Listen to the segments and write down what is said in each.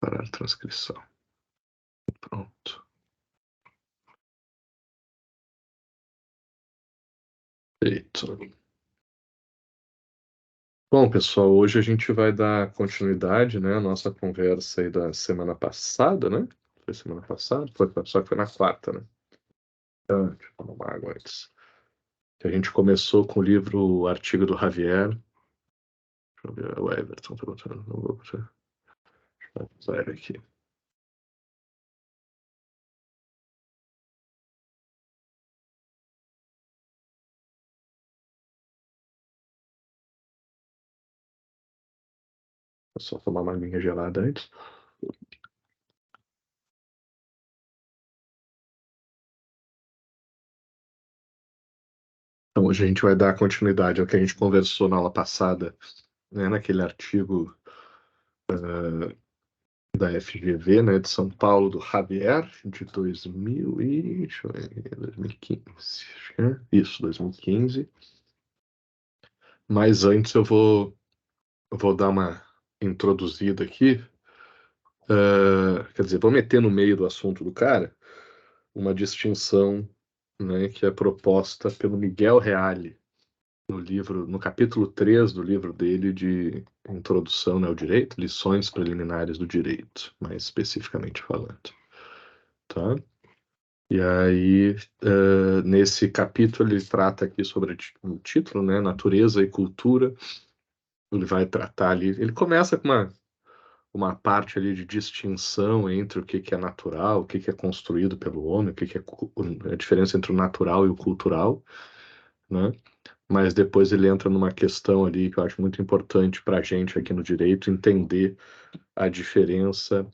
Parar a transcrição. Pronto. Feito. Bom, pessoal, hoje a gente vai dar continuidade, né, à nossa conversa aí da semana passada, né? Foi semana passada? Só que foi na quarta, né? Deixa eu tomar uma água antes. Que a gente começou com o livro O Artigo do Javier. Deixa eu ver, o Everton tá botando. Não vou botar. Deixa eu usar ele aqui. Vou só tomar uma aguinha gelada antes. Então, hoje a gente vai dar continuidade ao que a gente conversou na aula passada, né, naquele artigo da FGV, né, de São Paulo, do Javier, de 2000 e, deixa eu ver, 2015, acho que é isso, 2015. Mas antes eu vou dar uma introduzida aqui, quer dizer, vou meter no meio do assunto do cara uma distinção, né, que é proposta pelo Miguel Reale no livro, no capítulo 3 do livro dele de Introdução, né, ao Direito, Lições Preliminares do Direito, mais especificamente falando, tá? E aí, nesse capítulo, ele trata aqui sobre o título, né, Natureza e Cultura. Ele vai tratar ali, ele começa com uma parte ali de distinção entre o que é natural, o que é construído pelo homem, o que é a diferença entre o natural e o cultural, né? Mas depois ele entra numa questão ali que eu acho muito importante para a gente aqui no direito entender a diferença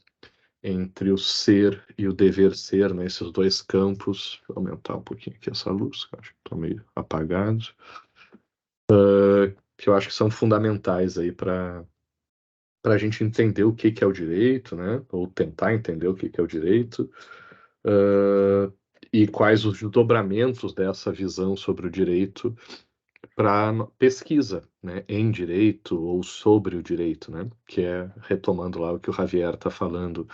entre o ser e o dever ser, né? Esses dois campos. Vou aumentar um pouquinho aqui essa luz, que eu acho que está meio apagado, que eu acho que são fundamentais aí para a gente entender o que é o direito, né? Ou tentar entender o que é o direito, e quais os desdobramentos dessa visão sobre o direito para pesquisa, né, em direito ou sobre o direito, né, que é retomando lá o que o Javier está falando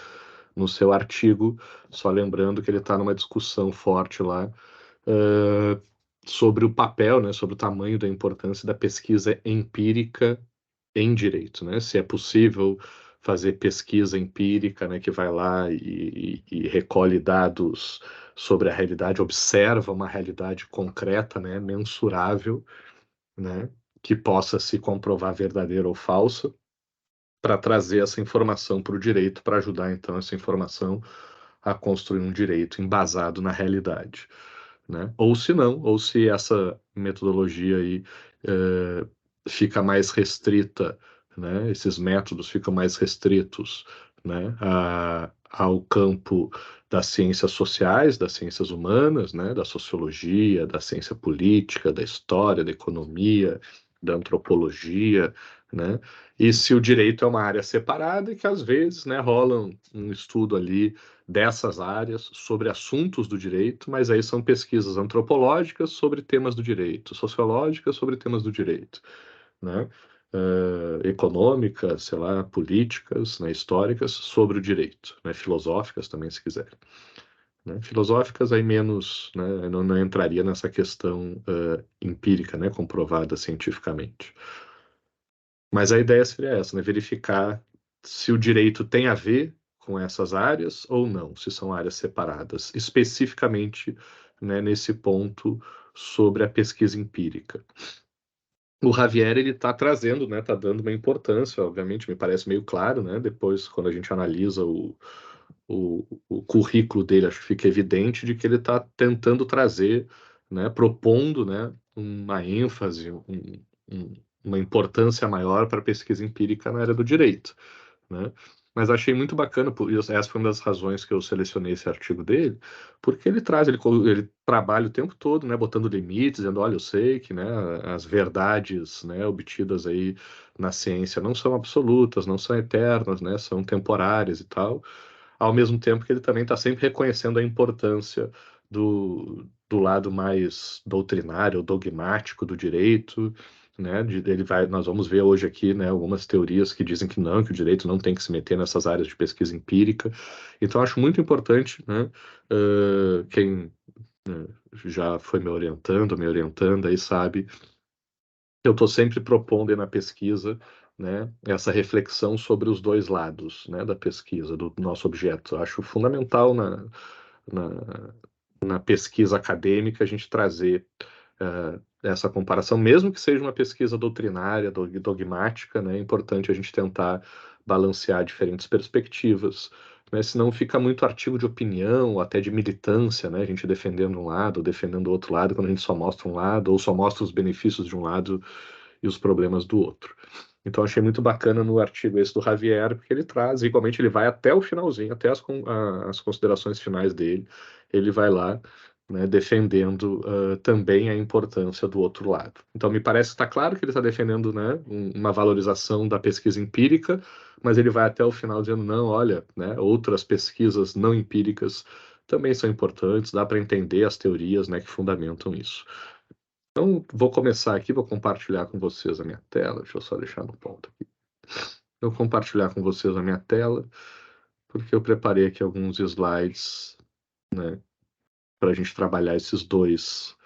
no seu artigo, só lembrando que ele está numa discussão forte lá sobre o papel, né, sobre o tamanho da importância da pesquisa empírica em direito, né, se é possível fazer pesquisa empírica, né, que vai lá e recolhe dados sobre a realidade, observa uma realidade concreta, né, mensurável, né, que possa se comprovar verdadeira ou falsa, para trazer essa informação para o direito, para ajudar então essa informação a construir um direito embasado na realidade, né? Ou se não, ou se essa metodologia aí fica mais restrita, né? Esses métodos ficam mais restritos, né? Ao campo das ciências sociais, das ciências humanas, né? Da sociologia, da ciência política, da história, da economia, da antropologia, né? E se o direito é uma área separada e que às vezes, né, rola um estudo ali dessas áreas sobre assuntos do direito, mas aí são pesquisas antropológicas sobre temas do direito, sociológicas sobre temas do direito, né? Econômicas, sei lá, políticas, né, históricas sobre o direito, né, filosóficas também, se quiser. Né? Filosóficas aí menos, né, não entraria nessa questão empírica, né, comprovada cientificamente. Mas a ideia seria essa, né, verificar se o direito tem a ver com essas áreas ou não, se são áreas separadas, especificamente, né, nesse ponto sobre a pesquisa empírica. O Javier ele está trazendo, né, está dando uma importância, obviamente, me parece meio claro, né, depois quando a gente analisa o currículo dele, acho que fica evidente de que ele está tentando trazer, né, propondo, né, uma ênfase, uma importância maior para a pesquisa empírica na área do direito, né? Mas achei muito bacana, essa foi uma das razões que eu selecionei esse artigo dele, porque ele trabalha o tempo todo, né, botando limites, dizendo, olha, eu sei que, né, as verdades, né, obtidas aí na ciência não são absolutas, não são eternas, né, são temporárias e tal, ao mesmo tempo que ele também está sempre reconhecendo a importância do lado mais doutrinário, dogmático do direito, né? Nós vamos ver hoje aqui, né, algumas teorias que dizem que não, que o direito não tem que se meter nessas áreas de pesquisa empírica. Então, acho muito importante, né, quem já foi me orientando, aí sabe, eu estou sempre propondo aí na pesquisa, né, essa reflexão sobre os dois lados, né, da pesquisa, do nosso objeto. Eu acho fundamental na, na pesquisa acadêmica a gente trazer essa comparação, mesmo que seja uma pesquisa doutrinária, dogmática, né, é importante a gente tentar balancear diferentes perspectivas, né, senão fica muito artigo de opinião, ou até de militância, né, a gente defendendo um lado, defendendo o outro lado, quando a gente só mostra um lado, ou só mostra os benefícios de um lado e os problemas do outro. Então, achei muito bacana no artigo esse do Javier, porque ele traz, igualmente, ele vai até o finalzinho, até as considerações finais dele, ele vai lá, né, defendendo também a importância do outro lado. Então, me parece que está claro que ele está defendendo, né, uma valorização da pesquisa empírica, mas ele vai até o final dizendo, não, olha, né, outras pesquisas não empíricas também são importantes, dá para entender as teorias, né, que fundamentam isso. Então, vou começar aqui, vou compartilhar com vocês a minha tela. Deixa eu só deixar no ponto aqui. Vou compartilhar com vocês a minha tela, porque eu preparei aqui alguns slides, né, para a gente trabalhar esses dois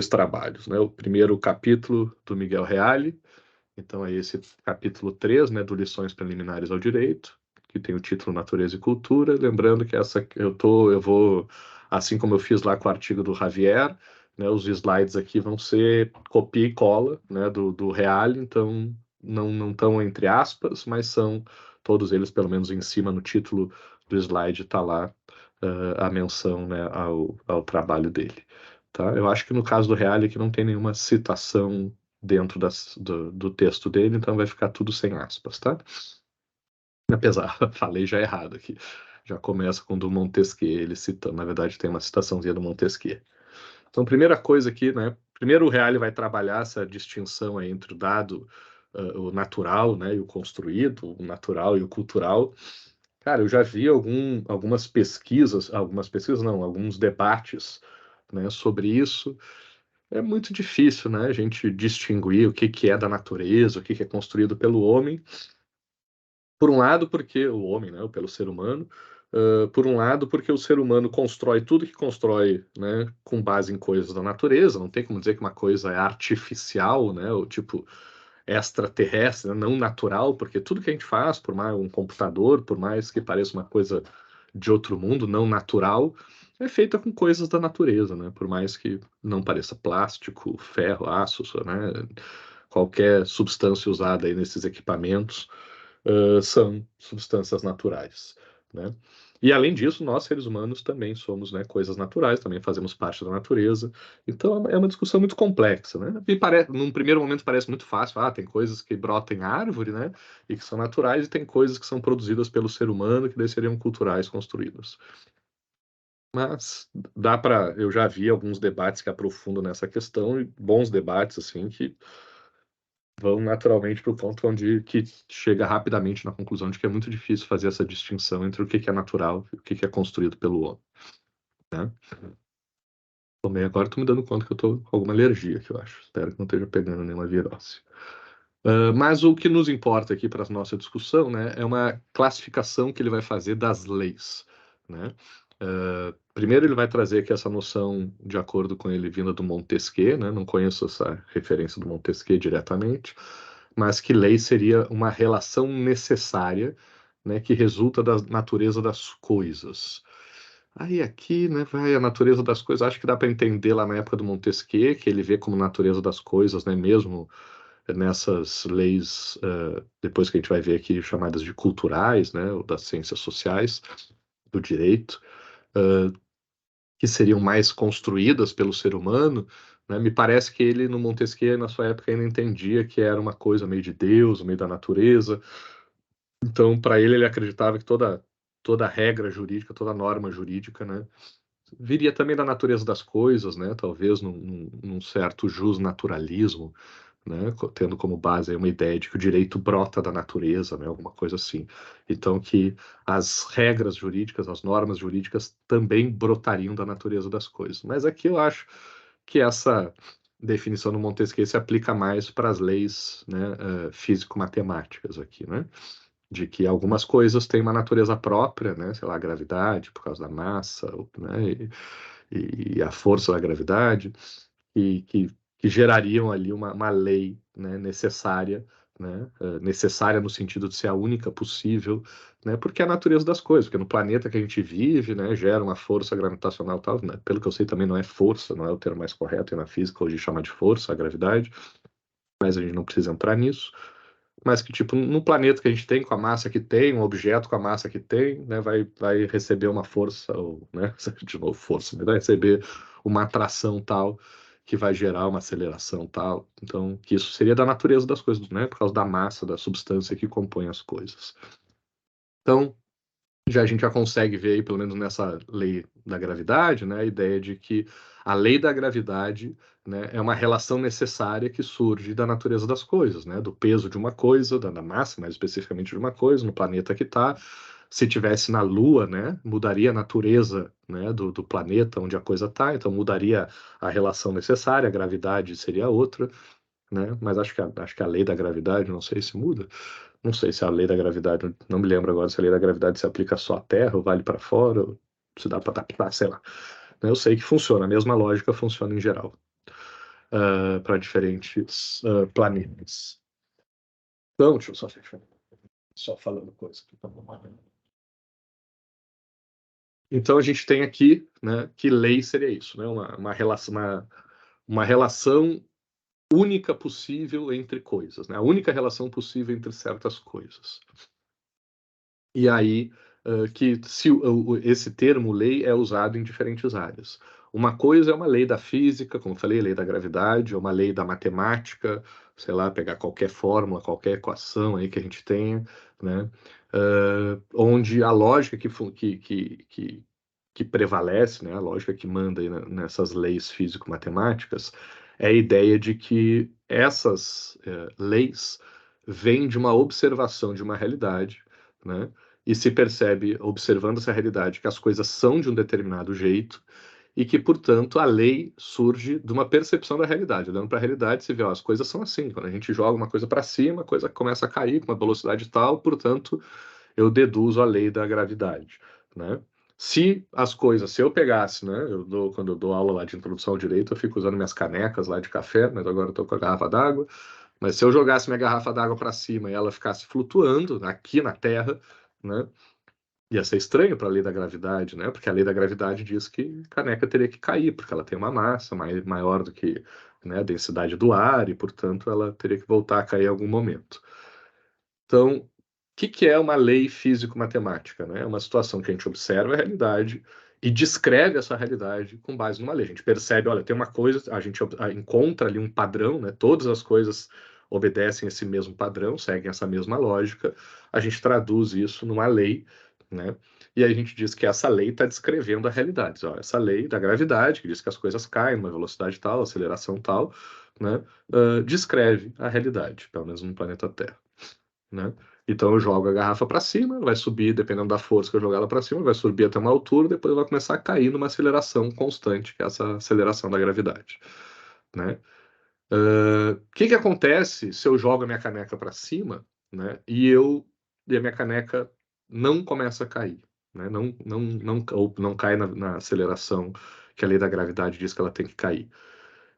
trabalhos, né? O primeiro capítulo do Miguel Reale, então é esse capítulo 3, né, do Lições Preliminares ao Direito, que tem o título Natureza e Cultura. Lembrando que eu vou, assim como eu fiz lá com o artigo do Javier, né, os slides aqui vão ser copia e cola, né, do Reale, então não estão entre aspas, mas são todos eles, pelo menos em cima no título do slide, está lá a menção, né, ao trabalho dele. Tá? Eu acho que no caso do Reale aqui não tem nenhuma citação dentro do texto dele, então vai ficar tudo sem aspas, tá? Apesar, falei já errado aqui. Já começa com o do Montesquieu, ele citando, na verdade tem uma citaçãozinha do Montesquieu. Então, primeira coisa aqui, né? Primeiro o Reale vai trabalhar essa distinção aí entre o dado, o natural, né, e o construído, o natural e o cultural. Cara, eu já vi algumas pesquisas não, alguns debates, né, sobre isso. É muito difícil, né, a gente distinguir o que que é da natureza, o que que é construído pelo homem. Por um lado, porque o homem, né, ou pelo ser humano, por um lado, porque o ser humano constrói tudo que constrói, né, com base em coisas da natureza. Não tem como dizer que uma coisa é artificial, né, ou tipo extraterrestre, né, não natural, porque tudo que a gente faz, por mais um computador, por mais que pareça uma coisa de outro mundo, não natural, é feita com coisas da natureza, né? Por mais que não pareça plástico, ferro, aço, né? Qualquer substância usada aí nesses equipamentos são substâncias naturais, né? E além disso, nós seres humanos também somos, né, coisas naturais, também fazemos parte da natureza. Então é uma discussão muito complexa, né? Num primeiro momento parece muito fácil, tem coisas que brotam em árvore, né, e que são naturais, e tem coisas que são produzidas pelo ser humano que daí seriam culturais construídas. Mas eu já vi alguns debates que aprofundam nessa questão, e bons debates assim que vão naturalmente para o ponto onde que chega rapidamente na conclusão de que é muito difícil fazer essa distinção entre o que é natural e o que é construído pelo homem, né? Também agora estou me dando conta que eu estou com alguma alergia, que eu acho. Espero que não esteja pegando nenhuma virose. Mas o que nos importa aqui para a nossa discussão, né, é uma classificação que ele vai fazer das leis, né? Primeiro ele vai trazer aqui essa noção, de acordo com ele, vinda do Montesquieu, né? Não conheço essa referência do Montesquieu diretamente, mas que lei seria uma relação necessária, né, que resulta da natureza das coisas. Aí aqui, né, vai a natureza das coisas. Acho que dá para entender lá na época do Montesquieu, que ele vê como natureza das coisas, né, mesmo nessas leis, depois que a gente vai ver aqui, chamadas de culturais, né, ou das ciências sociais, do direito, que seriam mais construídas pelo ser humano, né, me parece que ele, no Montesquieu, na sua época, ainda entendia que era uma coisa meio de Deus, meio da natureza. Então, para ele, ele acreditava que toda regra jurídica, toda norma jurídica, né, viria também da natureza das coisas, né, talvez num certo justnaturalismo, né, tendo como base aí uma ideia de que o direito brota da natureza, né, alguma coisa assim. Então, que as regras jurídicas, as normas jurídicas também brotariam da natureza das coisas. Mas aqui eu acho que essa definição do Montesquieu se aplica mais para as leis, né, físico-matemáticas aqui, né? De que algumas coisas têm uma natureza própria, né? Sei lá, a gravidade, por causa da massa, né? E a força da gravidade, e que gerariam ali uma lei, né, necessária, né? Necessária no sentido de ser a única possível, né? Porque é a natureza das coisas, porque no planeta que a gente vive, né, gera uma força gravitacional tal, né? Pelo que eu sei também não é força, não é o termo mais correto, e na física hoje chama de força, a gravidade, mas a gente não precisa entrar nisso. Mas que, tipo, no planeta que a gente tem, com a massa que tem, um objeto com a massa que tem, né, vai receber uma força, ou, né, de novo, força, vai receber uma atração tal, que vai gerar uma aceleração tal. Então, que isso seria da natureza das coisas, né, por causa da massa, da substância que compõe as coisas. Então, a gente já consegue ver aí, pelo menos nessa lei da gravidade, né, a ideia de que a lei da gravidade, né, é uma relação necessária que surge da natureza das coisas, né, do peso de uma coisa, da massa, mais especificamente de uma coisa, no planeta que está. Se tivesse na Lua, né, mudaria a natureza, né, do planeta onde a coisa está, então mudaria a relação necessária, a gravidade seria outra, né, mas acho que a lei da gravidade, não sei se muda. Não sei se a lei da gravidade, não me lembro agora se a lei da gravidade se aplica só à Terra, ou vale para fora, ou se dá para adaptar, sei lá. Eu sei que funciona, a mesma lógica funciona em geral, para diferentes planetas. Então, deixa eu só fechar. Só falando coisa aqui. Então, a gente tem aqui, né, que lei seria isso, né, uma relação única possível entre coisas, né, a única relação possível entre certas coisas. E aí, que se esse termo lei é usado em diferentes áreas. Uma coisa é uma lei da física, como eu falei, lei da gravidade, ou uma lei da matemática, sei lá, pegar qualquer fórmula, qualquer equação aí que a gente tenha, né? Onde a lógica que prevalece, né? A lógica que manda aí nessas leis físico-matemáticas é a ideia de que essas leis vêm de uma observação de uma realidade, né? E se percebe, observando essa realidade, que as coisas são de um determinado jeito e que, portanto, a lei surge de uma percepção da realidade. Olhando para a realidade, se vê, ó, as coisas são assim. Quando a gente joga uma coisa para cima, a coisa começa a cair com uma velocidade tal, portanto, eu deduzo a lei da gravidade, né? Se eu pegasse, né, quando eu dou aula lá de introdução ao direito, eu fico usando minhas canecas lá de café, mas agora eu estou com a garrafa d'água. Mas se eu jogasse minha garrafa d'água para cima e ela ficasse flutuando aqui na Terra, né, ia ser estranho para a lei da gravidade, né? Porque a lei da gravidade diz que a caneca teria que cair, porque ela tem uma massa maior do que, né, a densidade do ar e, portanto, ela teria que voltar a cair em algum momento. Então, o que é uma lei físico-matemática, né? É uma situação que a gente observa a realidade e descreve essa realidade com base numa lei. A gente percebe, olha, tem uma coisa, a gente encontra ali um padrão, né? Todas as coisas obedecem esse mesmo padrão, seguem essa mesma lógica. A gente traduz isso numa lei, né? E aí a gente diz que essa lei está descrevendo a realidade. Ó, essa lei da gravidade, que diz que as coisas caem numa velocidade tal, aceleração tal, né? Descreve a realidade, pelo menos no planeta Terra, né? Então eu jogo a garrafa para cima, vai subir, dependendo da força que eu jogar ela para cima, vai subir até uma altura, depois vai começar a cair numa aceleração constante, que é essa aceleração da gravidade, né? Que acontece se eu jogo a minha caneca para cima, né? E a minha caneca não começa a cair, né? Ou não cai na aceleração que a lei da gravidade diz que ela tem que cair.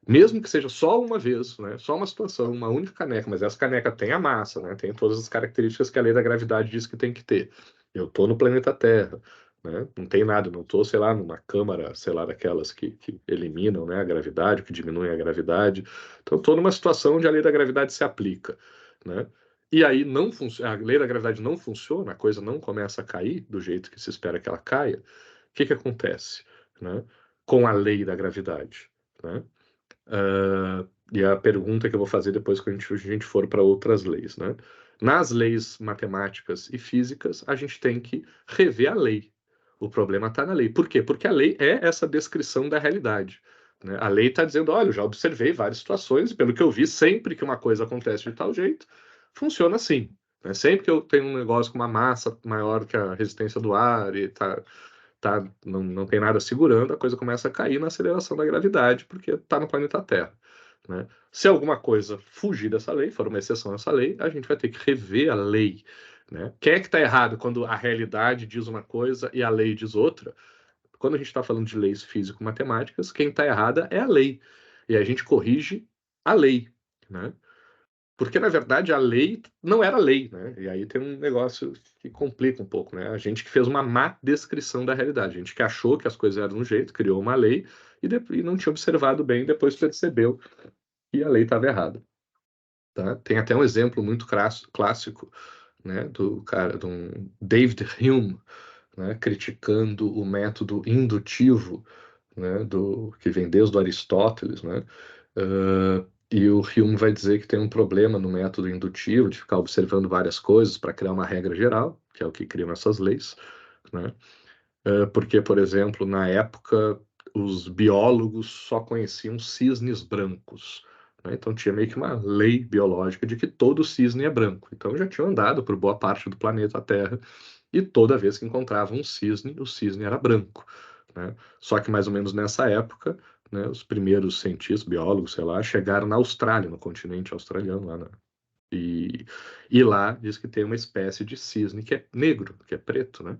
Mesmo que seja só uma vez, né? Só uma situação, uma única caneca, mas essa caneca tem a massa, né? Tem todas as características que a lei da gravidade diz que tem que ter. Eu estou no planeta Terra, né? Não tem nada, não estou, sei lá, numa câmara, sei lá, daquelas que eliminam, né, a gravidade, que diminuem a gravidade. Então, estou numa situação onde a lei da gravidade se aplica, né? E aí não a lei da gravidade não funciona, a coisa não começa a cair do jeito que se espera que ela caia. O que acontece, né, com a lei da gravidade, né? E a pergunta que eu vou fazer depois que a gente for para outras leis, né? Nas leis matemáticas e físicas, a gente tem que rever a lei. O problema está na lei. Por quê? Porque a lei é essa descrição da realidade, né? A lei está dizendo, olha, eu já observei várias situações, e pelo que eu vi, sempre que uma coisa acontece de tal jeito, funciona assim, né? Sempre que eu tenho um negócio com uma massa maior que a resistência do ar e tá, não tem nada segurando, a coisa começa a cair na aceleração da gravidade, porque está no planeta Terra, né? Se alguma coisa fugir dessa lei, for uma exceção a essa lei, a gente vai ter que rever a lei, né? Quem é que está errado quando a realidade diz uma coisa e a lei diz outra? Quando a gente está falando de leis físico-matemáticas, quem está errada é a lei. E a gente corrige a lei, né? Porque, na verdade, a lei não era lei, né? E aí tem um negócio que complica um pouco, né? A gente que fez uma má descrição da realidade. A gente que achou que as coisas eram de um jeito, criou uma lei e não tinha observado bem, depois percebeu que a lei estava errada. Tá? Tem até um exemplo muito clássico, né, do cara, de um David Hume, né, criticando o método indutivo, né, que vem desde Aristóteles, né, e o Hume vai dizer que tem um problema no método indutivo, de ficar observando várias coisas para criar uma regra geral, que é o que criam essas leis, né, porque, por exemplo, na época, os biólogos só conheciam cisnes brancos, né? Então tinha meio que uma lei biológica de que todo cisne é branco. Então já tinham andado por boa parte do planeta Terra e toda vez que encontravam um cisne, o cisne era branco, né? Só que mais ou menos nessa época, né, os primeiros cientistas, biólogos, sei lá, chegaram na Austrália, no continente australiano, e lá diz que tem uma espécie de cisne que é negro, que é preto, né?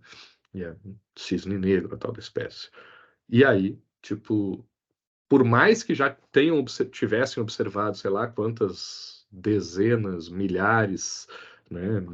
E é cisne negro, a tal da espécie. E aí, tipo, por mais que já tivessem observado, sei lá, quantas dezenas, milhares, né,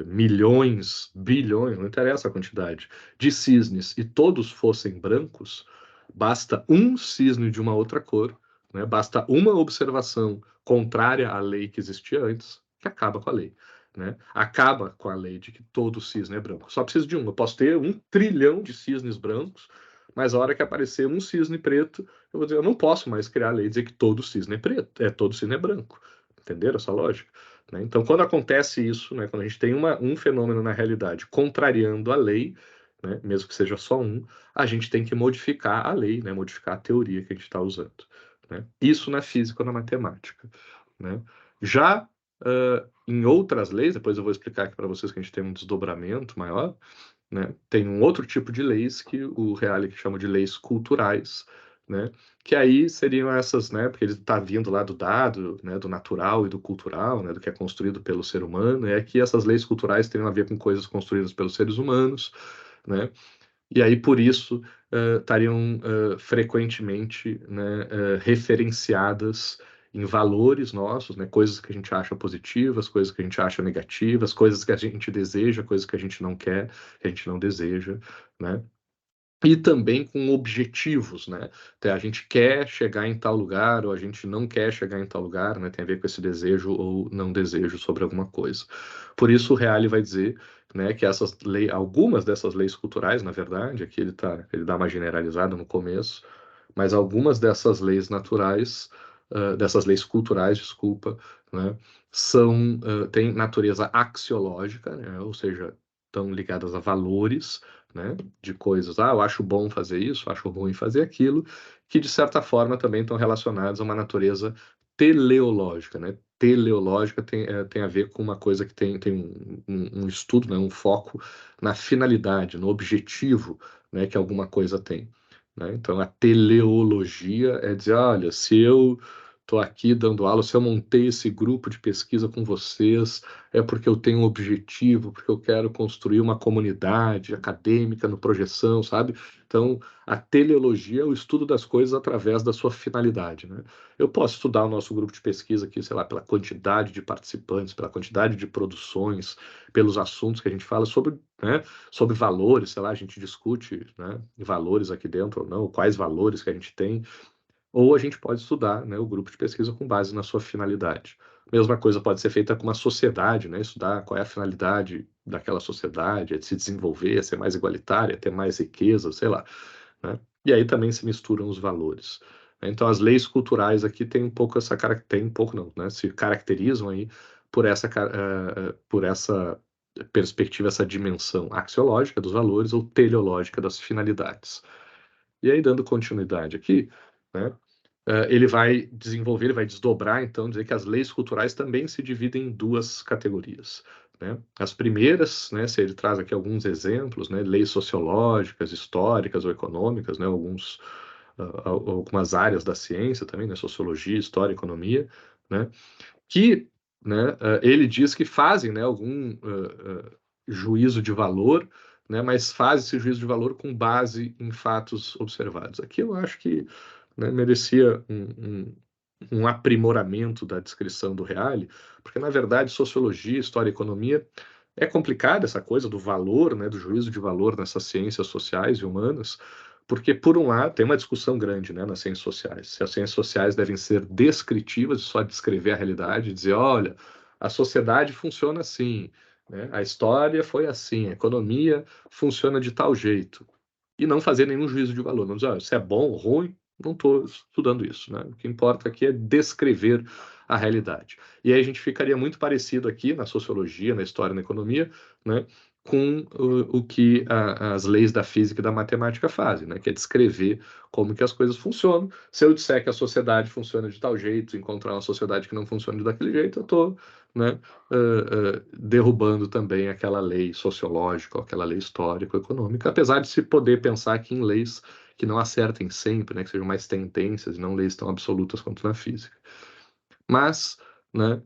milhões, bilhões, não interessa a quantidade, de cisnes, e todos fossem brancos, basta um cisne de uma outra cor, né, basta uma observação contrária à lei que existia antes, que acaba com a lei. Né? Acaba com a lei de que todo cisne é branco. Só preciso de um. Eu posso ter 1 trilhão de cisnes brancos, mas a hora que aparecer um cisne preto, eu vou dizer, eu não posso mais criar a lei e dizer que todo cisne é preto, todo cisne é branco. Entenderam essa lógica? Né? Então, quando acontece isso, né, quando a gente tem um fenômeno na realidade contrariando a lei, né, mesmo que seja só um, a gente tem que modificar a lei, né, modificar a teoria que a gente está usando. Né? Isso na física ou na matemática. Né? Já em outras leis, depois eu vou explicar aqui para vocês que a gente tem um desdobramento maior, né? Tem um outro tipo de leis que o Reale chama de leis culturais, né? Que aí seriam essas, né? Porque ele está vindo lá do dado, né? Do natural e do cultural, né? Do que é construído pelo ser humano. É que essas leis culturais têm a ver com coisas construídas pelos seres humanos, né? E aí, por isso, estariam frequentemente, né, referenciadas em valores nossos, né, coisas que a gente acha positivas, coisas que a gente acha negativas, coisas que a gente deseja, coisas que a gente não quer, que a gente não deseja, né? E também com objetivos, né? Então, a gente quer chegar em tal lugar ou a gente não quer chegar em tal lugar, né? Tem a ver com esse desejo ou não desejo sobre alguma coisa. Por isso, o Reale vai dizer, né, que algumas dessas leis culturais, na verdade, aqui ele dá uma generalizada no começo, mas algumas dessas leis naturais, dessas leis culturais, desculpa, né, têm natureza axiológica, né, ou seja, estão ligadas a valores, né, de coisas. Ah, eu acho bom fazer isso, acho ruim fazer aquilo, que de certa forma também estão relacionados a uma natureza teleológica, né? Teleológica tem a ver com uma coisa que tem um estudo, né, um foco na finalidade, no objetivo, né, que alguma coisa tem. Né? Então, a teleologia é dizer, olha, se eu estou aqui dando aula, se eu montei esse grupo de pesquisa com vocês, é porque eu tenho um objetivo, porque eu quero construir uma comunidade acadêmica no projeção, sabe? Então, a teleologia é o estudo das coisas através da sua finalidade, né? Eu posso estudar o nosso grupo de pesquisa aqui, sei lá, pela quantidade de participantes, pela quantidade de produções, pelos assuntos que a gente fala sobre, né, sobre valores, sei lá, a gente discute, né, valores aqui dentro ou não, quais valores que a gente tem, ou a gente pode estudar, né, o grupo de pesquisa com base na sua finalidade. Mesma coisa pode ser feita com uma sociedade, né, estudar qual é a finalidade daquela sociedade, é de se desenvolver, é ser mais igualitária, ter mais riqueza, sei lá. Né? E aí também se misturam os valores. Então, as leis culturais aqui têm um pouco essa tem um pouco não, né? Se caracterizam aí por essa perspectiva, essa dimensão axiológica dos valores ou teleológica das finalidades. E aí, dando continuidade aqui, né? Ele vai desenvolver, ele vai desdobrar, então, dizer que as leis culturais também se dividem em duas categorias. né? As primeiras, né, se ele traz aqui alguns exemplos, né, leis sociológicas, históricas ou econômicas, né, algumas áreas da ciência também, né, sociologia, história, economia, né, que, né, ele diz que fazem, né, algum juízo de valor, né, mas faz esse juízo de valor com base em fatos observados. Aqui eu acho que, né, merecia um aprimoramento da descrição do Reale, porque, na verdade, sociologia, história e economia é complicada essa coisa do valor, né, do juízo de valor nessas ciências sociais e humanas, porque, por um lado, tem uma discussão grande, né, nas ciências sociais. Se as ciências sociais devem ser descritivas, só descrever a realidade, dizer, olha, a sociedade funciona assim, né, a história foi assim, a economia funciona de tal jeito, e não fazer nenhum juízo de valor. Não dizer, olha, se é bom ou ruim, não estou estudando isso, né? O que importa aqui é descrever a realidade. E aí a gente ficaria muito parecido aqui na sociologia, na história, na economia, né? Com o que as leis da física e da matemática fazem, né? Que é descrever como que as coisas funcionam. Se eu disser que a sociedade funciona de tal jeito, encontrar uma sociedade que não funciona daquele jeito, eu estou, né, derrubando também aquela lei sociológica, aquela lei histórica, econômica, apesar de se poder pensar aqui em leis que não acertem sempre, né, que sejam mais tendências e não leis tão absolutas quanto na física. Mas, né,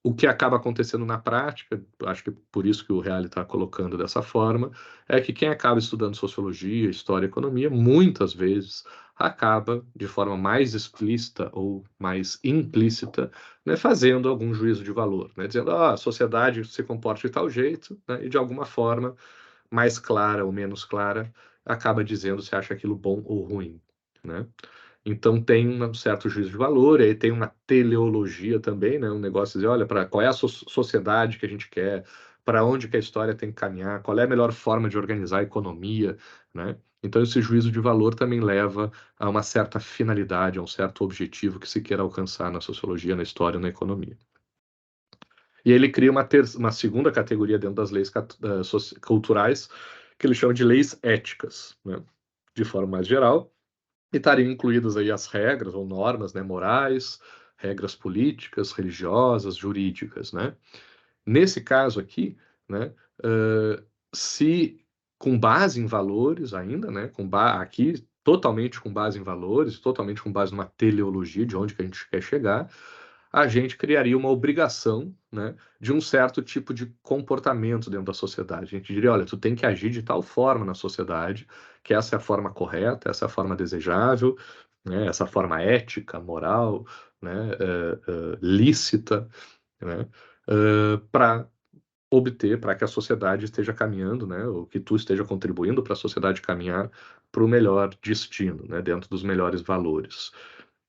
o que acaba acontecendo na prática, acho que por isso que o Reale está colocando dessa forma, é que quem acaba estudando sociologia, história e economia, muitas vezes acaba, de forma mais explícita ou mais implícita, né, fazendo algum juízo de valor, né, dizendo, a sociedade se comporta de tal jeito, né, e de alguma forma, mais clara ou menos clara, acaba dizendo se acha aquilo bom ou ruim, né? Então tem um certo juízo de valor, e aí tem uma teleologia também, né? Um negócio de dizer, olha, para qual é a sociedade que a gente quer, para onde que a história tem que caminhar, qual é a melhor forma de organizar a economia, né? Então esse juízo de valor também leva a uma certa finalidade, a um certo objetivo que se queira alcançar na sociologia, na história, na economia. E ele cria uma segunda categoria dentro das leis culturais, que ele chama de leis éticas, né? De forma mais geral, e estariam incluídas aí as regras ou normas, né, morais, regras políticas, religiosas, jurídicas, né? Nesse caso aqui, né, se com base em valores ainda, né, aqui totalmente com base em valores, totalmente com base numa teleologia de onde que a gente quer chegar, a gente criaria uma obrigação, né, de um certo tipo de comportamento dentro da sociedade. A gente diria, olha, tu tem que agir de tal forma na sociedade, que essa é a forma correta, essa é a forma desejável, né, essa forma ética, moral, né, lícita, né, para obter, para que a sociedade esteja caminhando, né, ou que tu esteja contribuindo para a sociedade caminhar para o melhor destino, né, dentro dos melhores valores.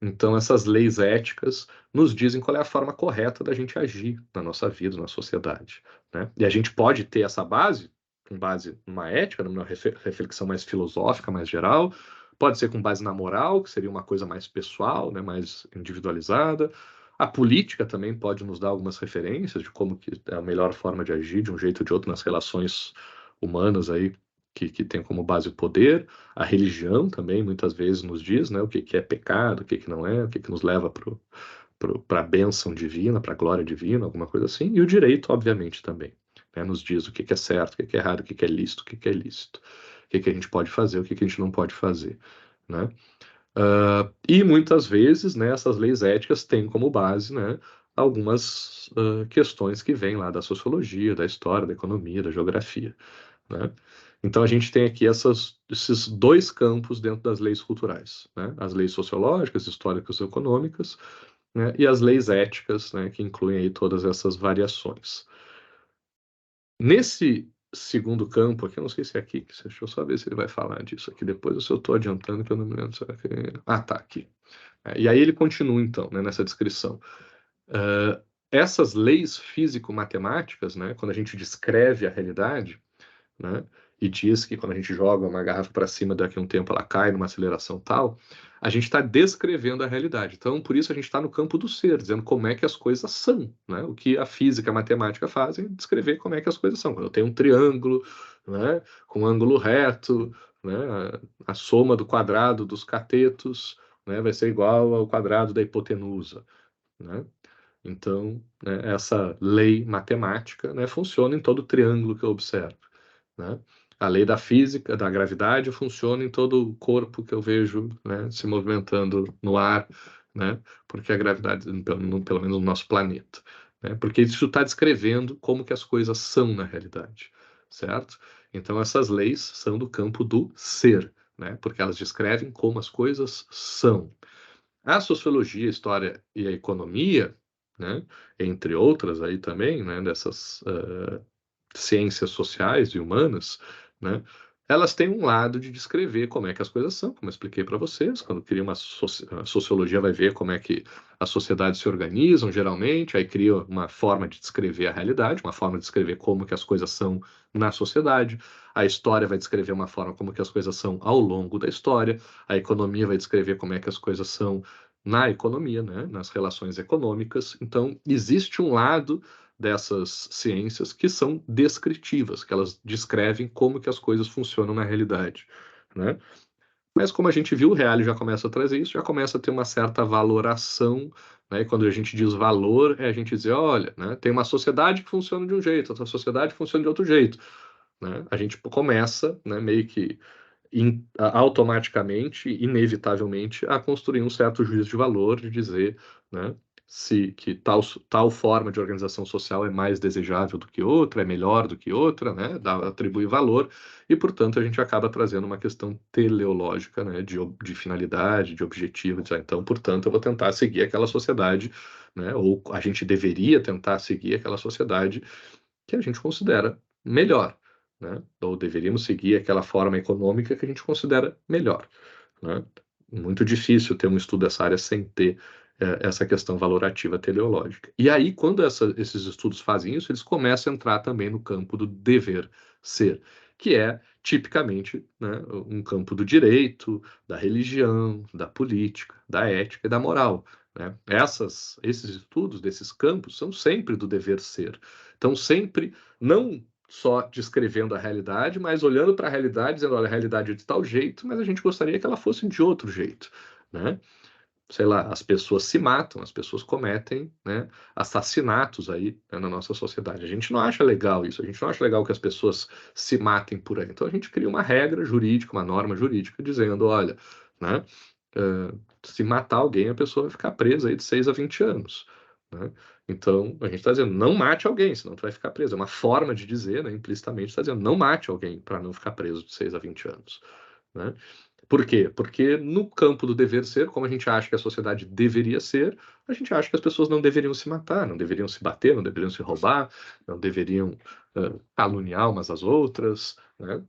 Então, essas leis éticas nos dizem qual é a forma correta da gente agir na nossa vida, na sociedade, né? E a gente pode ter essa base, com base numa ética, numa reflexão mais filosófica, mais geral, pode ser com base na moral, que seria uma coisa mais pessoal, né, mais individualizada. A política também pode nos dar algumas referências de como que é a melhor forma de agir de um jeito ou de outro nas relações humanas aí que tem como base o poder. A religião também muitas vezes nos diz, né, o que é pecado, o que não é, o que nos leva para a bênção divina, para a glória divina, alguma coisa assim. E o direito, obviamente, também, né, nos diz o que é certo, o que é errado, o que é lícito, o que é ilícito, o que a gente pode fazer, o que a gente não pode fazer, né? E muitas vezes, né, essas leis éticas têm como base, né, algumas questões que vêm lá da sociologia, da história, da economia, da geografia, né? Então a gente tem aqui esses dois campos dentro das leis culturais, né? As leis sociológicas, históricas e econômicas, né? E as leis éticas, né, que incluem aí todas essas variações. Nesse segundo campo aqui, eu não sei se é aqui, deixa eu só ver se ele vai falar disso aqui depois, ou se eu estou adiantando, que eu não me lembro. Será que... Ah, tá, aqui. E aí ele continua, então, né, nessa descrição. Essas leis físico-matemáticas, né, quando a gente descreve a realidade, né, e diz que quando a gente joga uma garrafa para cima, daqui a um tempo ela cai numa aceleração tal, a gente está descrevendo a realidade. Então, por isso a gente está no campo do ser, dizendo como é que as coisas são, né? O que a física e a matemática fazem é descrever como é que as coisas são. Quando eu tenho um triângulo, né, com um ângulo reto, né, a soma do quadrado dos catetos, né, vai ser igual ao quadrado da hipotenusa, né? Então, né, essa lei matemática, né, funciona em todo o triângulo que eu observo, né? A lei da física, da gravidade, funciona em todo o corpo que eu vejo, né, se movimentando no ar, né? Porque a gravidade, pelo menos no nosso planeta, né? Porque isso está descrevendo como que as coisas são na realidade, certo? Então, essas leis são do campo do ser, né? Porque elas descrevem como as coisas são. A sociologia, a história e a economia, né, entre outras aí também, né, dessas ciências sociais e humanas, né, elas têm um lado de descrever como é que as coisas são, como eu expliquei para vocês, quando cria uma a sociologia vai ver como é que as sociedades se organizam, geralmente, aí cria uma forma de descrever a realidade, uma forma de descrever como que as coisas são na sociedade, a história vai descrever uma forma como que as coisas são ao longo da história, a economia vai descrever como é que as coisas são na economia, né, nas relações econômicas. Então, existe um lado dessas ciências que são descritivas, que elas descrevem como que as coisas funcionam na realidade, né? Mas como a gente viu, o Reale já começa a trazer isso, já começa a ter uma certa valoração, né? E quando a gente diz valor, é a gente dizer, olha, né, tem uma sociedade que funciona de um jeito, outra sociedade que funciona de outro jeito, né? A gente começa, né, meio que automaticamente, inevitavelmente, a construir um certo juízo de valor, de dizer, né, se que tal forma de organização social é mais desejável do que outra, é melhor do que outra, né, atribui valor, e, portanto, a gente acaba trazendo uma questão teleológica, né, de finalidade, de objetivo, então, portanto, eu vou tentar seguir aquela sociedade, né, ou a gente deveria tentar seguir aquela sociedade que a gente considera melhor, né? Ou deveríamos seguir aquela forma econômica que a gente considera melhor, né? Muito difícil ter um estudo dessa área sem ter essa questão valorativa teleológica. E aí, quando esses estudos fazem isso, eles começam a entrar também no campo do dever ser, que é tipicamente, né, um campo do direito, da religião, da política, da ética e da moral, né? Esses estudos desses campos são sempre do dever ser. Então, sempre não só descrevendo a realidade, mas olhando para a realidade, dizendo, olha, a realidade é de tal jeito, mas a gente gostaria que ela fosse de outro jeito, né? Sei lá, as pessoas se matam, as pessoas cometem, né, assassinatos aí, né, na nossa sociedade. A gente não acha legal isso, a gente não acha legal que as pessoas se matem por aí. Então a gente cria uma regra jurídica, uma norma jurídica, dizendo, olha, né, se matar alguém, a pessoa vai ficar presa aí de 6 a 20 anos. Né? Então, a gente está dizendo, não mate alguém, senão tu vai ficar preso. É uma forma de dizer, né, implicitamente, está dizendo, não mate alguém para não ficar preso de 6 a 20 anos. Né? Por quê? Porque no campo do dever ser, como a gente acha que a sociedade deveria ser, a gente acha que as pessoas não deveriam se matar, não deveriam se bater, não deveriam se roubar, não deveriam caluniar umas às outras, né?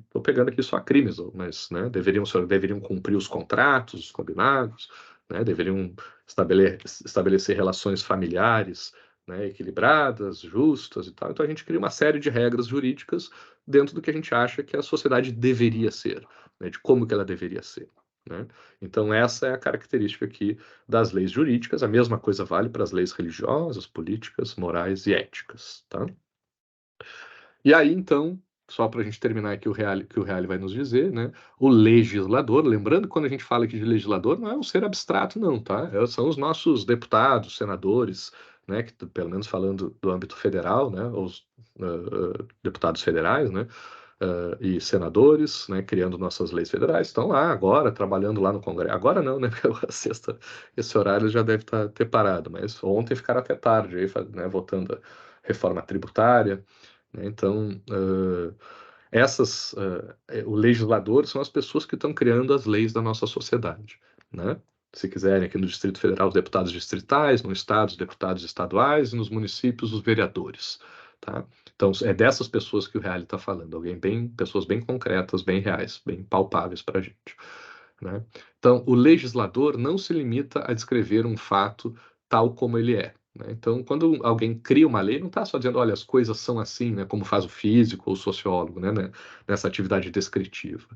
Estou pegando aqui só crimes, mas né, deveriam cumprir os contratos, os combinados, né, deveriam estabelecer relações familiares, né, equilibradas, justas e tal. Então a gente cria uma série de regras jurídicas dentro do que a gente acha que a sociedade deveria ser, né, de como que ela deveria ser. Né? Então essa é a característica aqui das leis jurídicas. A mesma coisa vale para as leis religiosas, políticas, morais e éticas. Tá? E aí, então, só para a gente terminar aqui que o Reale vai nos dizer, né? O legislador, lembrando que quando a gente fala aqui de legislador, não é um ser abstrato, não, tá? São os nossos deputados, senadores, né? Que, pelo menos falando do âmbito federal, né? Os deputados federais, né? E senadores, né? Criando nossas leis federais, estão lá agora, trabalhando lá no Congresso. Agora não, né? Porque a sexta, esse horário já deve ter parado, mas ontem ficaram até tarde aí, né? Votando a reforma tributária. Né? Então, o legislador são as pessoas que estão criando as leis da nossa sociedade. Né? Se quiserem, aqui no Distrito Federal, os deputados distritais, no Estado, os deputados estaduais, e nos municípios, os vereadores. Tá? Então, é dessas pessoas que o Reale está falando, pessoas bem concretas, bem reais, bem palpáveis para a gente. Né? Então, o legislador não se limita a descrever um fato tal como ele é. Né? Então, quando alguém cria uma lei, não está só dizendo, olha, as coisas são assim, né, como faz o físico ou o sociólogo, né, nessa atividade descritiva.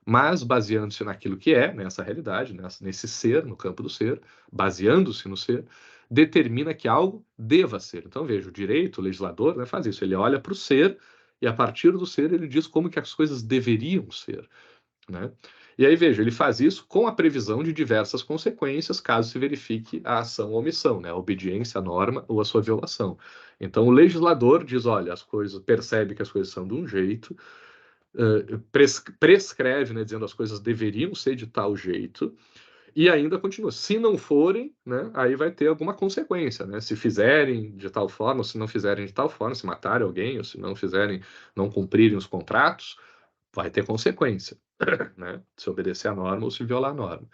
Mas, baseando-se naquilo que é, nessa realidade, nesse ser, no campo do ser, baseando-se no ser, determina que algo deva ser. Então, veja, o direito, o legislador, né, faz isso. Ele olha para o ser e, a partir do ser, ele diz como que as coisas deveriam ser. Né? E aí, veja, ele faz isso com a previsão de diversas consequências caso se verifique a ação ou omissão, né? A obediência à norma ou a sua violação. Então, o legislador diz, olha, as coisas, percebe que as coisas são de um jeito, prescreve, né, dizendo as coisas deveriam ser de tal jeito, e ainda continua. Se não forem, né, aí vai ter alguma consequência, né? Se fizerem de tal forma, ou se não fizerem de tal forma, se matarem alguém, ou se não fizerem, não cumprirem os contratos, vai ter consequência, né? Se obedecer a norma ou se violar a norma.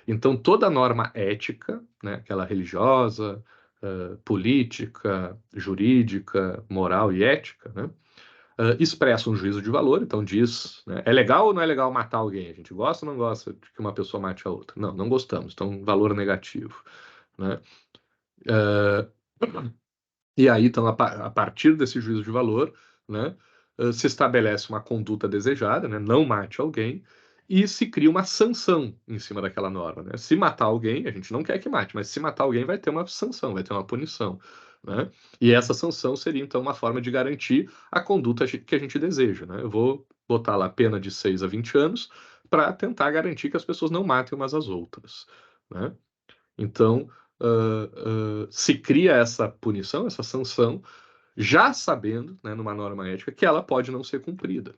Então, toda norma ética, né, aquela religiosa, política, jurídica, moral e ética, né, expressa um juízo de valor, então diz, né, é legal ou não é legal matar alguém? A gente gosta ou não gosta de que uma pessoa mate a outra? Não, não gostamos, então valor negativo, né? E aí, então, a partir desse juízo de valor, né, se estabelece uma conduta desejada, né, não mate alguém, e se cria uma sanção em cima daquela norma, né? Se matar alguém, a gente não quer que mate, mas se matar alguém vai ter uma sanção, vai ter uma punição, né? E essa sanção seria, então, uma forma de garantir a conduta que a gente deseja, né? Eu vou botar lá pena de 6 a 20 anos para tentar garantir que as pessoas não matem umas às outras, né? Então, se cria essa punição, essa sanção, já sabendo, né, numa norma ética, que ela pode não ser cumprida.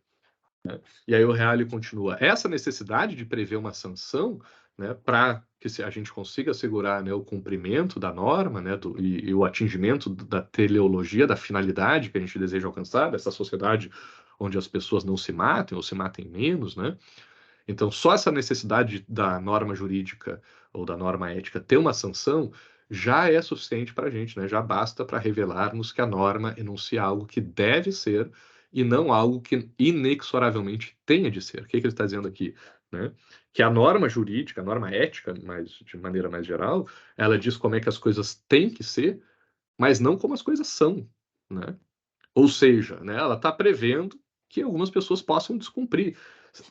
Né? E aí o Reale continua. Essa necessidade de prever uma sanção, né, para que a gente consiga assegurar, né, o cumprimento da norma, né, e o atingimento da teleologia, da finalidade que a gente deseja alcançar, dessa sociedade onde as pessoas não se matem ou se matem menos, né? Então, só essa necessidade da norma jurídica ou da norma ética ter uma sanção já é suficiente para a gente, né? Já basta para revelarmos que a norma enuncia algo que deve ser e não algo que inexoravelmente tenha de ser. O que ele está dizendo aqui? Né? Que a norma jurídica, a norma ética, de maneira mais geral, ela diz como é que as coisas têm que ser, mas não como as coisas são. Né? Ou seja, né, ela está prevendo que algumas pessoas possam descumprir.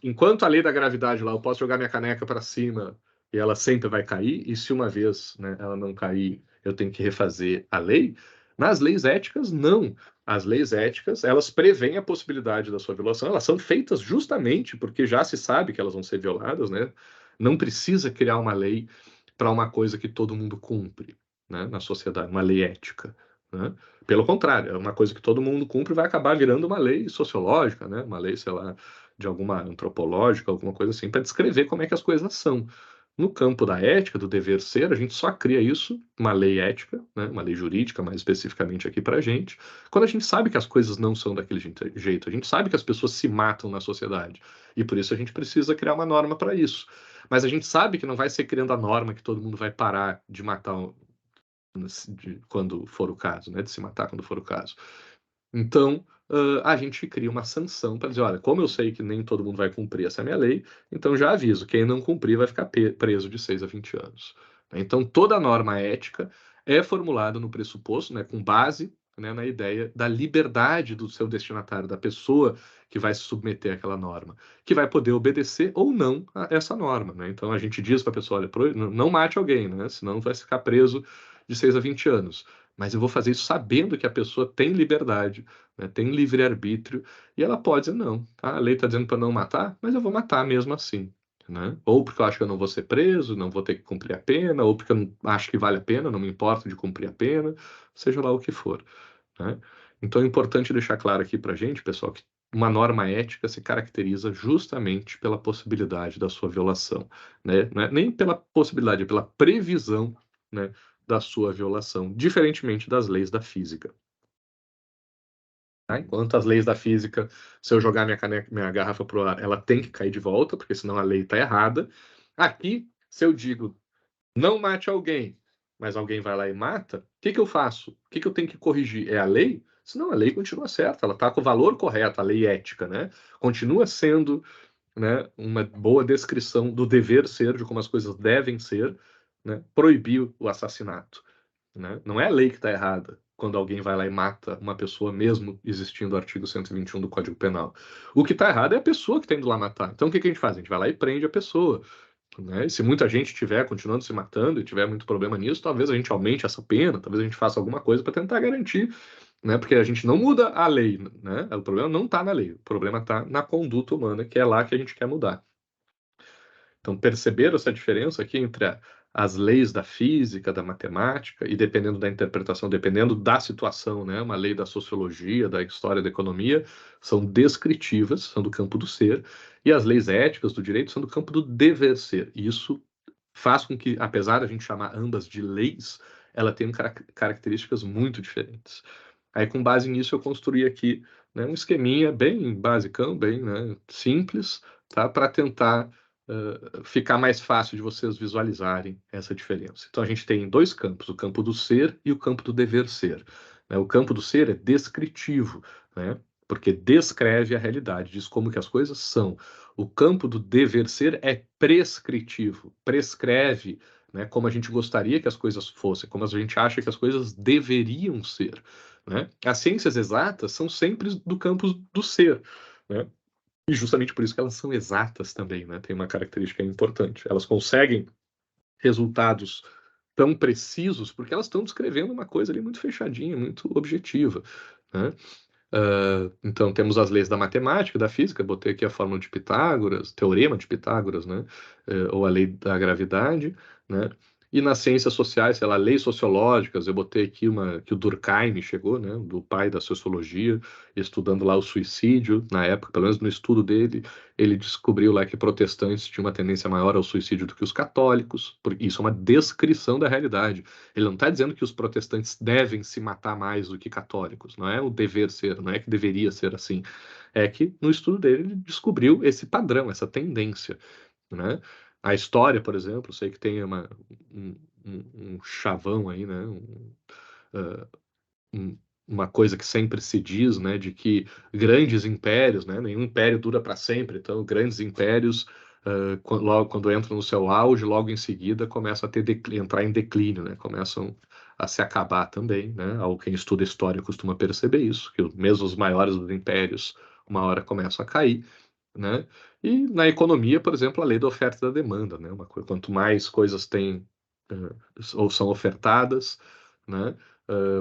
Enquanto a lei da gravidade lá, eu posso jogar minha caneca para cima e ela sempre vai cair, e se uma vez, né, ela não cair, eu tenho que refazer a lei. Nas leis éticas, não. As leis éticas, elas prevêem a possibilidade da sua violação, elas são feitas justamente porque já se sabe que elas vão ser violadas, né? Não precisa criar uma lei para uma coisa que todo mundo cumpre, né, na sociedade, uma lei ética, né? Pelo contrário, é uma coisa que todo mundo cumpre vai acabar virando uma lei sociológica, né? Uma lei, sei lá, de alguma antropológica, alguma coisa assim, para descrever como é que as coisas são. No campo da ética, do dever ser, a gente só cria isso, uma lei ética, né? Uma lei jurídica, mais especificamente aqui para a gente, quando a gente sabe que as coisas não são daquele jeito, a gente sabe que as pessoas se matam na sociedade, e por isso a gente precisa criar uma norma para isso. Mas a gente sabe que não vai ser criando a norma que todo mundo vai parar de matar quando for o caso, né? De se matar quando for o caso. Então, a gente cria uma sanção para dizer, olha, como eu sei que nem todo mundo vai cumprir essa minha lei, então já aviso, quem não cumprir vai ficar preso de 6 a 20 anos. Então, toda norma ética é formulada no pressuposto, né, com base, né, na ideia da liberdade do seu destinatário, da pessoa que vai se submeter àquela norma, que vai poder obedecer ou não a essa norma. Né? Então, a gente diz para a pessoa, olha, não mate alguém, né, senão vai ficar preso de 6 a 20 anos. Mas eu vou fazer isso sabendo que a pessoa tem liberdade, né, tem livre-arbítrio, e ela pode dizer, não, tá? A lei está dizendo para não matar, mas eu vou matar mesmo assim. Né? Ou porque eu acho que eu não vou ser preso, não vou ter que cumprir a pena, ou porque eu não acho que vale a pena, não me importo de cumprir a pena, seja lá o que for. Né? Então é importante deixar claro aqui para a gente, pessoal, que uma norma ética se caracteriza justamente pela possibilidade da sua violação. Né? Não é nem pela possibilidade, é pela previsão, né, da sua violação, diferentemente das leis da física. Tá? Enquanto as leis da física, se eu jogar minha garrafa pro ar, ela tem que cair de volta, porque senão a lei está errada. Aqui, se eu digo não mate alguém, mas alguém vai lá e mata, o que eu faço? O que eu tenho que corrigir? É a lei? Senão a lei continua certa, ela está com o valor correto, a lei ética, né? Continua sendo, né, uma boa descrição do dever ser, de como as coisas devem ser, né? Proibir o assassinato. Né? Não é a lei que está errada quando alguém vai lá e mata uma pessoa, mesmo existindo o artigo 121 do Código Penal. O que está errado é a pessoa que está indo lá matar. Então o que a gente faz? A gente vai lá e prende a pessoa. Né? E se muita gente estiver continuando se matando e tiver muito problema nisso, talvez a gente aumente essa pena, talvez a gente faça alguma coisa para tentar garantir, né? Porque a gente não muda a lei, né? O problema não está na lei, o problema está na conduta humana, que é lá que a gente quer mudar. Então, perceber essa diferença aqui entre as leis da física, da matemática, e dependendo da interpretação, dependendo da situação, né? Uma lei da sociologia, da história, da economia, são descritivas, são do campo do ser, e as leis éticas do direito são do campo do dever ser. E isso faz com que, apesar de a gente chamar ambas de leis, ela tenha características muito diferentes. Aí, com base nisso, eu construí aqui, né, um esqueminha bem basicão, bem, né, simples, tá, para tentar ficar mais fácil de vocês visualizarem essa diferença. Então, a gente tem dois campos, o campo do ser e o campo do dever ser. Né? O campo do ser é descritivo, né? Porque descreve a realidade, diz como que as coisas são. O campo do dever ser é prescritivo, prescreve, né, como a gente gostaria que as coisas fossem, como a gente acha que as coisas deveriam ser. Né? As ciências exatas são sempre do campo do ser. Né? E justamente por isso que elas são exatas também, né? Tem uma característica importante. Elas conseguem resultados tão precisos porque elas estão descrevendo uma coisa ali muito fechadinha, muito objetiva. Né? Então, temos as leis da matemática, da física, botei aqui a fórmula de Pitágoras, teorema de Pitágoras, né? Ou a lei da gravidade, né? E nas ciências sociais, sei lá, leis sociológicas, eu botei aqui uma que o Durkheim chegou, né? Do pai da sociologia, estudando lá o suicídio, na época, pelo menos no estudo dele, ele descobriu lá que protestantes tinham uma tendência maior ao suicídio do que os católicos, porque isso é uma descrição da realidade. Ele não está dizendo que os protestantes devem se matar mais do que católicos, não é o dever ser, não é que deveria ser assim. É que no estudo dele ele descobriu esse padrão, essa tendência. Né? A história, por exemplo, sei que tem um chavão aí, né? Uh, uma coisa que sempre se diz, né, de que grandes impérios, né, nenhum império dura para sempre, então grandes impérios, logo quando entram no seu auge, logo em seguida começam a entrar em declínio, né, começam a se acabar também, né, quem estuda história costuma perceber isso, que mesmo os maiores dos impérios, uma hora começam a cair, né, e na economia, por exemplo, a lei da oferta e da demanda, né, quanto mais coisas têm ou são ofertadas, né,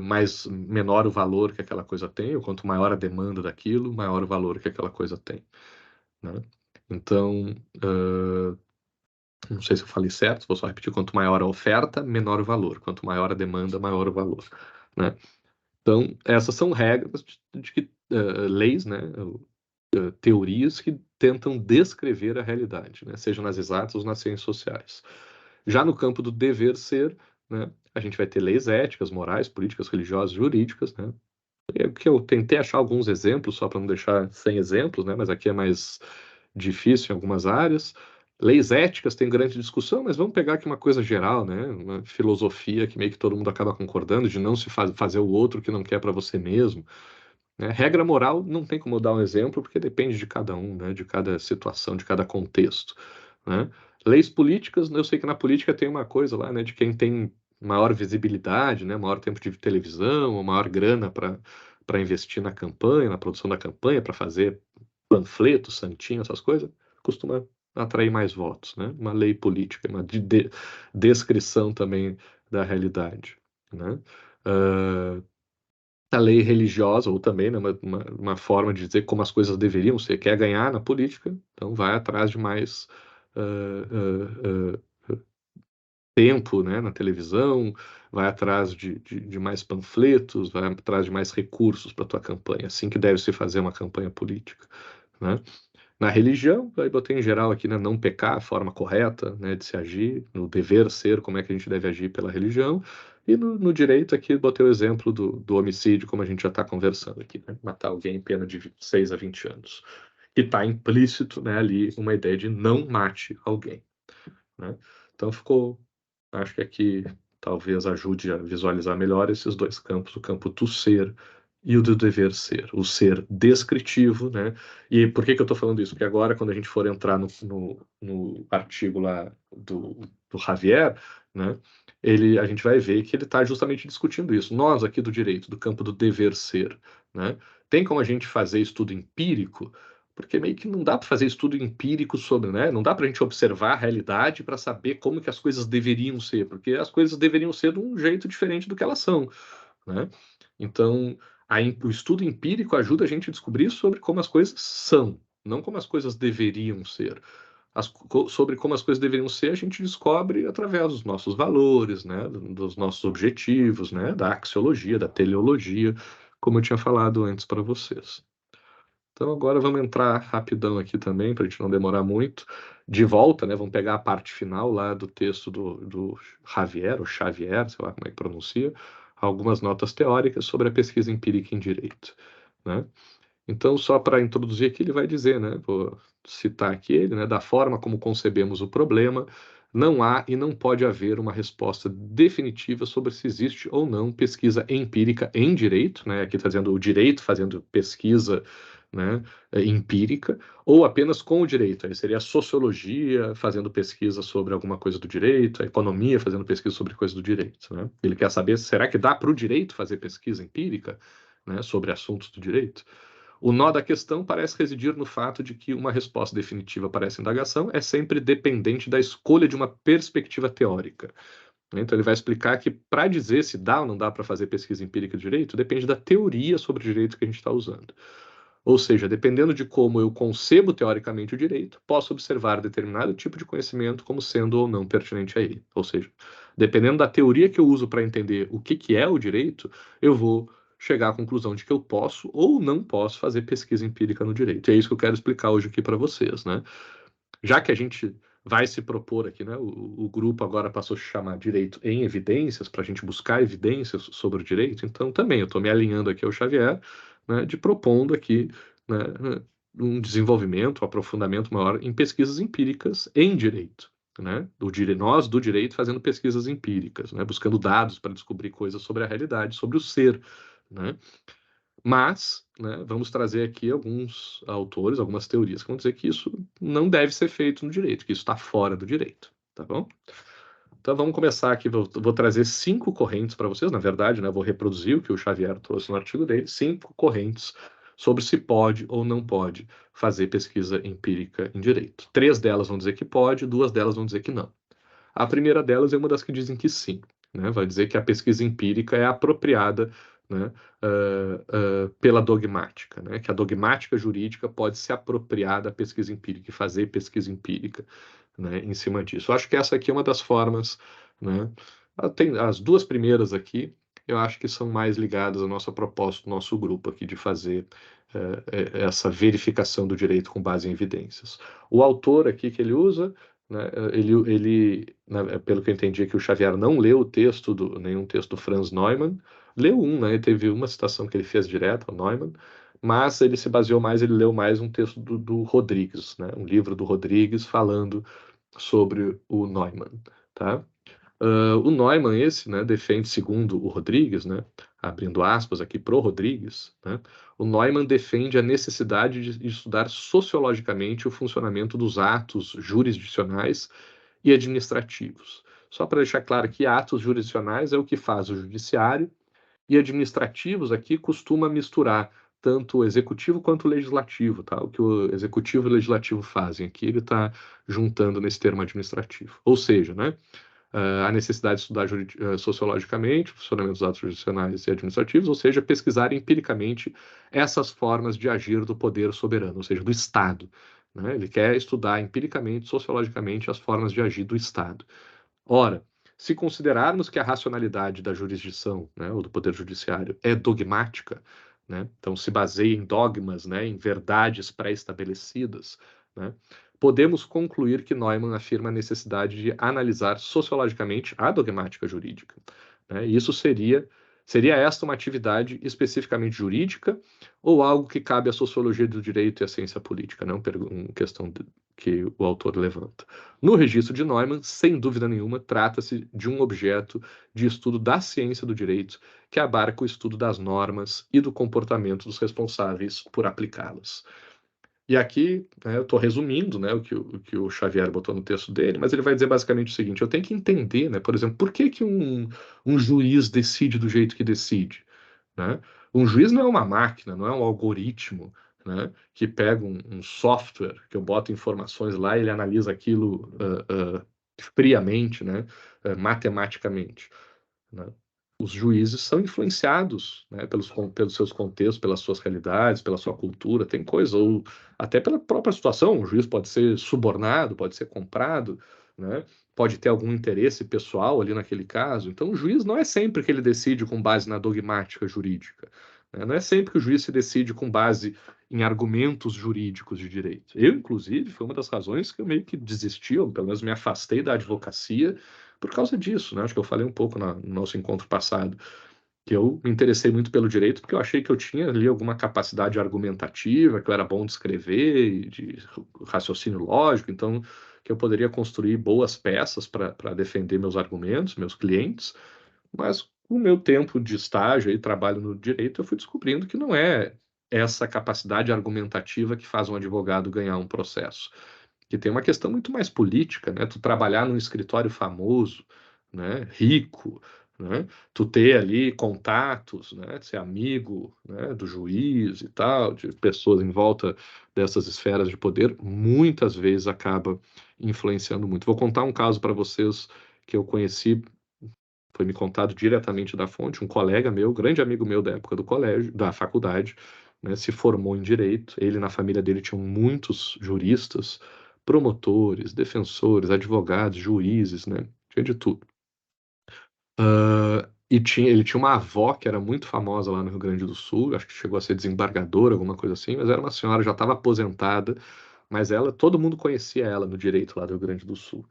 mais menor o valor que aquela coisa tem, ou quanto maior a demanda daquilo, maior o valor que aquela coisa tem. Né? Então, não sei se eu falei certo, vou só repetir: quanto maior a oferta, menor o valor, quanto maior a demanda, maior o valor. Né? Então, essas são regras de que, leis, né, teorias que tentam descrever a realidade, né, seja nas exatas ou nas ciências sociais. Já no campo do dever ser, né, a gente vai ter leis éticas, morais, políticas, religiosas, jurídicas, né, que eu tentei achar alguns exemplos, só para não deixar sem exemplos, né? Mas aqui é mais difícil em algumas áreas. Leis éticas tem grande discussão, mas vamos pegar aqui uma coisa geral, né? Uma filosofia que meio que todo mundo acaba concordando, de não se fazer o outro que não quer para você mesmo. Né? Regra moral não tem como dar um exemplo, porque depende de cada um, né? De cada situação, de cada contexto. Né? Leis políticas, eu sei que na política tem uma coisa lá, né? De quem tem maior visibilidade, né? Maior tempo de televisão, ou maior grana para investir na campanha, na produção da campanha, para fazer panfleto, santinho, essas coisas, costuma atrair mais votos, né? Uma lei política, uma descrição também da realidade, né? Uh, a lei religiosa, ou também, né, uma forma de dizer como as coisas deveriam ser. Quer ganhar na política, então vai atrás de mais uh, tempo, né, na televisão, vai atrás de mais panfletos, vai atrás de mais recursos para a tua campanha. Assim que deve se fazer uma campanha política. Né? Na religião, aí botei em geral aqui, né, não pecar, a forma correta, né, de se agir, no dever ser, como é que a gente deve agir pela religião, e no direito aqui botei o exemplo do homicídio, como a gente já está conversando aqui, né, matar alguém em pena de 6 a 20 anos, que está implícito, né, ali uma ideia de não mate alguém. Né? Então acho que aqui talvez ajude a visualizar melhor esses dois campos, o campo do ser e o do dever ser, o ser descritivo, né? E por que eu estou falando isso? Porque agora, quando a gente for entrar no artigo lá do Javier, né? A gente vai ver que ele está justamente discutindo isso. Nós aqui do direito, do campo do dever ser, né? Tem como a gente fazer estudo empírico? Porque meio que não dá para fazer estudo empírico sobre, né? Não dá para a gente observar a realidade para saber como que as coisas deveriam ser, porque as coisas deveriam ser de um jeito diferente do que elas são, né? Então, o estudo empírico ajuda a gente a descobrir sobre como as coisas são, não como as coisas deveriam ser. sobre como as coisas deveriam ser, a gente descobre através dos nossos valores, né, dos nossos objetivos, né, da axiologia, da teleologia, como eu tinha falado antes para vocês. Então agora vamos entrar rapidão aqui também, para a gente não demorar muito. De volta, né, vamos pegar a parte final lá do texto do Javier, ou Xavier, sei lá como é que pronuncia, algumas notas teóricas sobre a pesquisa empírica em direito, né? Então, só para introduzir aqui, ele vai dizer, né, vou citar aqui ele, né, da forma como concebemos o problema, não há e não pode haver uma resposta definitiva sobre se existe ou não pesquisa empírica em direito, né, aqui está dizendo o direito fazendo pesquisa, né, empírica, ou apenas com o direito, aí seria a sociologia fazendo pesquisa sobre alguma coisa do direito, a economia fazendo pesquisa sobre coisa do direito, né. Ele quer saber, será que dá para o direito fazer pesquisa empírica, né, sobre assuntos do direito? O nó da questão parece residir no fato de que uma resposta definitiva para essa indagação é sempre dependente da escolha de uma perspectiva teórica. Então, ele vai explicar que, para dizer se dá ou não dá para fazer pesquisa empírica de direito, depende da teoria sobre o direito que a gente está usando. Ou seja, dependendo de como eu concebo teoricamente o direito, posso observar determinado tipo de conhecimento como sendo ou não pertinente a ele. Ou seja, dependendo da teoria que eu uso para entender o que é o direito, eu vou chegar à conclusão de que eu posso ou não posso fazer pesquisa empírica no direito. E é isso que eu quero explicar hoje aqui para vocês, né? Já que a gente vai se propor aqui, né? O grupo agora passou a se chamar Direito em Evidências, para a gente buscar evidências sobre o direito, então também eu estou me alinhando aqui ao Xavier, né, de propondo aqui, né, um desenvolvimento, um aprofundamento maior em pesquisas empíricas em direito. Né, nós do direito fazendo pesquisas empíricas, né, buscando dados para descobrir coisas sobre a realidade, sobre o ser. Né? Mas, né, vamos trazer aqui alguns autores, algumas teorias que vão dizer que isso não deve ser feito no direito, que isso está fora do direito, tá bom? Então vamos começar aqui, vou trazer 5 correntes para vocês, na verdade, né, vou reproduzir o que o Xavier trouxe no artigo dele, 5 correntes sobre se pode ou não pode fazer pesquisa empírica em direito. 3 delas vão dizer que pode, 2 delas vão dizer que não. A primeira delas é uma das que dizem que sim, né? Vai dizer que a pesquisa empírica é apropriada, né, pela dogmática, né? Que a dogmática jurídica pode se apropriar da pesquisa empírica e fazer pesquisa empírica, né, em cima disso. Eu acho que essa aqui é uma das formas, né? Tem as duas primeiras aqui, eu acho que são mais ligadas à nossa proposta do nosso grupo aqui de fazer essa verificação do direito com base em evidências. O autor aqui que ele usa, né, pelo que eu entendi, que o Xavier não leu o texto nenhum texto do Franz Neumann, leu um, né, teve uma citação que ele fez direto ao Neumann, mas ele se baseou mais, ele leu mais um texto do Rodrigues, né, um livro do Rodrigues falando sobre o Neumann, tá? O Neumann, esse, né, defende, segundo o Rodrigues, né, abrindo aspas aqui pro Rodrigues, né, o Neumann defende a necessidade de estudar sociologicamente o funcionamento dos atos jurisdicionais e administrativos. Só para deixar claro que atos jurisdicionais é o que faz o judiciário, e administrativos aqui costuma misturar tanto o executivo quanto o legislativo, tá? O que o executivo e o legislativo fazem aqui, ele está juntando nesse termo administrativo. Ou seja, né, a necessidade de estudar sociologicamente o funcionamento dos atos jurisdicionais e administrativos, ou seja, pesquisar empiricamente essas formas de agir do poder soberano, ou seja, do Estado. Né? Ele quer estudar empiricamente, sociologicamente, as formas de agir do Estado. Ora, se considerarmos que a racionalidade da jurisdição, né, ou do poder judiciário, é dogmática, né, então se baseia em dogmas, né, em verdades pré-estabelecidas, né, podemos concluir que Neumann afirma a necessidade de analisar sociologicamente a dogmática jurídica. Né, e isso seria esta uma atividade especificamente jurídica ou algo que cabe à sociologia do direito e à ciência política? Não, uma questão que o autor levanta. No registro de Neumann, sem dúvida nenhuma, trata-se de um objeto de estudo da ciência do direito que abarca o estudo das normas e do comportamento dos responsáveis por aplicá-las. E aqui, né, eu estou resumindo, né, o que o Xavier botou no texto dele, mas ele vai dizer basicamente o seguinte: eu tenho que entender, né, por exemplo, por que um juiz decide do jeito que decide. Né? Um juiz não é uma máquina, não é um algoritmo, né, que pega um software, que eu boto informações lá e ele analisa aquilo friamente, né, matematicamente. Né? os juízes são influenciados, né, pelos seus contextos, pelas suas realidades, pela sua cultura, tem coisa, ou até pela própria situação. O juiz pode ser subornado, pode ser comprado, né, pode ter algum interesse pessoal ali naquele caso. Então, o juiz não é sempre que ele decide com base na dogmática jurídica, né, não é sempre que o juiz se decide com base em argumentos jurídicos de direito. Eu, inclusive, foi uma das razões que eu meio que desisti, ou pelo menos me afastei da advocacia, por causa disso, né? Acho que eu falei um pouco no nosso encontro passado, que eu me interessei muito pelo direito, porque eu achei que eu tinha ali alguma capacidade argumentativa, que eu era bom de escrever, de raciocínio lógico, então que eu poderia construir boas peças para defender meus argumentos, meus clientes, mas com o meu tempo de estágio e trabalho no direito, eu fui descobrindo que não é essa capacidade argumentativa que faz um advogado ganhar um processo, que tem uma questão muito mais política, né? Tu trabalhar num escritório famoso, né? Rico, né? Tu ter ali contatos, né? Ser amigo, né? Do juiz e tal, de pessoas em volta dessas esferas de poder, muitas vezes acaba influenciando muito. Vou contar um caso para vocês que eu conheci, foi me contado diretamente da fonte, um colega meu, grande amigo meu da época do colégio, da faculdade, né, se formou em direito. Ele na família dele tinham muitos juristas, promotores, defensores, advogados, juízes, né, tinha de tudo. Ele tinha uma avó que era muito famosa lá no Rio Grande do Sul, acho que chegou a ser desembargadora, alguma coisa assim, mas era uma senhora, já estava aposentada, mas ela, todo mundo conhecia ela no direito lá do Rio Grande do Sul.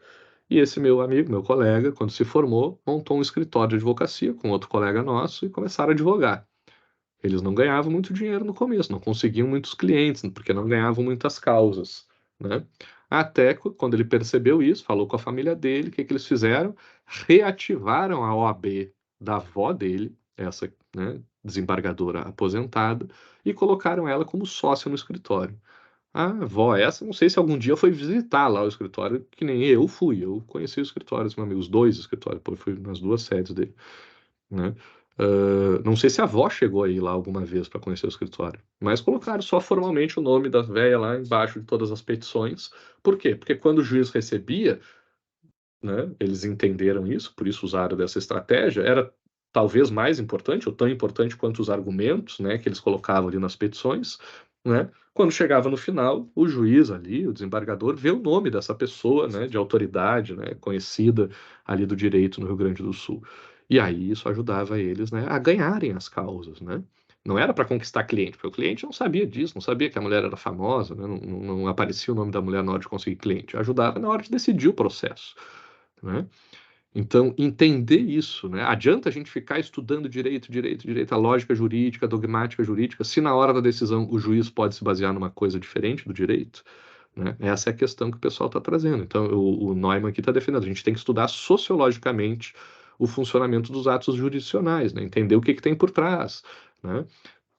E esse meu amigo, meu colega, quando se formou, montou um escritório de advocacia com outro colega nosso e começaram a advogar. Eles não ganhavam muito dinheiro no começo, não conseguiam muitos clientes, porque não ganhavam muitas causas, né? Até quando ele percebeu isso, falou com a família dele, o que que eles fizeram? Reativaram a OAB da avó dele, essa, né, desembargadora aposentada, e colocaram ela como sócia no escritório. A avó essa, não sei se algum dia foi visitar lá o escritório, que nem eu fui. Eu conheci o escritório, meu amigo, os dois escritórios, pô, eu fui nas duas sedes dele, né? Não sei se a avó chegou aí lá alguma vez para conhecer o escritório, mas colocaram só formalmente o nome da véia lá embaixo de todas as petições. Por quê? Porque quando o juiz recebia, né, eles entenderam isso, por isso usaram dessa estratégia, era talvez mais importante, ou tão importante quanto os argumentos, né, que eles colocavam ali nas petições, né, quando chegava no final, o juiz ali, o desembargador, vê o nome dessa pessoa, né, de autoridade, né, conhecida ali do direito no Rio Grande do Sul. E aí isso ajudava eles, né, a ganharem as causas, né. Não era para conquistar cliente, porque o cliente não sabia disso, não sabia que a mulher era famosa, né, não aparecia o nome da mulher na hora de conseguir cliente. Ajudava na hora de decidir o processo, né? Então, entender isso, né? Adianta a gente ficar estudando direito, direito, direito, a lógica jurídica, a dogmática jurídica, se na hora da decisão o juiz pode se basear numa coisa diferente do direito, né? Essa é a questão que o pessoal está trazendo. Então, o Neumann aqui está defendendo. A gente tem que estudar sociologicamente o funcionamento dos atos jurisdicionais, né? Entender o que, que tem por trás, né?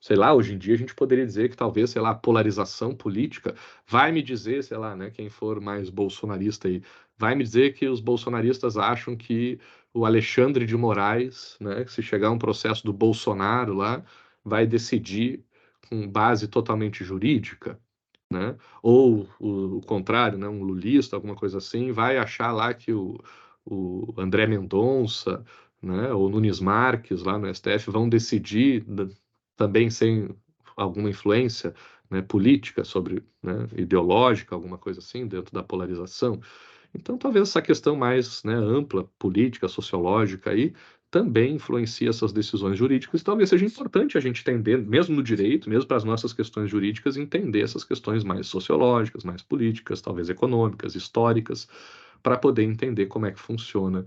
Sei lá, hoje em dia a gente poderia dizer que talvez, sei lá, a polarização política vai me dizer, sei lá, né, quem for mais bolsonarista aí, vai me dizer que os bolsonaristas acham que o Alexandre de Moraes, né, se chegar um processo do Bolsonaro lá, vai decidir com base totalmente jurídica, né? Ou o contrário, né, um lulista, alguma coisa assim, vai achar lá que o André Mendonça, né, ou Nunes Marques lá no STF vão decidir também sem alguma influência, né, política sobre, né, ideológica, alguma coisa assim, dentro da polarização. Então, talvez essa questão mais, né, ampla, política, sociológica aí, também influencia essas decisões jurídicas. E talvez seja importante a gente entender, mesmo no direito, mesmo para as nossas questões jurídicas, entender essas questões mais sociológicas, mais políticas, talvez econômicas, históricas, para poder entender como é que funciona,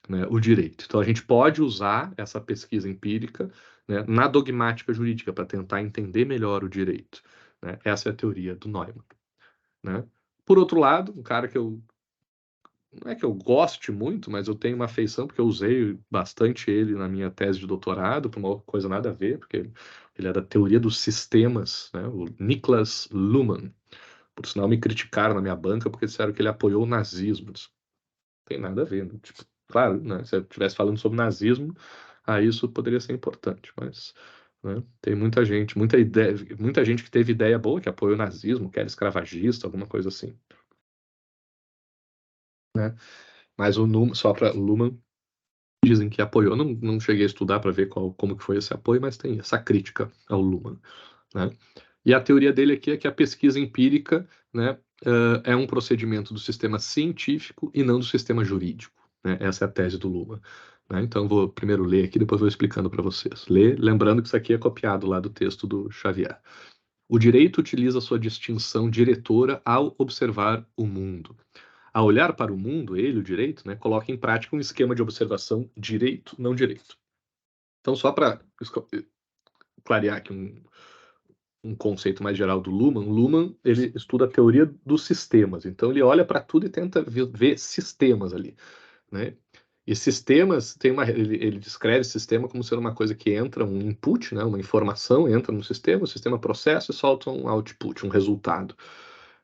né, o direito. Então, a gente pode usar essa pesquisa empírica, né, na dogmática jurídica para tentar entender melhor o direito, né? Essa é a teoria do Neumann, né? Por outro lado, um cara que eu não é que eu goste muito, mas eu tenho uma afeição porque eu usei bastante ele na minha tese de doutorado, para uma coisa nada a ver, porque ele é da teoria dos sistemas, né? O Niklas Luhmann. Por sinal, me criticaram na minha banca porque disseram que ele apoiou o nazismo. Não tem nada a ver, né? Tipo, claro, né? Se eu estivesse falando sobre nazismo, aí isso poderia ser importante, mas, né, tem muita gente, muita ideia, muita gente que teve ideia boa, que apoiou o nazismo, que era escravagista, alguma coisa assim, né? Mas só para Luhmann dizem que apoiou. Não cheguei a estudar para ver como que foi esse apoio, mas tem essa crítica ao Luhmann, né? E a teoria dele aqui é que a pesquisa empírica, né, é um procedimento do sistema científico e não do sistema jurídico, né? Essa é a tese do Luhmann, né? Então vou primeiro ler aqui, depois vou explicando para vocês. Lembrando que isso aqui é copiado lá do texto do Xavier. O direito utiliza sua distinção diretora ao observar o mundo. Ao olhar para o mundo, ele, o direito, né, coloca em prática um esquema de observação direito, não direito. Então, só para clarear aqui um conceito mais geral do Luhmann, ele estuda a teoria dos sistemas. Então, ele olha para tudo e tenta ver sistemas ali, né? E sistemas ele descreve sistema como sendo uma coisa que entra um input, né, uma informação entra no sistema, o sistema processa e solta um output, um resultado.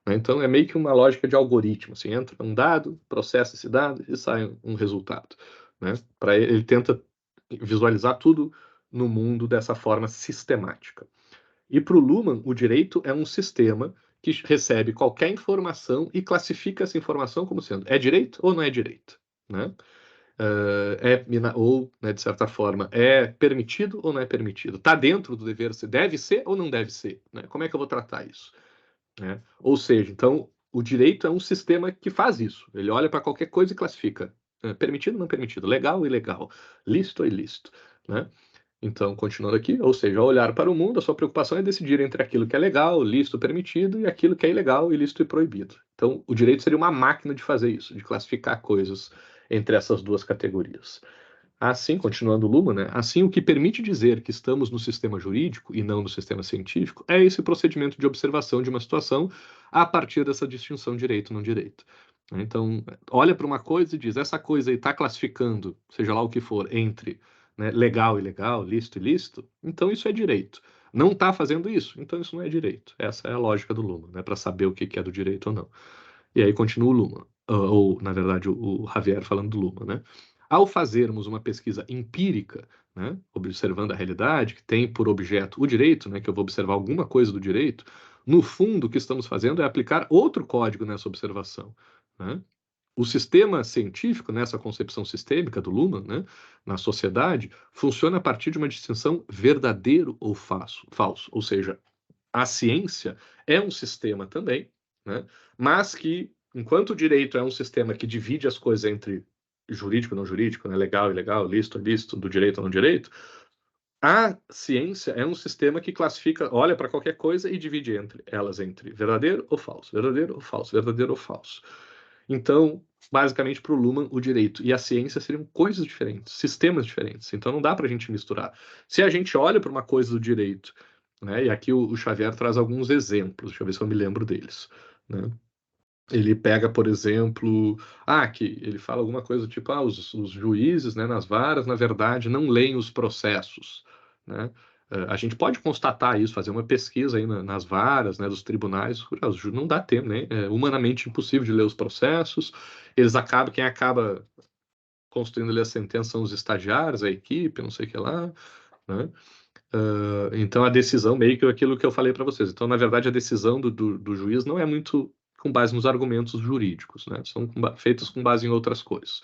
Né? Então é meio que uma lógica de algoritmo, assim, entra um dado, processa esse dado e sai um resultado. Né? Para ele tenta visualizar tudo no mundo dessa forma sistemática. E para o Luhmann, o direito é um sistema que recebe qualquer informação e classifica essa informação como sendo é direito ou não é direito. Né? Ou, né, de certa forma, é permitido ou não é permitido? Está dentro do dever ser? Deve ser ou não deve ser? Né? Como é que eu vou tratar isso? Né? Ou seja, então, o direito é um sistema que faz isso. Ele olha para qualquer coisa e classifica. Permitido ou não permitido? Legal ou ilegal? Lícito ou ilícito? Né? Então, continuando aqui, ou seja, ao olhar para o mundo, a sua preocupação é decidir entre aquilo que é legal, lícito, permitido, e aquilo que é ilegal, ilícito e proibido. Então, o direito seria uma máquina de fazer isso, de classificar coisas entre essas duas categorias. Assim, continuando o Luhmann, né? Assim, o que permite dizer que estamos no sistema jurídico e não no sistema científico é esse procedimento de observação de uma situação a partir dessa distinção direito-não direito. Então, olha para uma coisa e diz, essa coisa aí está classificando, seja lá o que for, entre, né, legal e ilegal, lícito e ilícito, então isso é direito. Não está fazendo isso, então isso não é direito. Essa é a lógica do Luhmann, né, para saber o que é do direito ou não. E aí continua o Luhmann, ou na verdade o Javier falando do Luhmann, né? Ao fazermos uma pesquisa empírica, né, observando a realidade, que tem por objeto o direito, né, que eu vou observar alguma coisa do direito, no fundo o que estamos fazendo é aplicar outro código nessa observação. Né? O sistema científico, nessa concepção sistêmica do Luhmann, né, na sociedade, funciona a partir de uma distinção verdadeiro ou falso. Ou seja, a ciência é um sistema também, né, mas que, enquanto o direito é um sistema que divide as coisas entre jurídico e não jurídico, né, legal e ilegal, lícito e ilícito, do direito ou não direito, a ciência é um sistema que classifica, olha para qualquer coisa e divide elas entre verdadeiro ou falso, verdadeiro ou falso, verdadeiro ou falso. Então, basicamente, para o Luhmann, o direito e a ciência seriam coisas diferentes, sistemas diferentes. Então, não dá para a gente misturar. Se a gente olha para uma coisa do direito, né, e aqui o Xavier traz alguns exemplos, deixa eu ver se eu me lembro deles. Né? Ele pega, por exemplo, que ele fala alguma coisa tipo, os juízes, né, nas varas, na verdade, não leem os processos, né? A gente pode constatar isso, fazer uma pesquisa aí nas varas, né, dos tribunais, não dá tempo, né? É humanamente impossível de ler os processos. Quem acaba construindo ali a sentença são os estagiários, a equipe, não sei o que lá, né? Então a decisão, meio que aquilo que eu falei para vocês. Então, na verdade, a decisão do juiz não é muito com base nos argumentos jurídicos, né? São feitos com base em outras coisas.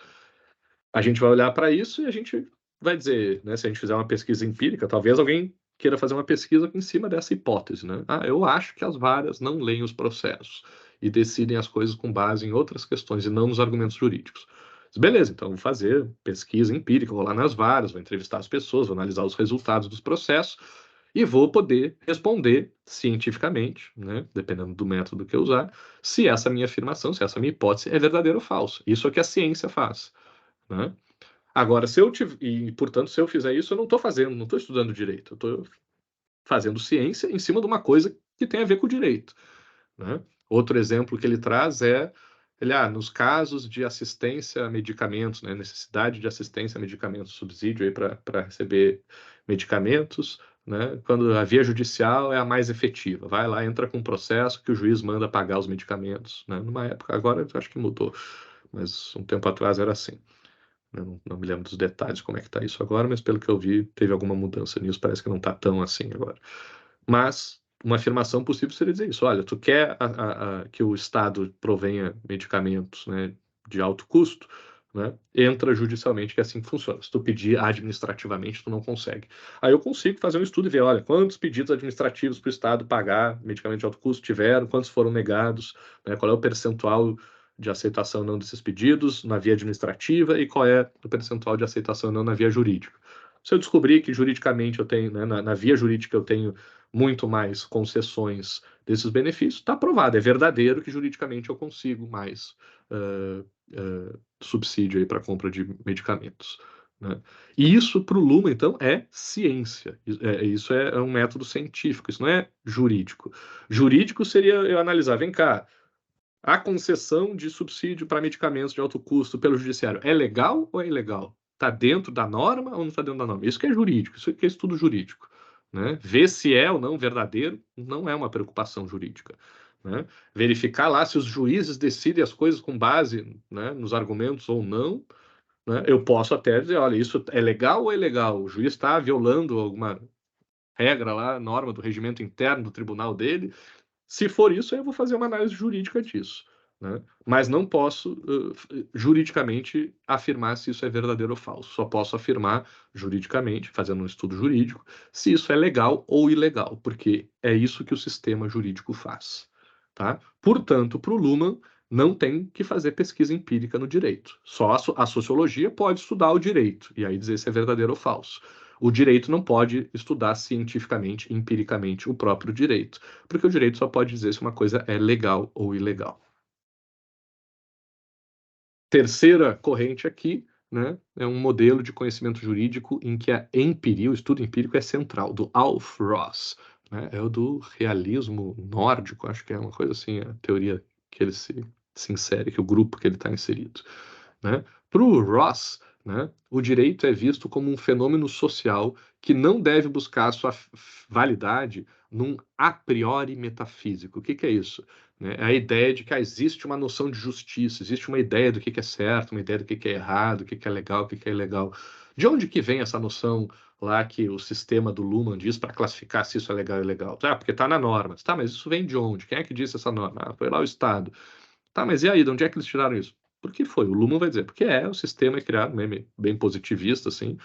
A gente vai olhar para isso e a gente vai dizer, né? Se a gente fizer uma pesquisa empírica, talvez alguém queira fazer uma pesquisa em cima dessa hipótese, né? Eu acho que as varas não leem os processos e decidem as coisas com base em outras questões e não nos argumentos jurídicos. Beleza, então vou fazer pesquisa empírica, vou lá nas varas, vou entrevistar as pessoas, vou analisar os resultados dos processos e vou poder responder cientificamente, né, dependendo do método que eu usar, se essa minha afirmação, se essa minha hipótese é verdadeira ou falsa. Isso é o que a ciência faz. Né? Agora, portanto, se eu fizer isso, eu não estou fazendo, não estou estudando direito, eu estou fazendo ciência em cima de uma coisa que tem a ver com o direito. Né? Outro exemplo que ele traz nos casos de assistência a medicamentos, né, necessidade de assistência a medicamentos, subsídio aí para receber medicamentos, né, quando a via judicial é a mais efetiva. Vai lá, entra com um processo que o juiz manda pagar os medicamentos. Né, numa época, agora eu acho que mudou, mas um tempo atrás era assim. Não me lembro dos detalhes como é que está isso agora, mas pelo que eu vi, teve alguma mudança nisso, parece que não está tão assim agora. Mas uma afirmação possível seria dizer isso: olha, tu quer que o Estado provenha medicamentos, né, de alto custo, né, entra judicialmente, que assim funciona. Se tu pedir administrativamente, tu não consegue. Aí eu consigo fazer um estudo e ver, olha, quantos pedidos administrativos para o Estado pagar medicamento de alto custo tiveram, quantos foram negados, né, qual é o percentual de aceitação ou não desses pedidos na via administrativa e qual é o percentual de aceitação ou não na via jurídica. Se eu descobrir que juridicamente eu tenho, né, na via jurídica eu tenho muito mais concessões desses benefícios, está provado, é verdadeiro que juridicamente eu consigo mais subsídio aí para compra de medicamentos. Né? E isso para o Luma, então, é ciência. Isso é um método científico, isso não é jurídico. Jurídico seria eu analisar, vem cá, a concessão de subsídio para medicamentos de alto custo pelo judiciário é legal ou é ilegal? Está dentro da norma ou não está dentro da norma? Isso que é jurídico, isso que é estudo jurídico. Né? Ver se é ou não verdadeiro não é uma preocupação jurídica. Né? Verificar lá se os juízes decidem as coisas com base, né, nos argumentos ou não. Né? Eu posso até dizer, olha, isso é legal ou é ilegal? O juiz está violando alguma regra lá, norma do regimento interno do tribunal dele. Se for isso, eu vou fazer uma análise jurídica disso. Né? Mas não posso juridicamente afirmar se isso é verdadeiro ou falso. Só posso afirmar juridicamente, fazendo um estudo jurídico, se isso é legal ou ilegal, porque é isso que o sistema jurídico faz. Tá? Portanto, para o Luhmann, não tem que fazer pesquisa empírica no direito. Só a sociologia pode estudar o direito e aí dizer se é verdadeiro ou falso. O direito não pode estudar cientificamente, empiricamente, o próprio direito, porque o direito só pode dizer se uma coisa é legal ou ilegal. Terceira corrente aqui, né, é um modelo de conhecimento jurídico em que a empiria, o estudo empírico é central, do Alf Ross. Né, é o do realismo nórdico, acho que é uma coisa assim, a teoria que ele se insere, que o grupo que ele está inserido. Né? Para o Ross, né, o direito é visto como um fenômeno social que não deve buscar sua validade num a priori metafísico. O que é isso? Né? É a ideia de que existe uma noção de justiça, existe uma ideia do que é certo, uma ideia do que é errado, o que é legal, o que é ilegal. De onde que vem essa noção lá que o sistema do Luhmann diz para classificar se isso é legal ou ilegal? Ah, porque está na norma. Tá, mas isso vem de onde? Quem é que disse essa norma? Ah, foi lá o Estado. Tá, mas e aí, de onde é que eles tiraram isso? Por que foi? O Luhmann vai dizer, porque o sistema é criado, bem positivista, assim,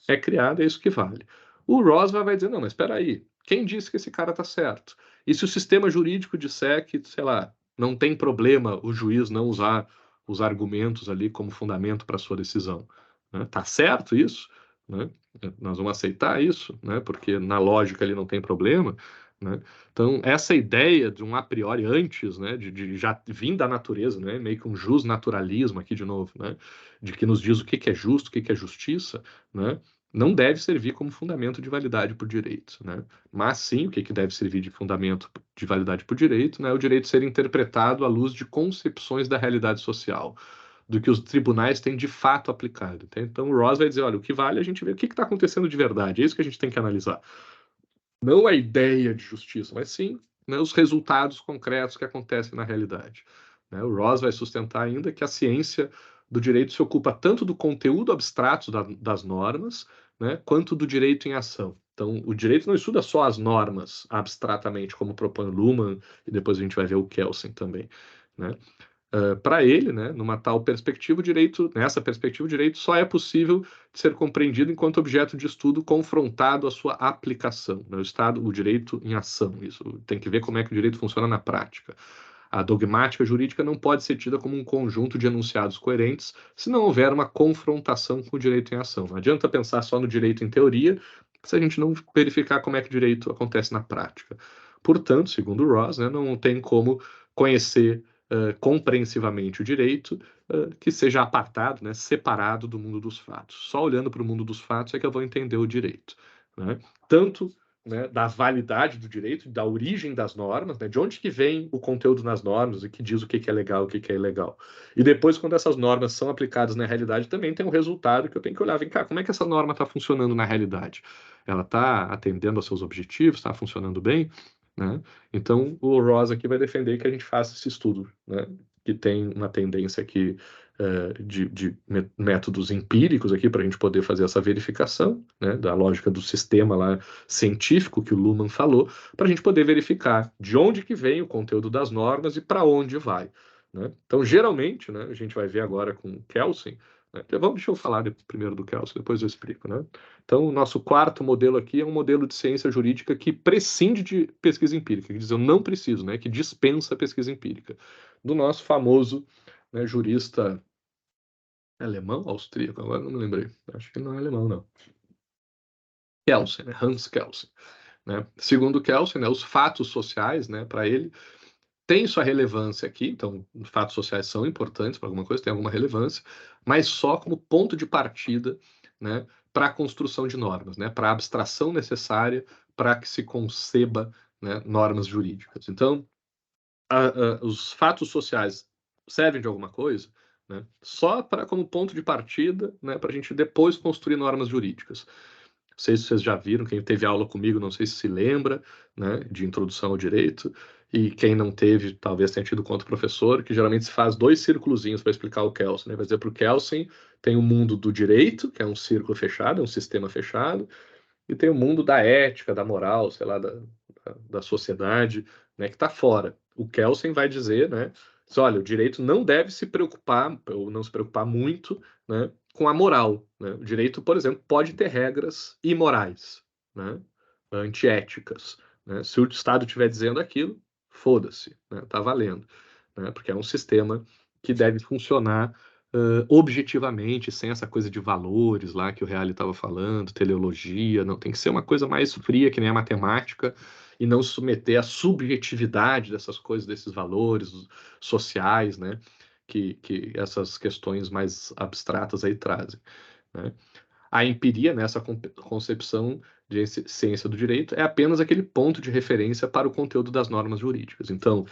é criado, é isso que vale. O Roswell vai dizer, não, mas espera aí, quem disse que esse cara tá certo? E se o sistema jurídico disser que, sei lá, não tem problema o juiz não usar os argumentos ali como fundamento para sua decisão? Né? Tá certo isso? Né? Nós vamos aceitar isso, né? Porque na lógica ele não tem problema, né? Então, essa ideia de um a priori antes, né, de já vir da natureza, né, meio que um justnaturalismo aqui de novo, né, de que nos diz o que é justo, o que é justiça, né, não deve servir como fundamento de validade por direito, né? Mas sim, o que deve servir de fundamento de validade por direito, né, o direito ser interpretado à luz de concepções da realidade social, do que os tribunais têm de fato aplicado. Tá? Então, o Ross vai dizer, olha, o que vale é a gente ver o que está acontecendo de verdade, é isso que a gente tem que analisar. Não a ideia de justiça, mas sim, né, os resultados concretos que acontecem na realidade. Né? O Ross vai sustentar ainda que a ciência do direito se ocupa tanto do conteúdo abstrato das normas, né, quanto do direito em ação. Então, o direito não estuda só as normas abstratamente, como propõe o Luhmann, e depois a gente vai ver o Kelsen também. Né? Para ele, né, numa tal perspectiva, nessa perspectiva, o direito só é possível de ser compreendido enquanto objeto de estudo confrontado à sua aplicação. Né, o direito em ação. Isso tem que ver como é que o direito funciona na prática. A dogmática jurídica não pode ser tida como um conjunto de enunciados coerentes se não houver uma confrontação com o direito em ação. Não adianta pensar só no direito em teoria se a gente não verificar como é que o direito acontece na prática. Portanto, segundo Ross, né, não tem como conhecer compreensivamente o direito que seja apartado, né, separado do mundo dos fatos. Só olhando para o mundo dos fatos é que eu vou entender o direito. Né? Tanto, né, da validade do direito, da origem das normas, né, de onde que vem o conteúdo nas normas, o que diz o que é legal, o que é ilegal. E depois, quando essas normas são aplicadas na realidade, também tem um resultado que eu tenho que olhar, vem cá, como é que essa norma está funcionando na realidade? Ela está atendendo aos seus objetivos, está funcionando bem? Né? Então, o Ross aqui vai defender que a gente faça esse estudo, né? Que tem uma tendência aqui de métodos empíricos aqui para a gente poder fazer essa verificação, né? Da lógica do sistema lá científico que o Luhmann falou, para a gente poder verificar de onde que vem o conteúdo das normas e para onde vai. Né? Então, geralmente, né, a gente vai ver agora com o Kelsen, Deixa eu falar primeiro do Kelsen, depois eu explico, né? Então, o nosso quarto modelo aqui é um modelo de ciência jurídica que prescinde de pesquisa empírica, que diz eu não preciso, né? Que dispensa pesquisa empírica. Do nosso famoso, né, jurista alemão, austríaco, agora não me lembrei. Acho que não é alemão, não. Kelsen, né? Hans Kelsen. Né? Segundo Kelsen, né, os fatos sociais, né, para ele, tem sua relevância aqui, então, os fatos sociais são importantes para alguma coisa, tem alguma relevância, mas só como ponto de partida, né, para a construção de normas, né, para a abstração necessária para que se conceba, né, normas jurídicas. Então, os fatos sociais servem de alguma coisa, né, só para como ponto de partida, né, para a gente depois construir normas jurídicas. Não sei se vocês já viram, quem teve aula comigo, não sei se lembra, né, de introdução ao direito, e quem não teve, talvez tenha tido conta professor, que geralmente se faz dois círculozinhos para explicar o Kelsen, né? Vai dizer para o Kelsen, tem o mundo do direito, que é um círculo fechado, é um sistema fechado, e tem o mundo da ética, da moral, sei lá, da sociedade, né, que está fora. O Kelsen vai dizer, né, olha, o direito não deve se preocupar, ou não se preocupar muito, né, com a moral. Né? O direito, por exemplo, pode ter regras imorais, né, antiéticas. Né? Se o Estado estiver dizendo aquilo, foda-se, né, tá valendo. Né? Porque é um sistema que deve funcionar objetivamente, sem essa coisa de valores lá que o Reale estava falando, teleologia, não, tem que ser uma coisa mais fria, que nem a matemática, e não se submeter à subjetividade dessas coisas, desses valores sociais, né, que essas questões mais abstratas aí trazem. Né? A empiria, nessa concepção de ciência do direito, é apenas aquele ponto de referência para o conteúdo das normas jurídicas. Então,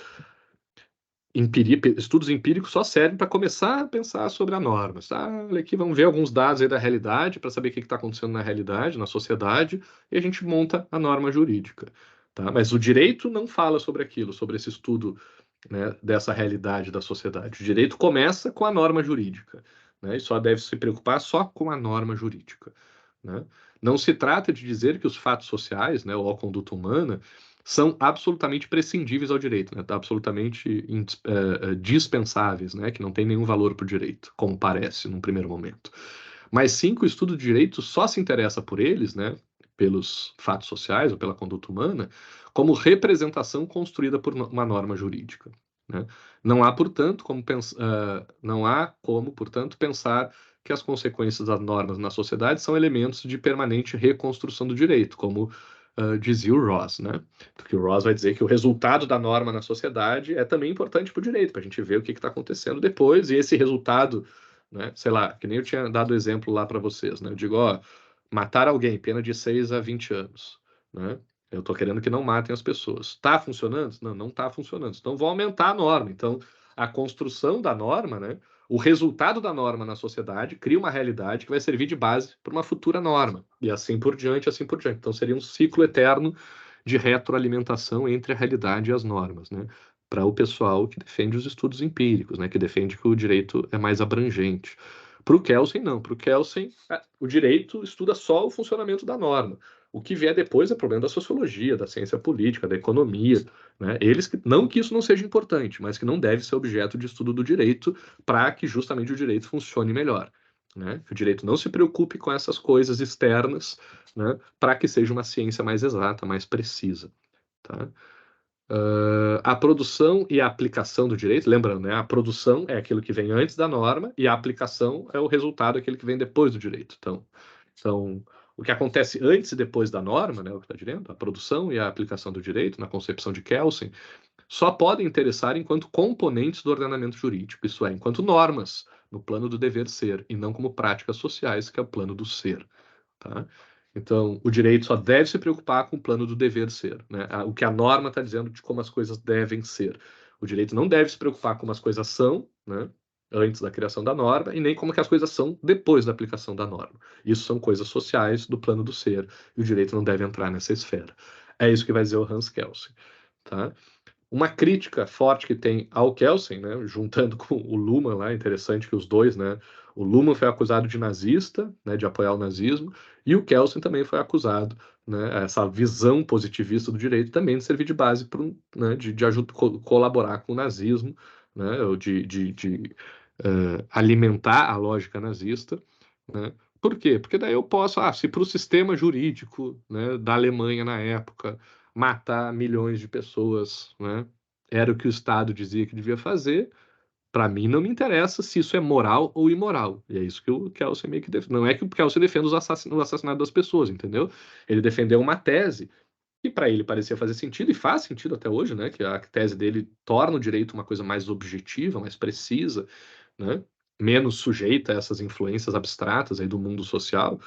estudos empíricos só servem para começar a pensar sobre a norma. Tá? Olha aqui, vamos ver alguns dados aí da realidade para saber o que está acontecendo na realidade, na sociedade, e a gente monta a norma jurídica. Tá? Mas o direito não fala sobre aquilo, sobre esse estudo, né, dessa realidade da sociedade. O direito começa com a norma jurídica, né, e só deve se preocupar só com a norma jurídica. Né? Não se trata de dizer que os fatos sociais, né, ou a conduta humana, são absolutamente prescindíveis ao direito, né? Absolutamente dispensáveis, né? Que não tem nenhum valor para o direito, como parece num primeiro momento. Mas sim que o estudo de direito só se interessa por eles, né? Pelos fatos sociais ou pela conduta humana, como representação construída por uma norma jurídica. Né? Não há, portanto, não há como, portanto, pensar que as consequências das normas na sociedade são elementos de permanente reconstrução do direito, como dizia o Ross, né? Porque o Ross vai dizer que o resultado da norma na sociedade é também importante para o direito, para a gente ver o que está acontecendo depois, e esse resultado, né, sei lá, que nem eu tinha dado exemplo lá para vocês, né? Eu digo, ó, matar alguém, pena de 6 a 20 anos, né? Eu estou querendo que não matem as pessoas. Está funcionando? Não, não está funcionando. Então, vou aumentar a norma. Então, a construção da norma, né? O resultado da norma na sociedade cria uma realidade que vai servir de base para uma futura norma. E assim por diante, assim por diante. Então, seria um ciclo eterno de retroalimentação entre a realidade e as normas, né? Para o pessoal que defende os estudos empíricos, né? Que defende que o direito é mais abrangente. Para o Kelsen, não. Para o Kelsen, o direito estuda só o funcionamento da norma. O que vier depois é problema da sociologia, da ciência política, da economia. Né? Eles que, não que isso não seja importante, mas que não deve ser objeto de estudo do direito para que justamente o direito funcione melhor. Né? Que o direito não se preocupe com essas coisas externas, né? Para que seja uma ciência mais exata, mais precisa. Tá? A produção e a aplicação do direito, lembrando, né, a produção é aquilo que vem antes da norma e a aplicação é o resultado, aquele que vem depois do direito. Então, o que acontece antes e depois da norma, né, o que está dizendo, a produção e a aplicação do direito, na concepção de Kelsen, só podem interessar enquanto componentes do ordenamento jurídico, isso é, enquanto normas, no plano do dever ser, e não como práticas sociais, que é o plano do ser. Tá? Então, o direito só deve se preocupar com o plano do dever ser, né? O que a norma está dizendo de como as coisas devem ser. O direito não deve se preocupar com como as coisas são, né? Antes da criação da norma, e nem como que as coisas são depois da aplicação da norma. Isso são coisas sociais do plano do ser, e o direito não deve entrar nessa esfera. É isso que vai dizer o Hans Kelsen. Tá? Uma crítica forte que tem ao Kelsen, né, juntando com o Luhmann lá, interessante que os dois, né, o Luhmann foi acusado de nazista, né, de apoiar o nazismo, e o Kelsen também foi acusado, né, essa visão positivista do direito também de servir de base para né, de colaborar com o nazismo, né, ou de alimentar a lógica nazista, né? Por quê? Porque daí eu posso, se para o sistema jurídico, né, da Alemanha na época matar milhões de pessoas, né, era o que o Estado dizia que devia fazer, para mim não me interessa se isso é moral ou imoral. E é isso que o Kelsen meio que defende. Não é que o Kelsen defenda o assassinato das pessoas, entendeu? Ele defendeu uma tese que para ele parecia fazer sentido, e faz sentido até hoje, né? Que a tese dele torna o direito uma coisa mais objetiva, mais precisa, né? Menos sujeita a essas influências abstratas aí do mundo social.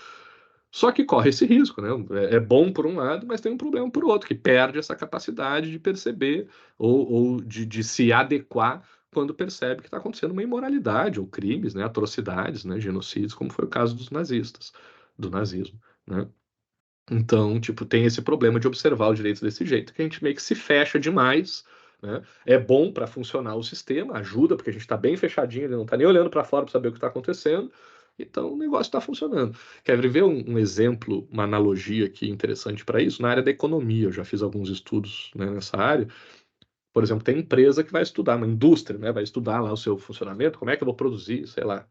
Só que corre esse risco, né? É bom por um lado, mas tem um problema por outro, que perde essa capacidade de perceber ou de se adequar quando percebe que está acontecendo uma imoralidade ou crimes, né? Atrocidades, né? Genocídios, como foi o caso dos nazistas, do nazismo, né? Então, tipo, tem esse problema de observar o direito desse jeito, que a gente meio que se fecha demais, né? É bom para funcionar o sistema, ajuda, porque a gente está bem fechadinho, ele não está nem olhando para fora para saber o que está acontecendo, então o negócio está funcionando. Quer ver um exemplo, uma analogia aqui interessante para isso? Na área da economia, eu já fiz alguns estudos, né, nessa área. Por exemplo, tem empresa que vai estudar, uma indústria, né, vai estudar lá o seu funcionamento, como é que eu vou produzir, sei lá,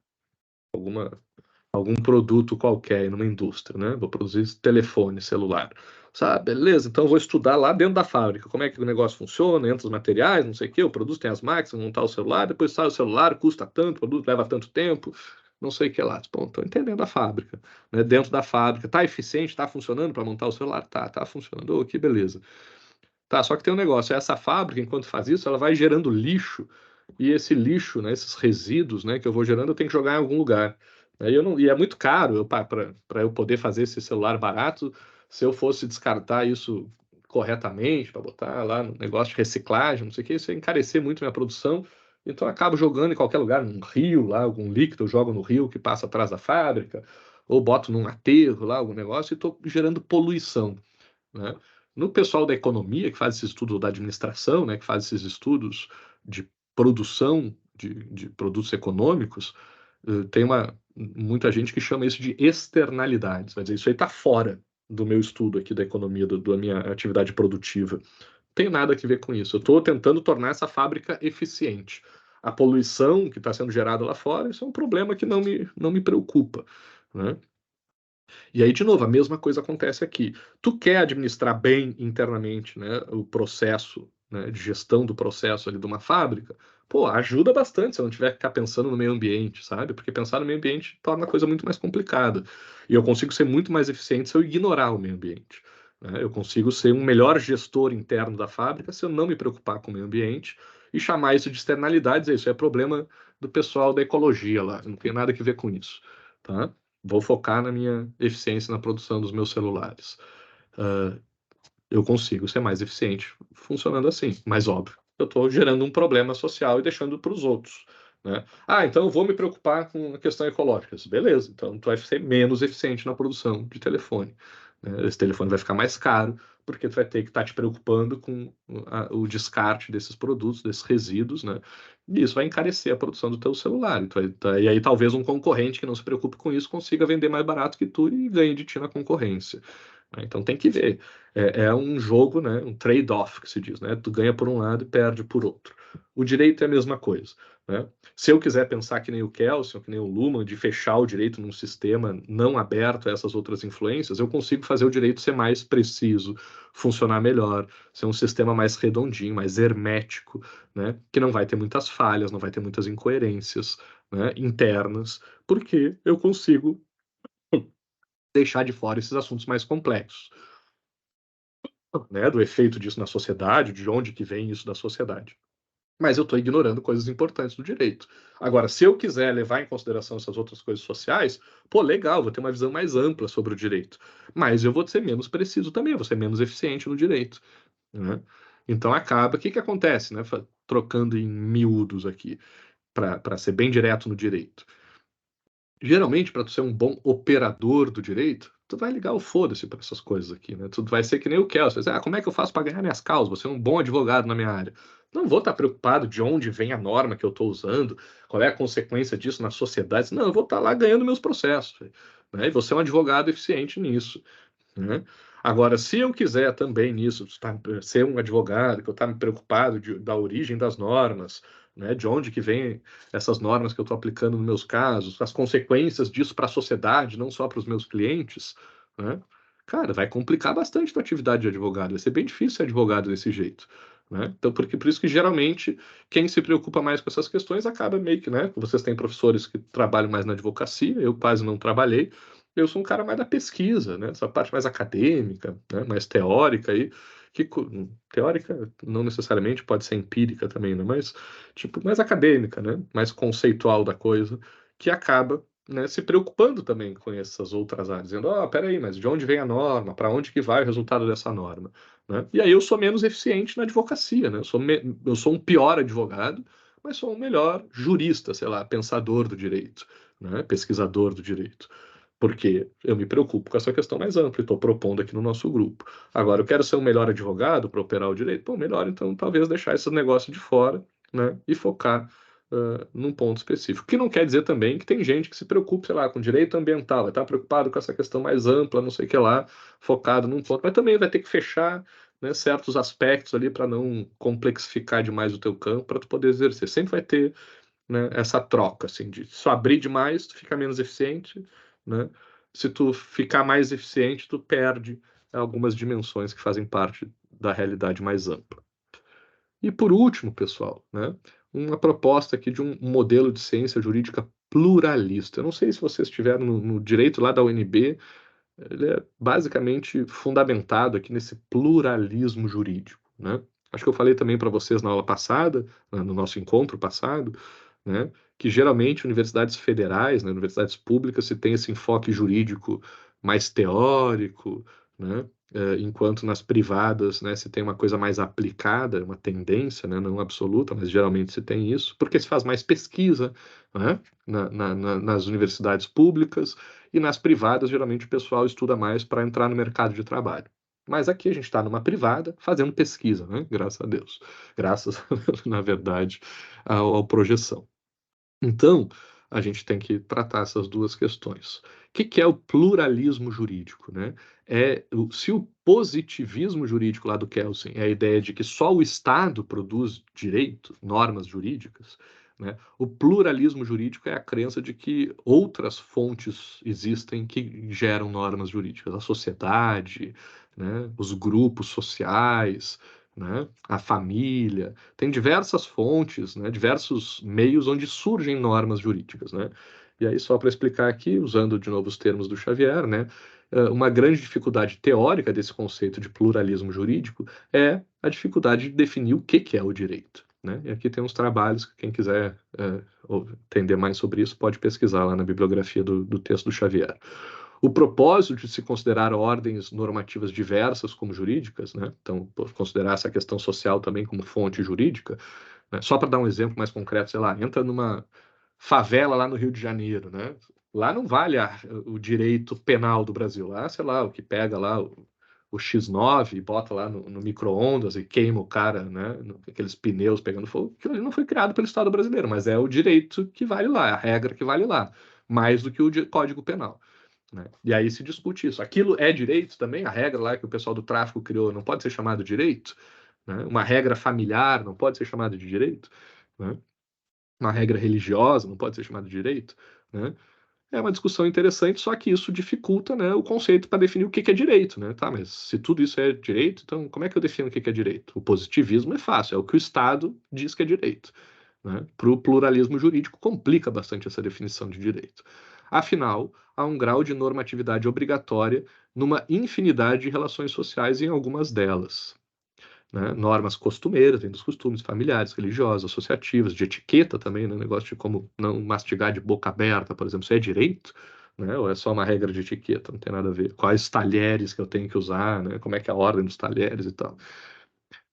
algum produto qualquer numa indústria, né? Vou produzir telefone celular. Sabe, beleza, então eu vou estudar lá dentro da fábrica, como é que o negócio funciona, entra os materiais, não sei o quê, o produto tem as máquinas, montar o celular, depois sai o celular, custa tanto, o produto leva tanto tempo, não sei o que lá. Bom, estou entendendo a fábrica, né? Dentro da fábrica, tá eficiente, tá funcionando para montar o celular? Tá funcionando, que beleza. Tá, só que tem um negócio, essa fábrica, enquanto faz isso, ela vai gerando lixo, e esse lixo, né, esses resíduos, né, que eu vou gerando, eu tenho que jogar em algum lugar. Aí eu não, e é muito caro para eu poder fazer esse celular barato, se eu fosse descartar isso corretamente, para botar lá no negócio de reciclagem, não sei o que, isso ia encarecer muito minha produção, então eu acabo jogando em qualquer lugar, num rio lá, algum líquido, eu jogo no rio que passa atrás da fábrica, ou boto num aterro lá, algum negócio, e estou gerando poluição, né? No pessoal da economia, que faz esse estudo da administração, né, que faz esses estudos de produção de produtos econômicos, tem muita gente que chama isso de externalidades. Vai dizer, isso aí está fora do meu estudo aqui da economia, da minha atividade produtiva. Não tem nada a ver com isso. Eu estou tentando tornar essa fábrica eficiente. A poluição que está sendo gerada lá fora, isso é um problema que não me preocupa, né? E aí, de novo, a mesma coisa acontece aqui. Tu quer administrar bem internamente, né, o processo, né, de gestão do processo ali de uma fábrica, pô, ajuda bastante se eu não tiver que ficar pensando no meio ambiente, sabe? Porque pensar no meio ambiente torna a coisa muito mais complicada. E eu consigo ser muito mais eficiente se eu ignorar o meio ambiente, né? Eu consigo ser um melhor gestor interno da fábrica se eu não me preocupar com o meio ambiente e chamar isso de externalidades. Isso é problema do pessoal da ecologia lá, não tem nada a ver com isso, tá? Vou focar na minha eficiência na produção dos meus celulares. Uh, eu consigo ser mais eficiente funcionando assim, mas óbvio, eu estou gerando um problema social e deixando para os outros, né? Então eu vou me preocupar com a questão ecológica. Beleza, então tu vai ser menos eficiente na produção de telefone, né? Esse telefone vai ficar mais caro, porque tu vai ter que estar te preocupando com o descarte desses produtos, desses resíduos, né? E isso vai encarecer a produção do teu celular. E aí talvez um concorrente que não se preocupe com isso consiga vender mais barato que tu e ganhe de ti na concorrência, né? Então tem que ver. É um jogo, né? Um trade-off que se diz, né? Tu ganha por um lado e perde por outro. O direito é a mesma coisa, né? Se eu quiser pensar que nem o Kelsen, que nem o Luhmann, de fechar o direito num sistema não aberto a essas outras influências, eu consigo fazer o direito ser mais preciso, funcionar melhor, ser um sistema mais redondinho, mais hermético, né? Que não vai ter muitas falhas, não vai ter muitas incoerências, né, internas, porque eu consigo deixar de fora esses assuntos mais complexos, né, do efeito disso na sociedade, de onde que vem isso da sociedade. Mas eu estou ignorando coisas importantes do direito. Agora, se eu quiser levar em consideração essas outras coisas sociais, pô, legal, vou ter uma visão mais ampla sobre o direito. Mas eu vou ser menos preciso também, vou ser menos eficiente no direito, né? Então acaba, o que acontece, né? Trocando em miúdos aqui, para ser bem direto no direito. Geralmente, para tu ser um bom operador do direito, tu vai ligar o foda-se para essas coisas aqui, né? Tu vai ser que nem o Kelsen. Como é que eu faço para ganhar minhas causas? Vou ser um bom advogado na minha área. Não vou estar preocupado de onde vem a norma que eu estou usando, qual é a consequência disso na sociedade. Não, eu vou estar lá ganhando meus processos, né? E vou ser um advogado eficiente nisso, né? Agora, se eu quiser também nisso, ser um advogado, que eu estar me preocupado da origem das normas, né? De onde que vem essas normas que eu estou aplicando nos meus casos, as consequências disso para a sociedade, não só para os meus clientes, né? Cara, vai complicar bastante a tua atividade de advogado, vai ser bem difícil ser advogado desse jeito, né? Então, por isso que geralmente quem se preocupa mais com essas questões acaba meio que, né? Vocês têm professores que trabalham mais na advocacia, eu quase não trabalhei, eu sou um cara mais da pesquisa, né? Essa parte mais acadêmica, né? Mais teórica aí, que teórica não necessariamente pode ser empírica também, né? Mas tipo mais acadêmica, né? Mais conceitual da coisa, que acaba, né, se preocupando também com essas outras áreas, dizendo, peraí, mas de onde vem a norma? Para onde que vai o resultado dessa norma? Né? E aí eu sou menos eficiente na advocacia, né? Eu sou um pior advogado, mas sou um melhor jurista, sei lá, pensador do direito, né? Pesquisador do direito. Porque eu me preocupo com essa questão mais ampla e estou propondo aqui no nosso grupo. Agora, eu quero ser um melhor advogado para operar o direito? Pô, melhor então talvez deixar esse negócio de fora, né? E focar num ponto específico. Que não quer dizer também que tem gente que se preocupe, sei lá, com direito ambiental, vai estar preocupado com essa questão mais ampla, não sei o que lá, focado num ponto, mas também vai ter que fechar, né, certos aspectos ali para não complexificar demais o teu campo, para tu poder exercer. Sempre vai ter, né, essa troca, assim, de se abrir demais, tu fica menos eficiente, né? Se tu ficar mais eficiente, tu perde algumas dimensões que fazem parte da realidade mais ampla. E por último, pessoal, né, uma proposta aqui de um modelo de ciência jurídica pluralista. Eu não sei se vocês estiveram no direito lá da UNB, ele é basicamente fundamentado aqui nesse pluralismo jurídico, né? Acho que eu falei também para vocês na aula passada, no nosso encontro passado, né, que geralmente universidades federais, né, universidades públicas, se tem esse enfoque jurídico mais teórico, né, enquanto nas privadas, né, se tem uma coisa mais aplicada, uma tendência, né, não absoluta, mas geralmente se tem isso, porque se faz mais pesquisa, né, nas universidades públicas, e nas privadas, geralmente o pessoal estuda mais para entrar no mercado de trabalho. Mas aqui a gente está numa privada fazendo pesquisa, né? Graças a Deus. Graças, na verdade, ao projeção. Então, a gente tem que tratar essas duas questões. O que é o pluralismo jurídico, né? Se o positivismo jurídico lá do Kelsen é a ideia de que só o Estado produz direito, normas jurídicas, né? O pluralismo jurídico é a crença de que outras fontes existem que geram normas jurídicas, a sociedade, né? Os grupos sociais, né? A família, tem diversas fontes, né? Diversos meios onde surgem normas jurídicas, né? E aí, só para explicar aqui, usando de novo os termos do Xavier, né? Uma grande dificuldade teórica desse conceito de pluralismo jurídico é a dificuldade de definir o que é o direito, né? E aqui tem uns trabalhos que quem quiser entender mais sobre isso pode pesquisar lá na bibliografia do texto do Xavier. O propósito de se considerar ordens normativas diversas como jurídicas, né? Então, considerar essa questão social também como fonte jurídica, né? Só para dar um exemplo mais concreto, sei lá, entra numa favela lá no Rio de Janeiro, né? Lá não vale o direito penal do Brasil, lá, sei lá, o que pega lá o X9 e bota lá no micro-ondas e queima o cara, né? Aqueles pneus pegando fogo, aquilo ali não foi criado pelo Estado brasileiro, mas é o direito que vale lá, é a regra que vale lá, mais do que o Código Penal. Né? E aí se discute isso. Aquilo é direito também? A regra lá que o pessoal do tráfico criou não pode ser chamado de direito? Né? Uma regra familiar não pode ser chamada de direito? Né? Uma regra religiosa não pode ser chamada de direito? Né? É uma discussão interessante, só que isso dificulta, né, o conceito para definir o que é direito. Né? Tá, mas se tudo isso é direito, então como é que eu defino o que é direito? O positivismo é fácil, é o que o Estado diz que é direito. Né? Para o pluralismo jurídico, complica bastante essa definição de direito. Afinal, há um grau de normatividade obrigatória numa infinidade de relações sociais em algumas delas. Né? Normas costumeiras, dentro dos costumes familiares, religiosos, associativas, de etiqueta também, né? Negócio de como não mastigar de boca aberta, por exemplo, isso é direito? Né? Ou é só uma regra de etiqueta? Não tem nada a ver. Quais talheres que eu tenho que usar, né? Como é que é a ordem dos talheres e tal.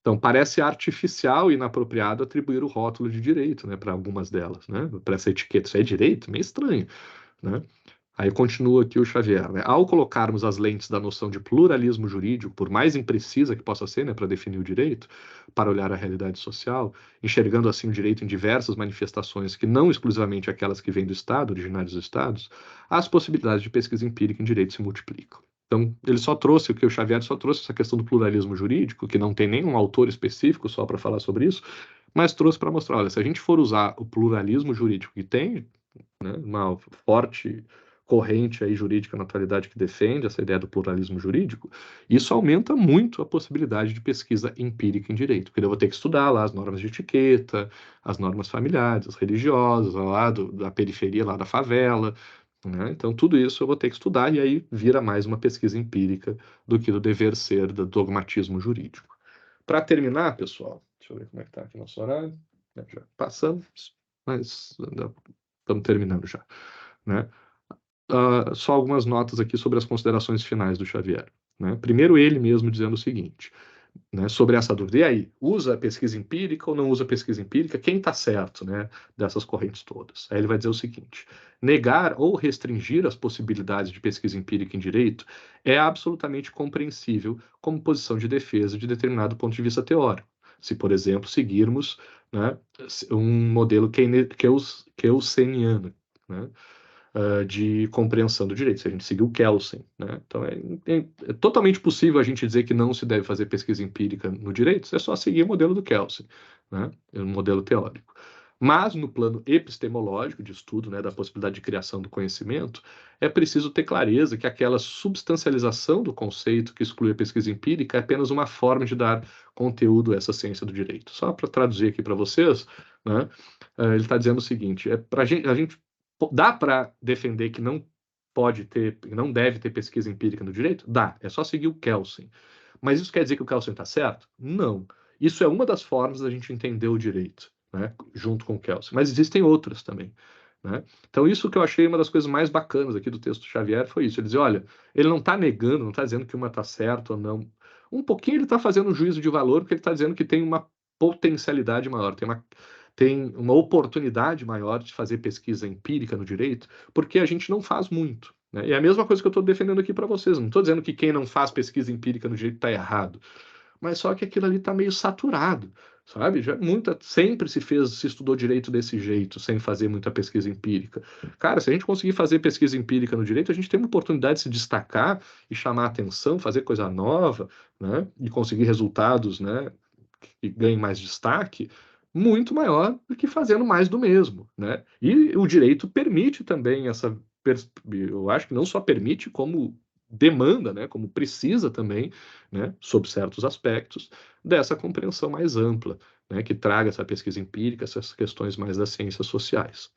Então, parece artificial e inapropriado atribuir o rótulo de direito, né, para algumas delas, né? Para essa etiqueta, isso é direito? Meio estranho, né? Aí continua aqui o Xavier, né? Ao colocarmos as lentes da noção de pluralismo jurídico, por mais imprecisa que possa ser, né, para definir o direito, para olhar a realidade social, enxergando assim o direito em diversas manifestações que não exclusivamente aquelas que vêm do Estado, originárias dos Estados, as possibilidades de pesquisa empírica em direito se multiplicam. Então, ele só trouxe, o que o Xavier só trouxe essa questão do pluralismo jurídico, que não tem nenhum autor específico só para falar sobre isso, mas trouxe para mostrar, olha, se a gente for usar o pluralismo jurídico que tem, né, uma forte corrente aí jurídica na atualidade que defende essa ideia do pluralismo jurídico, isso aumenta muito a possibilidade de pesquisa empírica em direito, porque eu vou ter que estudar lá as normas de etiqueta, as normas familiares, as religiosas, lá da periferia, lá da favela, né? Então, tudo isso eu vou ter que estudar e aí vira mais uma pesquisa empírica do que do dever ser, do dogmatismo jurídico. Para terminar, pessoal, deixa eu ver como é que está aqui nosso horário. Já passamos, mas ainda estamos terminando já, né? Só algumas notas aqui sobre as considerações finais do Xavier, né? Primeiro, ele mesmo dizendo o seguinte, né, sobre essa dúvida. E aí, usa pesquisa empírica ou não usa pesquisa empírica? Quem está certo, né, dessas correntes todas? Aí ele vai dizer o seguinte: negar ou restringir as possibilidades de pesquisa empírica em direito é absolutamente compreensível como posição de defesa de determinado ponto de vista teórico. Se, por exemplo, seguirmos, né, um modelo keynesiano, né, de compreensão do direito, se a gente seguir o Kelsen, né? Então é totalmente possível a gente dizer que não se deve fazer pesquisa empírica no direito, é só seguir o modelo do Kelsen, né? O modelo teórico. Mas no plano epistemológico de estudo, né, da possibilidade de criação do conhecimento, é preciso ter clareza que aquela substancialização do conceito que exclui a pesquisa empírica é apenas uma forma de dar conteúdo a essa ciência do direito. Só para traduzir aqui para vocês, né, ele está dizendo o seguinte: a gente dá para defender que não pode ter, não deve ter pesquisa empírica no direito? Dá, é só seguir o Kelsen. Mas isso quer dizer que o Kelsen está certo? Não. Isso é uma das formas da gente entender o direito, né, junto com o Kelsen. Mas existem outras também, né? Então, isso que eu achei uma das coisas mais bacanas aqui do texto do Xavier foi isso. Ele diz, olha, ele não está negando, não está dizendo que uma está certa ou não. Um pouquinho ele está fazendo um juízo de valor, porque ele está dizendo que tem uma potencialidade maior, tem uma oportunidade maior de fazer pesquisa empírica no direito, porque a gente não faz muito, né? E é a mesma coisa que eu estou defendendo aqui para vocês. Não estou dizendo que quem não faz pesquisa empírica no direito está errado, mas só que aquilo ali está meio saturado, sabe? Sempre se estudou direito desse jeito, sem fazer muita pesquisa empírica. Cara, se a gente conseguir fazer pesquisa empírica no direito, a gente tem uma oportunidade de se destacar e chamar atenção, fazer coisa nova, né? E conseguir resultados, né, que ganhem mais destaque, muito maior do que fazendo mais do mesmo, né? E o direito permite também eu acho que não só permite, como demanda, né, como precisa também, né, sob certos aspectos, dessa compreensão mais ampla, né, que traga essa pesquisa empírica, essas questões mais das ciências sociais.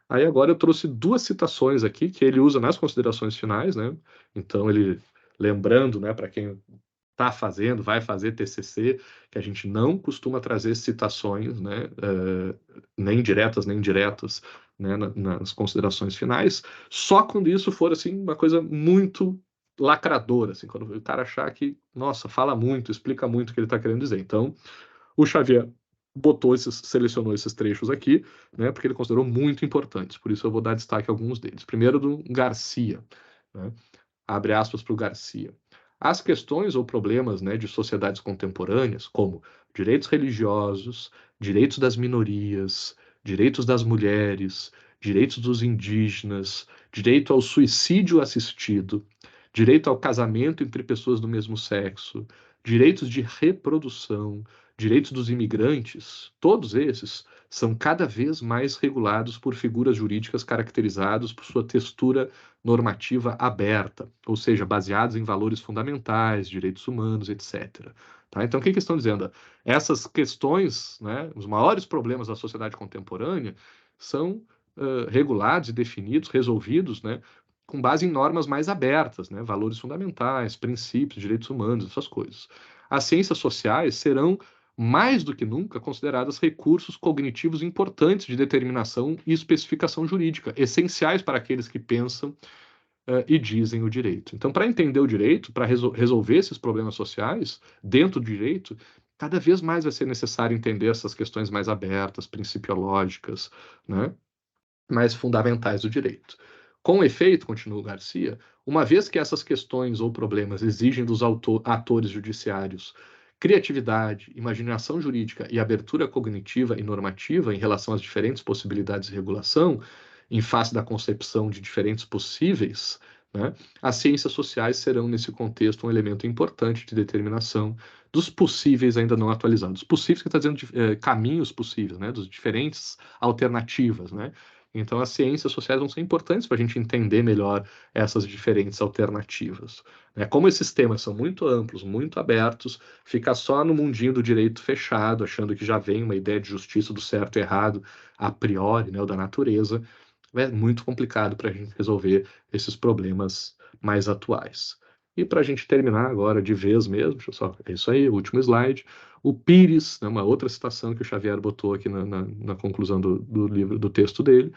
Aí agora eu trouxe duas citações aqui que ele usa nas considerações finais, né? Então ele lembrando, né, para quem está fazendo, vai fazer TCC, que a gente não costuma trazer citações, né, nem diretas nem indiretas, né, nas considerações finais, só quando isso for assim uma coisa muito lacradora, assim, quando o cara achar que, nossa, fala muito, explica muito o que ele está querendo dizer. Então, o Xavier selecionou esses trechos aqui, né, porque ele considerou muito importantes. Por isso eu vou dar destaque a alguns deles. Primeiro do Garcia, né? Abre aspas para o Garcia. As questões ou problemas, né, de sociedades contemporâneas, como direitos religiosos, direitos das minorias, direitos das mulheres, direitos dos indígenas, direito ao suicídio assistido, direito ao casamento entre pessoas do mesmo sexo, direitos de reprodução, direitos dos imigrantes, todos esses são cada vez mais regulados por figuras jurídicas caracterizadas por sua textura normativa aberta, ou seja, baseados em valores fundamentais, direitos humanos, etc. Tá? Então, o que estão dizendo? Essas questões, né, os maiores problemas da sociedade contemporânea, são regulados e definidos, resolvidos, né, com base em normas mais abertas, né, valores fundamentais, princípios, direitos humanos, essas coisas. As ciências sociais serão mais do que nunca consideradas recursos cognitivos importantes de determinação e especificação jurídica, essenciais para aqueles que pensam e dizem o direito. Então, para entender o direito, para resolver esses problemas sociais dentro do direito, cada vez mais vai ser necessário entender essas questões mais abertas, principiológicas, né, mais fundamentais do direito. Com efeito, continua o Garcia, uma vez que essas questões ou problemas exigem dos atores judiciários criatividade, imaginação jurídica e abertura cognitiva e normativa em relação às diferentes possibilidades de regulação, em face da concepção de diferentes possíveis, né? As ciências sociais serão, nesse contexto, um elemento importante de determinação dos possíveis ainda não atualizados. Possíveis que está dizendo de, caminhos possíveis, né? Dos diferentes alternativas, né? Então, as ciências sociais vão ser importantes para a gente entender melhor essas diferentes alternativas, né? Como esses temas são muito amplos, muito abertos, ficar só no mundinho do direito fechado, achando que já vem uma ideia de justiça do certo e errado a priori, né? Ou da natureza, é muito complicado para a gente resolver esses problemas mais atuais. E para a gente terminar agora de vez mesmo, deixa eu só, é isso aí, o último slide. O Pires, né, uma outra citação que o Xavier botou aqui na conclusão do livro, do texto dele,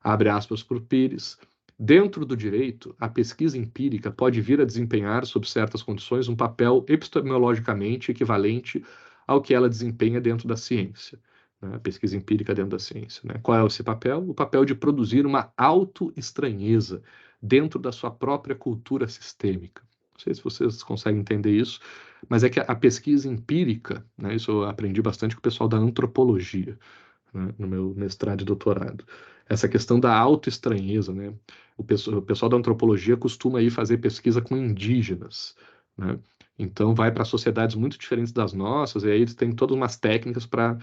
abre aspas para o Pires. Dentro do direito, a pesquisa empírica pode vir a desempenhar, sob certas condições, um papel epistemologicamente equivalente ao que ela desempenha dentro da ciência, né? A pesquisa empírica dentro da ciência, né? Qual é esse papel? O papel de produzir uma auto-estranheza dentro da sua própria cultura sistêmica. Não sei se vocês conseguem entender isso, mas é que a pesquisa empírica, né, isso eu aprendi bastante com o pessoal da antropologia, né, no meu mestrado e doutorado. Essa questão da autoestranheza, né? O pessoal da antropologia costuma ir fazer pesquisa com indígenas, né? Então vai para sociedades muito diferentes das nossas, e aí eles têm todas umas técnicas para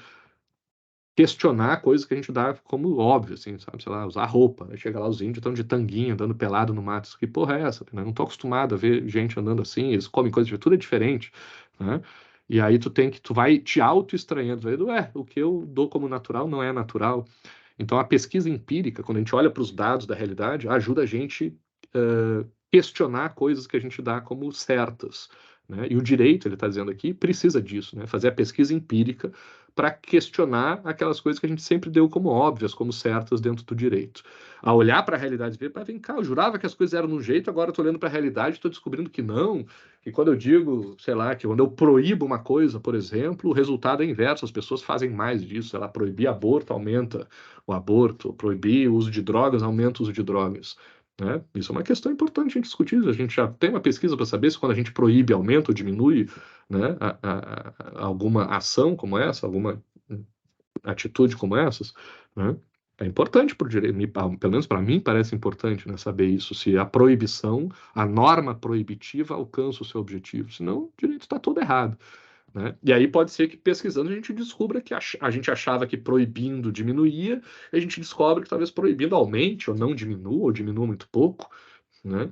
questionar coisas que a gente dá como óbvio, assim, sabe? Sei lá, usar roupa. Aí chega lá, os índios estão de tanguinha, andando pelado no mato. Que porra é essa? Eu não tô acostumado a ver gente andando assim, eles comem coisas de tudo é diferente, né? E aí tu vai te auto-estranhando, ué, o que eu dou como natural não é natural. Então a pesquisa empírica, quando a gente olha para os dados da realidade, ajuda a gente questionar coisas que a gente dá como certas, né? E o direito, ele está dizendo aqui, precisa disso, né? Fazer a pesquisa empírica para questionar aquelas coisas que a gente sempre deu como óbvias, como certas dentro do direito. A olhar para a realidade e ver, para vem cá, eu jurava que as coisas eram de um jeito, agora estou olhando para a realidade e estou descobrindo que não, que quando eu digo, sei lá, que quando eu proíbo uma coisa, por exemplo, o resultado é inverso, as pessoas fazem mais disso, sei lá, proibir aborto aumenta o aborto, proibir o uso de drogas aumenta o uso de drogas. Né? Isso é uma questão importante a gente discutir. A gente já tem uma pesquisa para saber se quando a gente proíbe aumenta ou diminui, né, alguma ação como essa, alguma atitude como essas, né? É importante para o direito, pelo menos para mim parece importante, né, saber isso, se a proibição, a norma proibitiva alcança o seu objetivo, senão o direito está todo errado. Né? E aí pode ser que pesquisando a gente descubra que a gente achava que proibindo diminuía, e a gente descobre que talvez proibindo aumente ou não diminua, ou diminua muito pouco, né?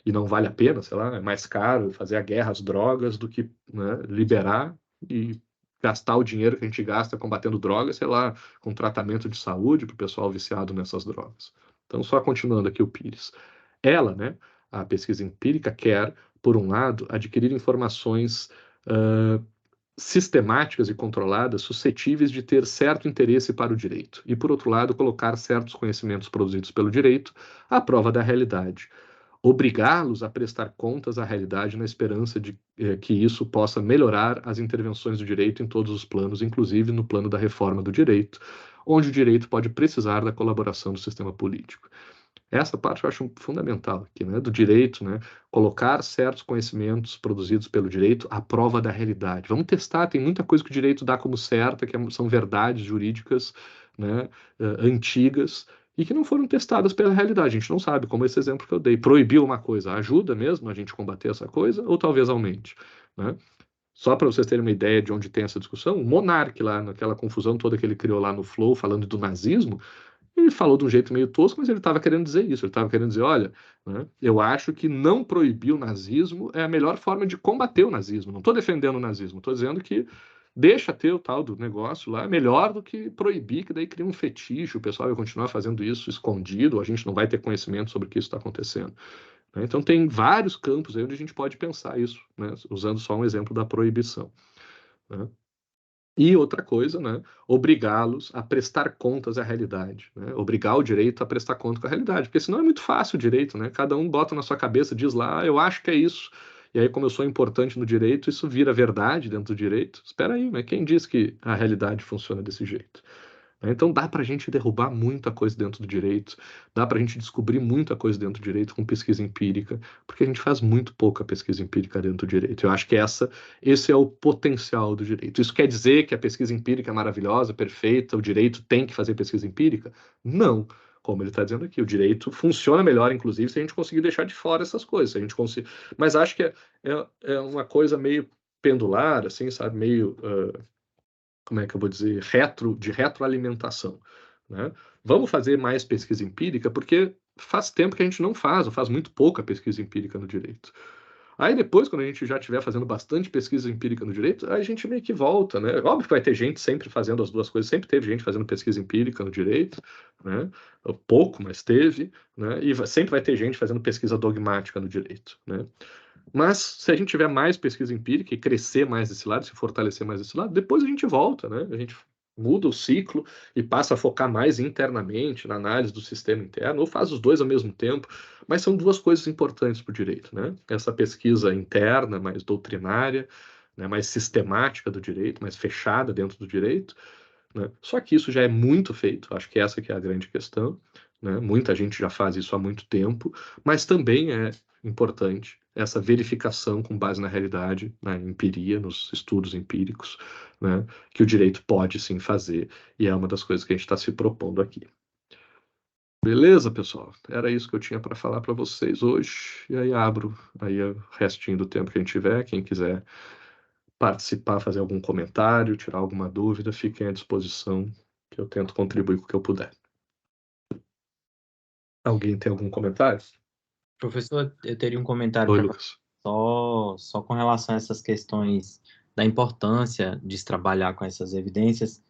E não vale a pena, sei lá, é mais caro fazer a guerra às drogas do que, né, liberar e gastar o dinheiro que a gente gasta combatendo drogas, sei lá, com tratamento de saúde para o pessoal viciado nessas drogas. Então, só continuando aqui o Pires. Ela, né, a pesquisa empírica, quer, por um lado, adquirir informações sistemáticas e controladas suscetíveis de ter certo interesse para o direito, e, por outro lado, colocar certos conhecimentos produzidos pelo direito à prova da realidade, obrigá-los a prestar contas à realidade na esperança de que isso possa melhorar as intervenções do direito em todos os planos, inclusive no plano da reforma do direito, onde o direito pode precisar da colaboração do sistema político. Essa parte eu acho fundamental aqui, né, do direito, né, colocar certos conhecimentos produzidos pelo direito à prova da realidade. Vamos testar, tem muita coisa que o direito dá como certa, que são verdades jurídicas, né, antigas, e que não foram testadas pela realidade. A gente não sabe, como esse exemplo que eu dei. Proibir uma coisa ajuda mesmo a gente combater essa coisa, ou talvez aumente, né? Só para vocês terem uma ideia de onde tem essa discussão, o Monark lá, naquela confusão toda que ele criou lá no Flow, falando do nazismo, ele falou de um jeito meio tosco, mas ele estava querendo dizer isso. Ele estava querendo dizer, olha, né, eu acho que não proibir o nazismo é a melhor forma de combater o nazismo. Não estou defendendo o nazismo, estou dizendo que deixa ter o tal do negócio lá, melhor do que proibir, que daí cria um fetiche, o pessoal vai continuar fazendo isso escondido, a gente não vai ter conhecimento sobre o que isso está acontecendo. Né? Então tem vários campos aí onde a gente pode pensar isso, né, usando só um exemplo da proibição. Né? E outra coisa, né, obrigá-los a prestar contas à realidade, né, obrigar o direito a prestar conta com a realidade, porque senão é muito fácil o direito, né, cada um bota na sua cabeça, diz lá, eu acho que é isso, e aí como eu sou importante no direito, isso vira verdade dentro do direito. Espera aí, mas quem diz que a realidade funciona desse jeito? Então dá para a gente derrubar muita coisa dentro do direito, dá para a gente descobrir muita coisa dentro do direito com pesquisa empírica, porque a gente faz muito pouca pesquisa empírica dentro do direito. Eu acho que esse é o potencial do direito. Isso quer dizer que a pesquisa empírica é maravilhosa, perfeita, o direito tem que fazer pesquisa empírica? Não. como ele está dizendo aqui, o direito funciona melhor, inclusive, se a gente conseguir deixar de fora essas coisas. Se a gente conseguir... Mas acho que é uma coisa meio pendular, assim, sabe? Meio, como é que eu vou dizer, de retroalimentação, né? Vamos fazer mais pesquisa empírica, porque faz tempo que a gente não faz, ou faz muito pouca pesquisa empírica no direito. Aí depois, quando a gente já estiver fazendo bastante pesquisa empírica no direito, aí a gente meio que volta, né? Óbvio que vai ter gente sempre fazendo as duas coisas, sempre teve gente fazendo pesquisa empírica no direito, né? Pouco, mas teve, né? E sempre vai ter gente fazendo pesquisa dogmática no direito, né? Mas se a gente tiver mais pesquisa empírica e crescer mais desse lado, se fortalecer mais desse lado, depois a gente volta, né? A gente muda o ciclo e passa a focar mais internamente na análise do sistema interno, ou faz os dois ao mesmo tempo, mas são duas coisas importantes para o direito, né? Essa pesquisa interna, mais doutrinária, né, mais sistemática do direito, mais fechada dentro do direito, né? Só que isso já é muito feito, acho que essa que é a grande questão, né? Muita gente já faz isso há muito tempo, mas também é importante essa verificação com base na realidade, na empiria, nos estudos empíricos, né? Que o direito pode sim fazer, e é uma das coisas que a gente está se propondo aqui. Beleza, pessoal? Era isso que eu tinha para falar para vocês hoje, e aí abro aí o restinho do tempo que a gente tiver, quem quiser participar, fazer algum comentário, tirar alguma dúvida, fiquem à disposição, que eu tento contribuir com o que eu puder. Alguém tem algum comentário? Professor, eu teria um comentário Oi, para Lucas. só com relação a essas questões da importância de se trabalhar com essas evidências.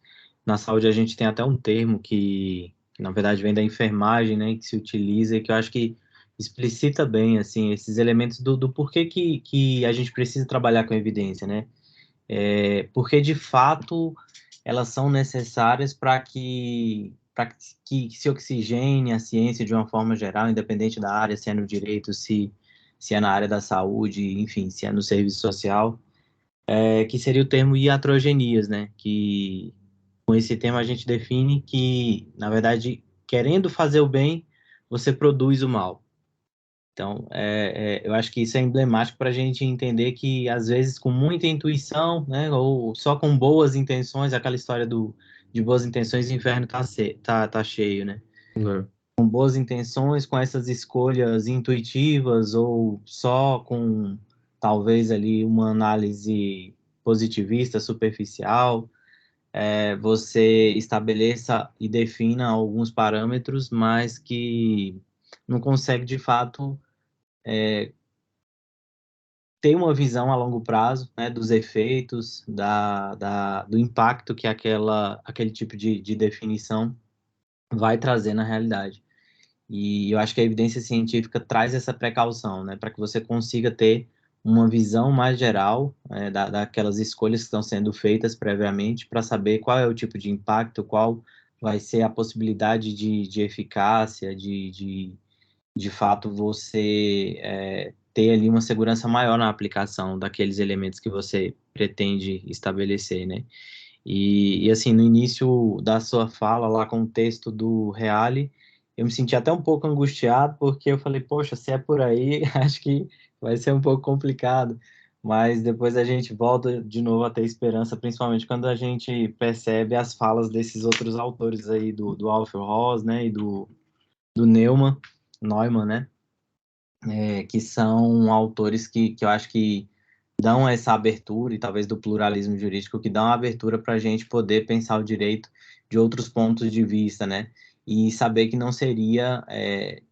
Na saúde a gente tem até um termo que na verdade vem da enfermagem, né, que se utiliza e que eu acho que explicita bem assim esses elementos do porquê que a gente precisa trabalhar com evidência, né? Porque de fato elas são necessárias para que se oxigene a ciência de uma forma geral, independente da área, se é no direito, se é na área da saúde, enfim, se é no serviço social, que seria o termo iatrogenias, né? Que com esse termo a gente define que, na verdade, querendo fazer o bem, você produz o mal. Então, eu acho que isso é emblemático para a gente entender que, às vezes, com muita intuição, né, ou só com boas intenções, aquela história de boas intenções, o inferno tá cheio, né? Né? Com boas intenções, com essas escolhas intuitivas, ou só com, talvez, ali, uma análise positivista, superficial, você estabeleça e defina alguns parâmetros, mas que não consegue, de fato, ter uma visão a longo prazo, né, dos efeitos, do impacto que aquele tipo de definição vai trazer na realidade. E eu acho que a evidência científica traz essa precaução, né, para que você consiga ter uma visão mais geral, daquelas escolhas que estão sendo feitas previamente, para saber qual é o tipo de impacto, qual vai ser a possibilidade de eficácia, de fato você ter ali uma segurança maior na aplicação daqueles elementos que você pretende estabelecer, né? E assim, no início da sua fala lá com o texto do Reale, eu me senti até um pouco angustiado, porque eu falei, poxa, se é por aí, acho que vai ser um pouco complicado. Mas depois a gente volta de novo a ter esperança, principalmente quando a gente percebe as falas desses outros autores aí, do Alfred Ross, né, e do Neumann, né? Que são autores que eu acho que dão essa abertura, e talvez do pluralismo jurídico, que dão a abertura para a gente poder pensar o direito de outros pontos de vista, né? E saber que não seria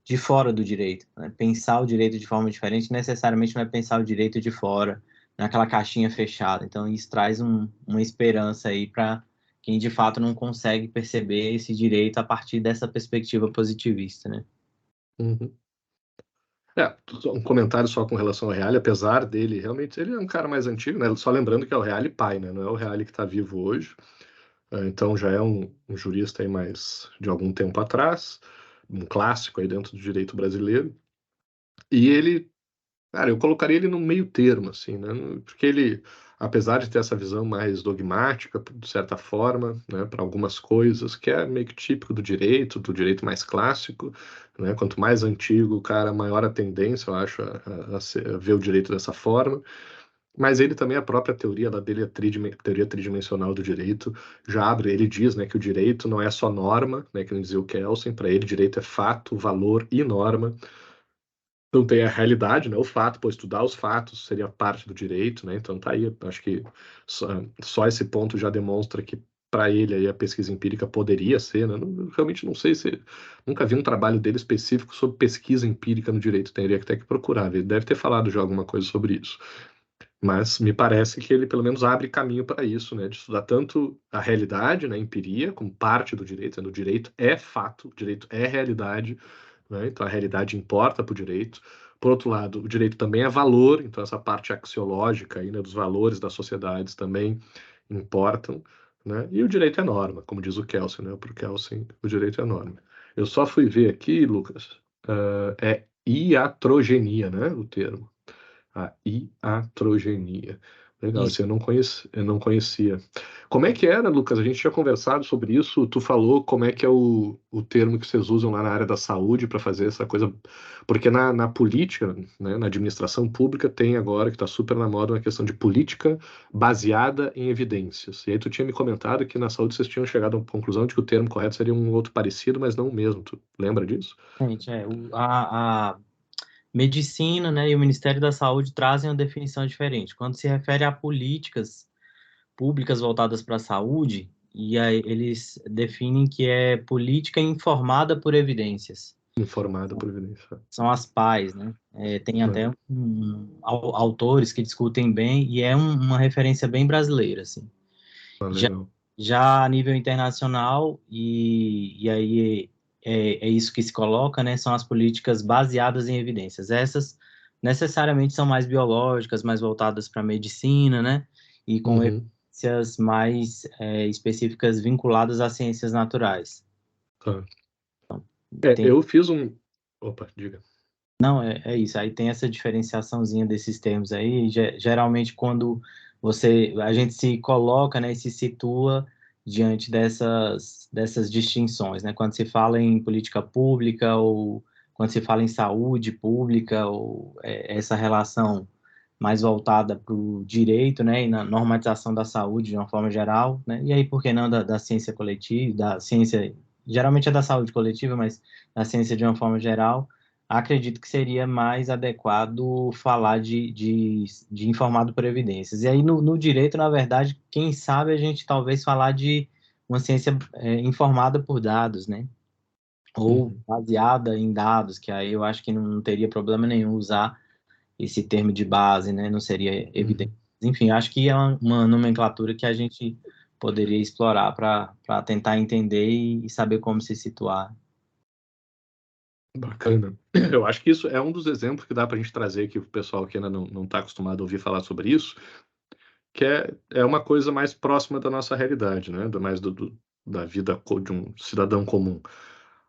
de fora do direito, né? Pensar o direito de forma diferente necessariamente não é pensar o direito de fora, naquela caixinha fechada. Então, isso traz uma esperança aí para quem de fato não consegue perceber esse direito a partir dessa perspectiva positivista, né? Uhum. Um comentário só com relação ao Reale, apesar dele, realmente, ele é um cara mais antigo, né? Só lembrando que é o Reale pai, né? Não é o Reale que está vivo hoje. Então já é um jurista aí mais de algum tempo atrás, um clássico aí dentro do direito brasileiro. E ele, cara, eu colocaria ele no meio termo, assim, né? Porque ele, apesar de ter essa visão mais dogmática, de certa forma, né, para algumas coisas, que é meio que típico do direito mais clássico, né? Quanto mais antigo o cara, maior a tendência, eu acho, a ver o direito dessa forma. Mas ele também, a própria teoria lá dele, a teoria tridimensional do direito, já abre, ele diz, né, que o direito não é só norma, né, que não dizia o Kelsen, para ele direito é fato, valor e norma. Então tem a realidade, né, o fato, pô, estudar os fatos seria parte do direito, né, então tá aí, acho que só esse ponto já demonstra que para ele aí a pesquisa empírica poderia ser, né, realmente não sei se, nunca vi um trabalho dele específico sobre pesquisa empírica no direito, teria que ter que procurar, ele deve ter falado já alguma coisa sobre isso. Mas me parece que ele pelo menos abre caminho para isso, né? De estudar tanto a realidade, né, a empiria, como parte do direito, né? O direito é fato, o direito é realidade, né? Então a realidade importa para o direito. Por outro lado, o direito também é valor, então essa parte axiológica aí, né, dos valores das sociedades também importam, né? E o direito é norma, como diz o Kelsen, né? Para o Kelsen, o direito é norma. Eu só fui ver aqui, Lucas, é iatrogenia, né? O termo. A iatrogenia. Legal, Isso. isso eu não conhecia. Como é que era, Lucas? A gente tinha conversado sobre isso. Tu falou como é que é o termo que vocês usam lá na área da saúde para fazer essa coisa. Porque na política, né, na administração pública, tem agora, que está super na moda, uma questão de política baseada em evidências. E aí tu tinha me comentado que na saúde vocês tinham chegado à conclusão de que o termo correto seria um outro parecido, mas não o mesmo. Tu lembra disso? Gente, a medicina, né, e o Ministério da Saúde trazem uma definição diferente. Quando se refere a políticas públicas voltadas para a saúde, e aí eles definem que é política informada por evidências. Informada por evidência. São as PAEs, né? Tem até Né? autores que discutem bem, e é uma referência bem brasileira, assim. Ah, Já, legal. já a nível internacional, e aí é isso que se coloca, né? São as políticas baseadas em evidências. Essas necessariamente são mais biológicas, mais voltadas para a medicina, né? E com Uhum. evidências mais específicas vinculadas às ciências naturais. Tá. Tem, Eu fiz um. Opa, diga. não, é isso. Aí tem essa diferenciaçãozinha desses termos aí. Geralmente, quando a gente se coloca, né, e se situa diante dessas distinções, né? Quando se fala em política pública ou quando se fala em saúde pública ou essa relação mais voltada para o direito, né, e na normatização da saúde de uma forma geral, né? E aí, por que não da ciência coletiva, da ciência, geralmente é da saúde coletiva, mas da ciência de uma forma geral, acredito que seria mais adequado falar de informado por evidências. E aí, no direito, na verdade, quem sabe a gente talvez falar de uma ciência informada por dados, né? Ou Uhum. baseada em dados, que aí eu acho que não teria problema nenhum usar esse termo de base, né? Não seria evidente. Uhum. Enfim, acho que é uma nomenclatura que a gente poderia explorar para tentar entender e saber como se situar. Bacana. Eu acho que isso é um dos exemplos que dá para a gente trazer aqui para o pessoal que ainda não está acostumado a ouvir falar sobre isso, que é uma coisa mais próxima da nossa realidade, né? Mais da vida de um cidadão comum.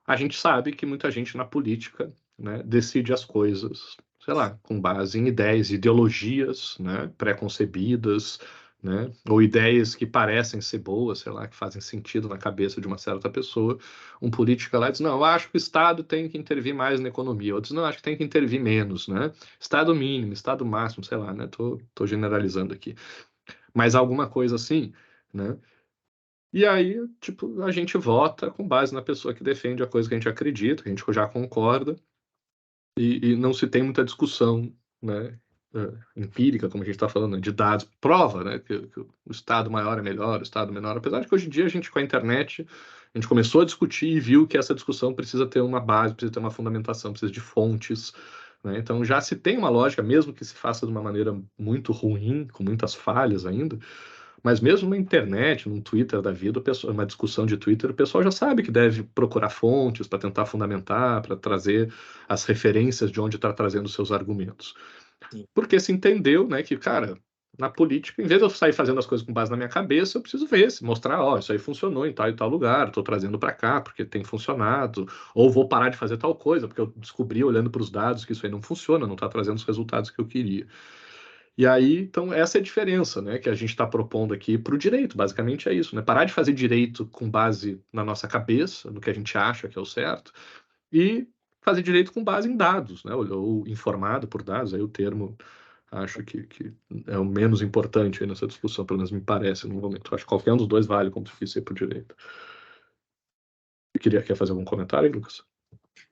A gente sabe que muita gente na política, né, decide as coisas, sei lá, com base em ideias, ideologias, né, pré-concebidas, né, ou ideias que parecem ser boas, sei lá, que fazem sentido na cabeça de uma certa pessoa. Um político lá diz, não, eu acho que o Estado tem que intervir mais na economia. Outros, não, acho que tem que intervir menos, né? Estado mínimo, Estado máximo, sei lá, né? Tô generalizando aqui. Mas alguma coisa assim, né? E aí, tipo, a gente vota com base na pessoa que defende a coisa que a gente acredita, que a gente já concorda, e não se tem muita discussão, né, empírica, como a gente está falando, de dados, prova, né, que o Estado maior é melhor, o Estado menor, apesar de que hoje em dia a gente, com a internet, a gente começou a discutir e viu que essa discussão precisa ter uma base, precisa ter uma fundamentação, precisa de fontes, né, então já se tem uma lógica, mesmo que se faça de uma maneira muito ruim, com muitas falhas ainda, mas mesmo na internet, no Twitter da vida, uma discussão de Twitter, o pessoal já sabe que deve procurar fontes para tentar fundamentar, para trazer as referências de onde está trazendo seus argumentos. Sim. Porque se entendeu, né, que, cara, na política, em vez de eu sair fazendo as coisas com base na minha cabeça, eu preciso ver, se mostrar, ó, isso aí funcionou em tal e tal lugar, estou trazendo para cá porque tem funcionado, ou vou parar de fazer tal coisa, porque eu descobri olhando para os dados que isso aí não funciona, não está trazendo os resultados que eu queria. E aí, então, essa é a diferença, né, que a gente está propondo aqui para o direito, basicamente é isso, né? Parar de fazer direito com base na nossa cabeça, no que a gente acha que é o certo, e fazer direito com base em dados, né? Ou informado por dados, aí o termo acho que é o menos importante aí nessa discussão, pelo menos me parece no momento. Acho que qualquer um dos dois vale como difícil por direito. Quer fazer algum comentário, Lucas?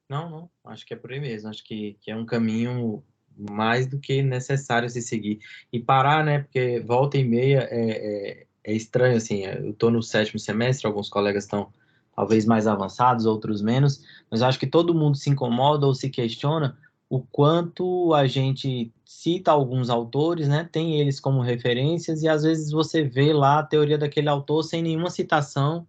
Não, acho que é por aí mesmo. Acho que é um caminho mais do que necessário se seguir. E parar, né? Porque volta e meia é estranho, assim. Eu estou no 7º semestre, alguns colegas estão talvez mais avançados, outros menos, mas eu acho que todo mundo se incomoda ou se questiona o quanto a gente cita alguns autores, né? Tem eles como referências e às vezes você vê lá a teoria daquele autor sem nenhuma citação,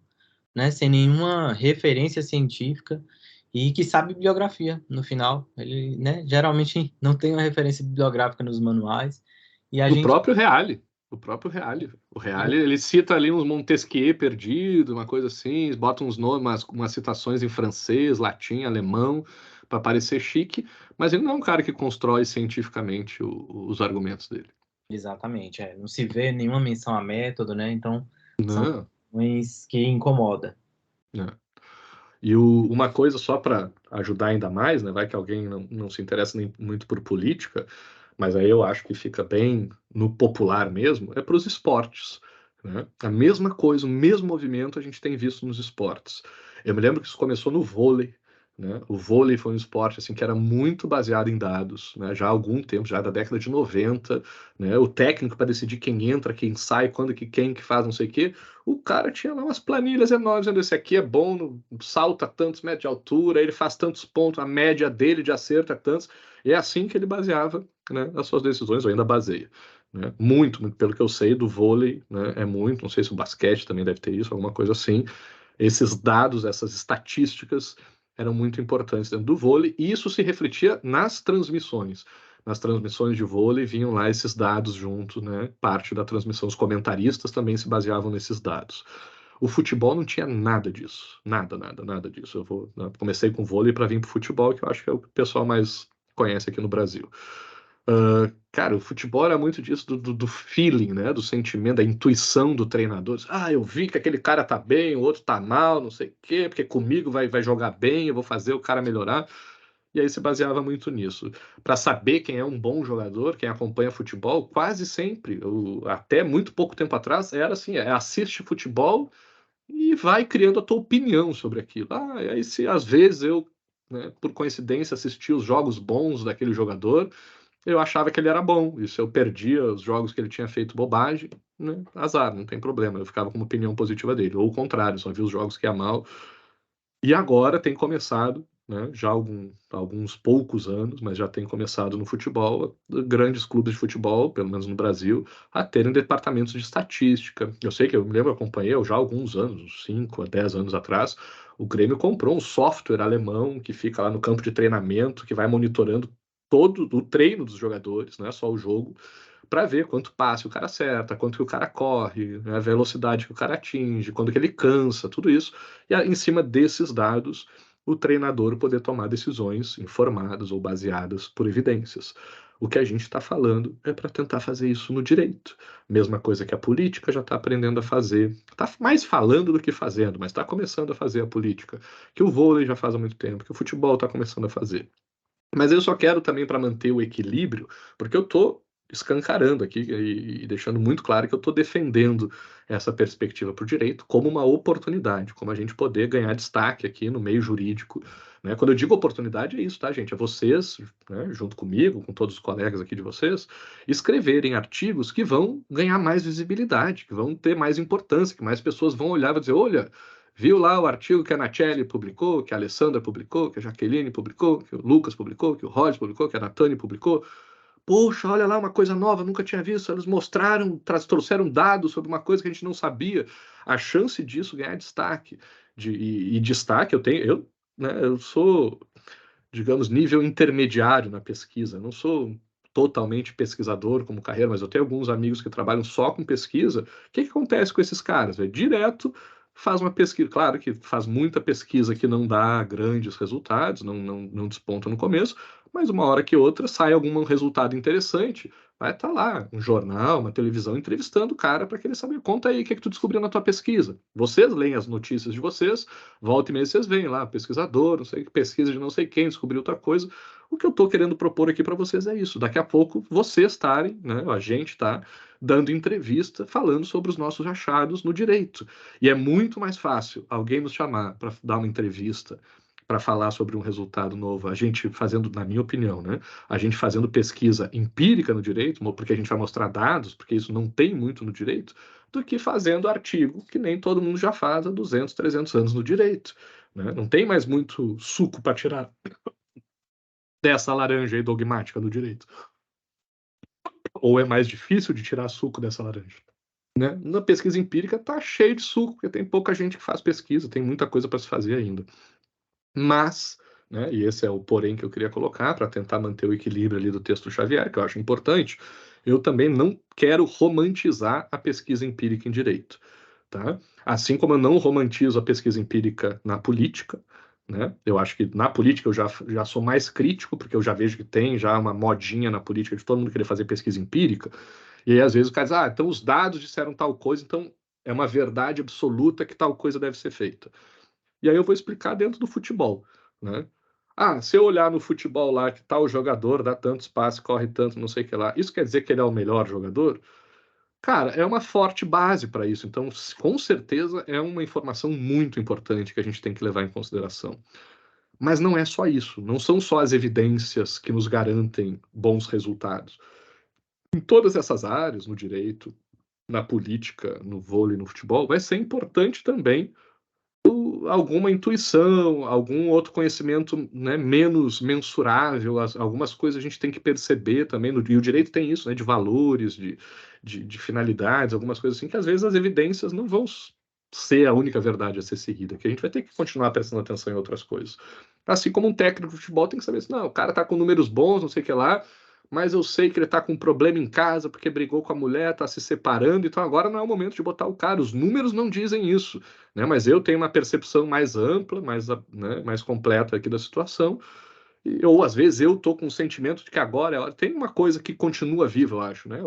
né, sem nenhuma referência científica e que sabe bibliografia no final. Ele, né, geralmente não tem uma referência bibliográfica nos manuais e a O gente próprio Reale. O próprio Reale. O Reale, ele cita ali uns Montesquieu perdido, uma coisa assim, bota uns nomes, umas citações em francês, latim, alemão, para parecer chique, mas ele não é um cara que constrói cientificamente os argumentos dele. exatamente, não se vê nenhuma menção a método, né? Então são Não, questões que incomoda. não. E uma coisa só para ajudar ainda mais, né? Vai que alguém não se interessa nem muito por política, mas aí eu acho que fica bem no popular mesmo, é para os esportes. Né? A mesma coisa, o mesmo movimento a gente tem visto nos esportes. Eu me lembro que isso começou no vôlei. Né? O vôlei foi um esporte assim, que era muito baseado em dados, né? Já há algum tempo, já da década de 90, né? O técnico para decidir quem entra, quem sai, quando que quem que faz não sei o quê, o cara tinha lá umas planilhas enormes, dizendo, esse aqui é bom, salta tantos metros de altura, ele faz tantos pontos, a média dele de acerto é tantos, e é assim que ele baseava, né, as suas decisões, ou ainda baseia. Né? Muito, pelo que eu sei, do vôlei, né, é muito, não sei se o basquete também deve ter isso, alguma coisa assim. Esses dados, essas estatísticas eram muito importantes dentro do vôlei, e isso se refletia nas transmissões. Nas transmissões de vôlei vinham lá esses dados juntos, né? Parte da transmissão, os comentaristas também se baseavam nesses dados. O futebol não tinha nada disso, nada disso. Comecei com vôlei para vir para o futebol, que eu acho que é o que o pessoal mais conhece aqui no Brasil. Cara, o futebol era muito disso, do feeling, né? Do sentimento, da intuição do treinador. Ah, eu vi que aquele cara tá bem, o outro tá mal, não sei o quê, porque comigo vai jogar bem, eu vou fazer o cara melhorar. E aí se baseava muito nisso. Para saber quem é um bom jogador, quem acompanha futebol, quase sempre, até muito pouco tempo atrás, era assim: assiste futebol e vai criando a tua opinião sobre aquilo. E aí se às vezes eu, né, por coincidência, assisti os jogos bons daquele jogador, eu achava que ele era bom. E se eu perdia os jogos que ele tinha feito bobagem, né, azar, não tem problema. Eu ficava com uma opinião positiva dele. Ou o contrário, só vi os jogos que ia mal. E agora tem começado, né, já há alguns poucos anos, mas já tem começado no futebol, grandes clubes de futebol, pelo menos no Brasil, a terem departamentos de estatística. Eu sei que eu me lembro, eu acompanhei já há alguns anos, uns 5 a 10 anos atrás, o Grêmio comprou um software alemão que fica lá no campo de treinamento, que vai monitorando todo o treino dos jogadores, não é só o jogo, para ver quanto passe o cara acerta, quanto que o cara corre, né, a velocidade que o cara atinge, quando que ele cansa, tudo isso. E em cima desses dados, o treinador poder tomar decisões informadas ou baseadas por evidências. O que a gente está falando é para tentar fazer isso no direito. Mesma coisa que a política já está aprendendo a fazer. Está mais falando do que fazendo, mas está começando a fazer a política. Que o vôlei já faz há muito tempo, que o futebol está começando a fazer. Mas eu só quero também para manter o equilíbrio, porque eu estou escancarando aqui e deixando muito claro que eu estou defendendo essa perspectiva para o direito como uma oportunidade, como a gente poder ganhar destaque aqui no meio jurídico. Né? Quando eu digo oportunidade, é isso, tá, gente? É vocês, né, junto comigo, com todos os colegas aqui de vocês, escreverem artigos que vão ganhar mais visibilidade, que vão ter mais importância, que mais pessoas vão olhar e dizer: olha, viu lá o artigo que a Nachelle publicou, que a Alessandra publicou, que a Jaqueline publicou, que o Lucas publicou, que o Roger publicou, que a Natane publicou. Poxa, olha lá uma coisa nova, nunca tinha visto. Eles mostraram, trouxeram dados sobre uma coisa que a gente não sabia. A chance disso ganhar destaque. E destaque eu sou, digamos, nível intermediário na pesquisa. Não sou totalmente pesquisador como carreira, mas eu tenho alguns amigos que trabalham só com pesquisa. O que acontece com esses caras? Direto faz uma pesquisa, claro que faz muita pesquisa que não dá grandes resultados, não desponta no começo, mas uma hora que outra sai algum resultado interessante, vai estar lá um jornal, uma televisão entrevistando o cara para querer saber, conta aí o que é que tu descobriu na tua pesquisa. Vocês leem as notícias de vocês, volta e meia vocês veem lá, pesquisador, não sei que pesquisa de não sei quem, descobriu outra coisa. O que eu estou querendo propor aqui para vocês é isso. Daqui a pouco vocês estarem, né, a gente está dando entrevista falando sobre os nossos achados no direito. E é muito mais fácil alguém nos chamar para dar uma entrevista, para falar sobre um resultado novo, a gente fazendo, na minha opinião, né, a gente fazendo pesquisa empírica no direito, porque a gente vai mostrar dados, porque isso não tem muito no direito, do que fazendo artigo que nem todo mundo já faz há 200, 300 anos no direito. Né? Não tem mais muito suco para tirar dessa laranja aí dogmática do direito. Ou é mais difícil de tirar suco dessa laranja. Né? Na pesquisa empírica tá cheio de suco, porque tem pouca gente que faz pesquisa, tem muita coisa para se fazer ainda. Mas, né, e esse é o porém que eu queria colocar para tentar manter o equilíbrio ali do texto Xavier, que eu acho importante, eu também não quero romantizar a pesquisa empírica em direito. Tá? Assim como eu não romantizo a pesquisa empírica na política, né? Eu acho que na política eu já sou mais crítico, porque eu já vejo que tem já uma modinha na política de todo mundo querer fazer pesquisa empírica, e aí às vezes o cara diz, então os dados disseram tal coisa, então é uma verdade absoluta que tal coisa deve ser feita. E aí eu vou explicar dentro do futebol, né? Se eu olhar no futebol lá que tal jogador dá tantos passes, corre tanto, não sei o que lá, isso quer dizer que ele é o melhor jogador? Cara, é uma forte base para isso. Então, com certeza, é uma informação muito importante que a gente tem que levar em consideração. Mas não é só isso. Não são só as evidências que nos garantem bons resultados. Em todas essas áreas, no direito, na política, no vôlei, no futebol, vai ser importante também alguma intuição, algum outro conhecimento, né, menos mensurável, algumas coisas a gente tem que perceber também, e o direito tem isso, né, de valores, de finalidades, algumas coisas assim, que às vezes as evidências não vão ser a única verdade a ser seguida, que a gente vai ter que continuar prestando atenção em outras coisas. Assim como um técnico de futebol tem que saber, não, o cara tá com números bons, não sei o que lá, mas eu sei que ele tá com um problema em casa porque brigou com a mulher, tá se separando, então agora não é o momento de botar o cara. Os números não dizem isso, né? Mas eu tenho uma percepção mais ampla, né, mais completa aqui da situação, ou às vezes eu tô com o sentimento de que agora tem uma coisa que continua viva, eu acho, né?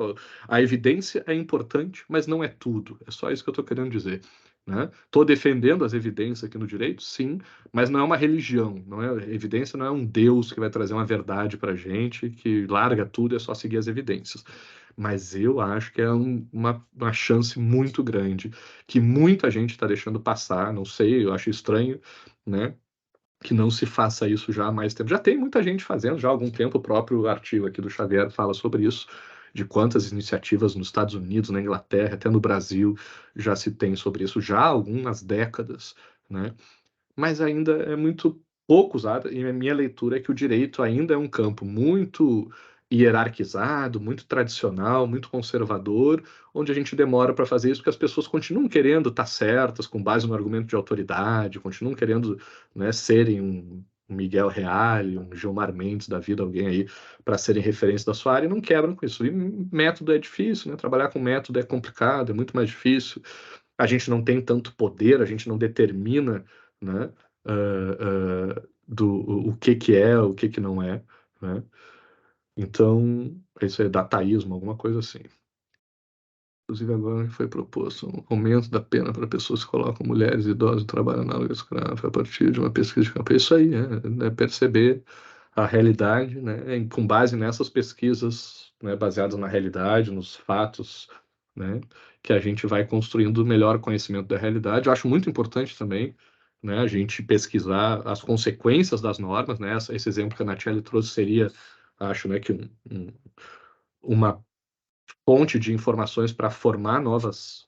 A evidência é importante, mas não é tudo. É só isso que eu tô querendo dizer. Né? Estou defendendo as evidências aqui no direito, sim, mas não é uma religião, não é evidência, não é um Deus que vai trazer uma verdade para a gente, que larga tudo e é só seguir as evidências. Mas eu acho que é uma chance muito grande que muita gente está deixando passar, não sei, eu acho estranho, né? Que não se faça isso já há mais tempo. Já tem muita gente fazendo, já há algum tempo, o próprio artigo aqui do Xavier fala sobre isso, de quantas iniciativas nos Estados Unidos, na Inglaterra, até no Brasil, já se tem sobre isso, já há algumas décadas, né? Mas ainda é muito pouco usado, e a minha leitura é que o direito ainda é um campo muito hierarquizado, muito tradicional, muito conservador, onde a gente demora para fazer isso porque as pessoas continuam querendo estar certas com base no argumento de autoridade, continuam querendo, né, serem um Miguel Reale, um Gilmar Mendes da vida, alguém aí para serem referência da sua área e não quebram com isso. E método é difícil, né? Trabalhar com método é complicado, é muito mais difícil. A gente não tem tanto poder, a gente não determina, né, o que é, o que não é, né? Então, isso é dataísmo, alguma coisa assim. Inclusive, agora foi proposto um aumento da pena para pessoas que colocam mulheres e idosos em trabalho análogo escravo a partir de uma pesquisa de campo. Isso aí, é perceber a realidade, né, com base nessas pesquisas, né, baseadas na realidade, nos fatos, né, que a gente vai construindo o melhor conhecimento da realidade. Eu acho muito importante também, né, a gente pesquisar as consequências das normas, né, esse exemplo que a Natiele trouxe seria, acho, né, que uma fonte de informações para formar novas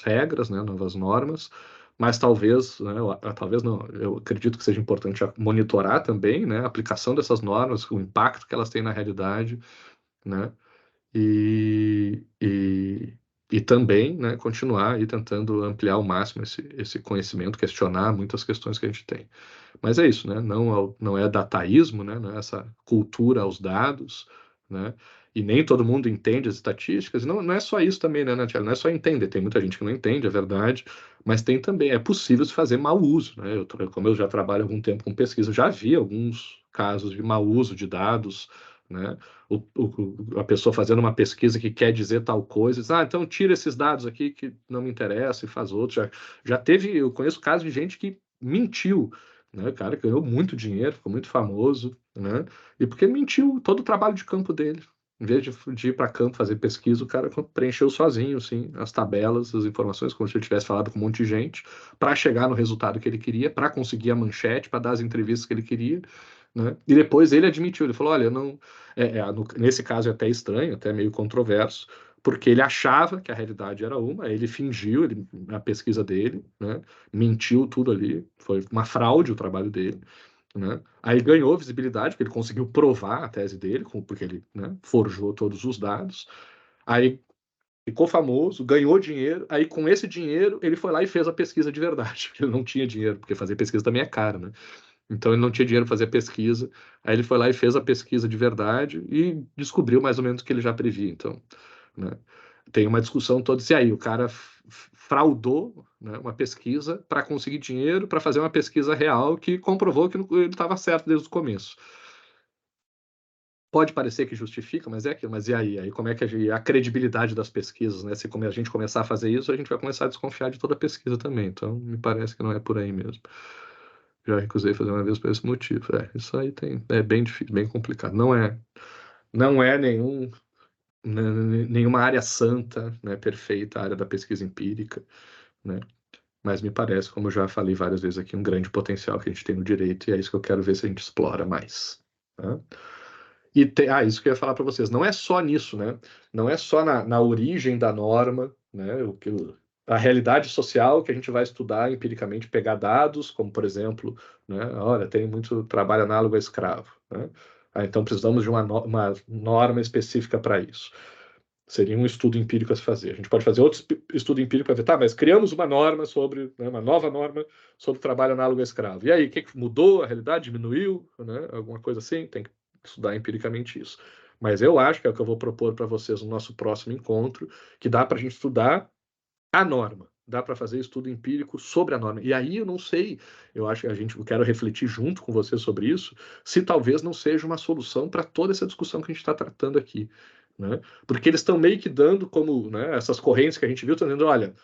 regras, né, novas normas, mas talvez, né, talvez não, eu acredito que seja importante monitorar também, né, a aplicação dessas normas, o impacto que elas têm na realidade, né, e, e, e também, né, continuar aí tentando ampliar ao máximo esse conhecimento, questionar muitas questões que a gente tem. Mas é isso, né, não é dataísmo, né, não é essa cultura aos dados, né? E nem todo mundo entende as estatísticas. Não, não é só isso também, né, Natiela? Não é só entender. Tem muita gente que não entende, é verdade. Mas tem também, é possível se fazer mau uso, né? Como eu já trabalho há algum tempo com pesquisa, eu já vi alguns casos de mau uso de dados, né? A pessoa fazendo uma pesquisa que quer dizer tal coisa, diz, então tira esses dados aqui que não me interessam e faz outros. Já teve, eu conheço casos de gente que mentiu, né? O cara ganhou muito dinheiro, ficou muito famoso, né? E porque mentiu todo o trabalho de campo dele. Em vez de ir para campo fazer pesquisa, o cara preencheu sozinho, assim, as tabelas, as informações, como se ele tivesse falado com um monte de gente, para chegar no resultado que ele queria, para conseguir a manchete, para dar as entrevistas que ele queria, né? E depois ele admitiu, ele falou, olha, não, nesse caso é até estranho, até meio controverso, porque ele achava que a realidade era uma, ele fingiu a pesquisa dele, né? Mentiu tudo ali, foi uma fraude o trabalho dele, né? Aí ganhou visibilidade, porque ele conseguiu provar a tese dele, porque ele, né, forjou todos os dados. Aí ficou famoso, ganhou dinheiro. Aí com esse dinheiro ele foi lá e fez a pesquisa de verdade, porque ele não tinha dinheiro, porque fazer pesquisa também é caro, né? Então ele não tinha dinheiro para fazer a pesquisa. Aí ele foi lá e fez a pesquisa de verdade e descobriu mais ou menos o que ele já previa. Então, né? Tem uma discussão toda se aí o cara fraudou, né, uma pesquisa para conseguir dinheiro para fazer uma pesquisa real que comprovou que ele estava certo desde o começo. Pode parecer que justifica, mas é aquilo. Mas e aí? Aí como é que a credibilidade das pesquisas, né? Se a gente começar a fazer isso, a gente vai começar a desconfiar de toda a pesquisa também. Então, me parece que não é por aí mesmo. Já recusei fazer uma vez por esse motivo. Isso aí é bem difícil, bem complicado. Não é nenhuma área santa, né, perfeita, a área da pesquisa empírica, né? Mas me parece, como eu já falei várias vezes aqui, um grande potencial que a gente tem no direito, e é isso que eu quero ver se a gente explora mais. Tá? Isso que eu ia falar para vocês, não é só nisso, né? Não é só na origem da norma, né? A realidade social que a gente vai estudar empiricamente, pegar dados, como por exemplo, né? Olha, tem muito trabalho análogo a escravo, né? Então precisamos de uma norma específica para isso. Seria um estudo empírico a se fazer. A gente pode fazer outro estudo empírico para ver, tá, mas criamos uma norma sobre, né, uma nova norma sobre trabalho análogo a escravo. E aí, o que mudou? A realidade diminuiu? Né? Alguma coisa assim? Tem que estudar empiricamente isso. Mas eu acho que é o que eu vou propor para vocês no nosso próximo encontro, que dá para a gente estudar a norma. Dá para fazer estudo empírico sobre a norma. E aí eu não sei, eu acho que eu quero refletir junto com você sobre isso, se talvez não seja uma solução para toda essa discussão que a gente está tratando aqui. Né? Porque eles estão meio que dando como, né, essas correntes que a gente viu, estão dizendo, olha,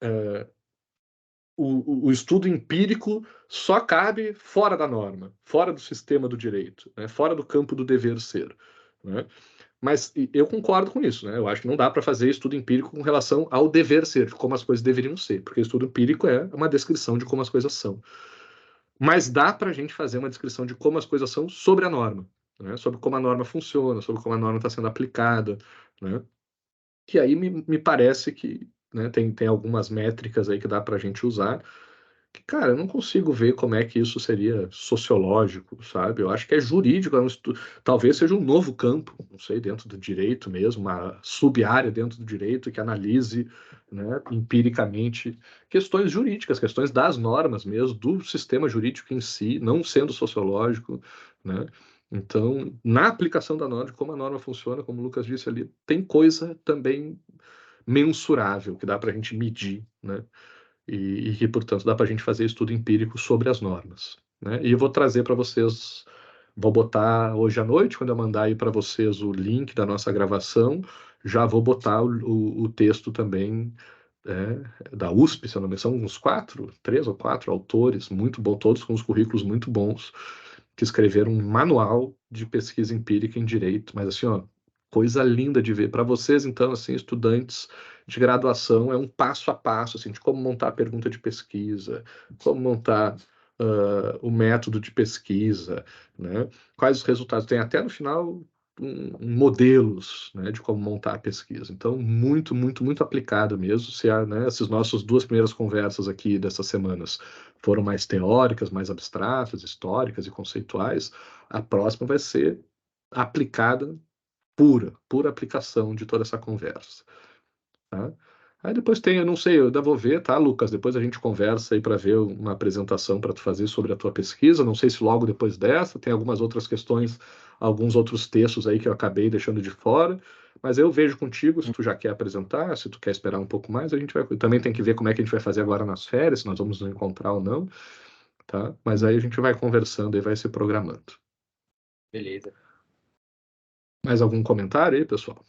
é, o estudo empírico só cabe fora da norma, fora do sistema do direito, né, fora do campo do dever ser. Né? Mas eu concordo com isso, né? Eu acho que não dá para fazer estudo empírico com relação ao dever ser, de como as coisas deveriam ser, porque estudo empírico é uma descrição de como as coisas são. Mas dá para a gente fazer uma descrição de como as coisas são sobre a norma, né? Sobre como a norma funciona, sobre como a norma está sendo aplicada, né? Que aí me parece que, né, tem algumas métricas aí que dá para a gente usar que, cara, eu não consigo ver como é que isso seria sociológico, sabe? Eu acho que é jurídico, talvez seja um novo campo, não sei, dentro do direito mesmo, uma sub-área dentro do direito que analise, né, empiricamente questões jurídicas, questões das normas mesmo, do sistema jurídico em si, não sendo sociológico, né? Então, na aplicação da norma, de como a norma funciona, como o Lucas disse ali, tem coisa também mensurável que dá para a gente medir, né? E que, portanto, dá para a gente fazer estudo empírico sobre as normas. Né? E eu vou trazer para vocês, vou botar hoje à noite, quando eu mandar aí para vocês o link da nossa gravação, já vou botar o texto também da USP, se eu não me engano, são uns 3 ou 4 autores, muito bons, todos com os currículos muito bons, que escreveram um manual de pesquisa empírica em direito, mas assim, ó, coisa linda de ver. Para vocês, então, assim, estudantes de graduação, é um passo a passo, assim, de como montar a pergunta de pesquisa, como montar o método de pesquisa, né? Quais os resultados. Tem até no final modelos, né, de como montar a pesquisa. Então, muito, muito, muito aplicado mesmo. Né, essas nossas 2 primeiras conversas aqui dessas semanas foram mais teóricas, mais abstratas, históricas e conceituais, a próxima vai ser aplicada pura aplicação de toda essa conversa. Tá? Aí depois tem, eu não sei, eu ainda vou ver, tá, Lucas? Depois a gente conversa aí para ver uma apresentação para tu fazer sobre a tua pesquisa. Não sei se logo depois dessa, tem algumas outras questões alguns outros textos aí que eu acabei deixando de fora, mas eu vejo contigo, se tu já quer apresentar, se tu quer esperar um pouco mais, a gente vai, também tem que ver como é que a gente vai fazer agora nas férias, se nós vamos nos encontrar ou não, tá? Mas aí a gente vai conversando e vai se programando. Beleza. Mais algum comentário aí, pessoal?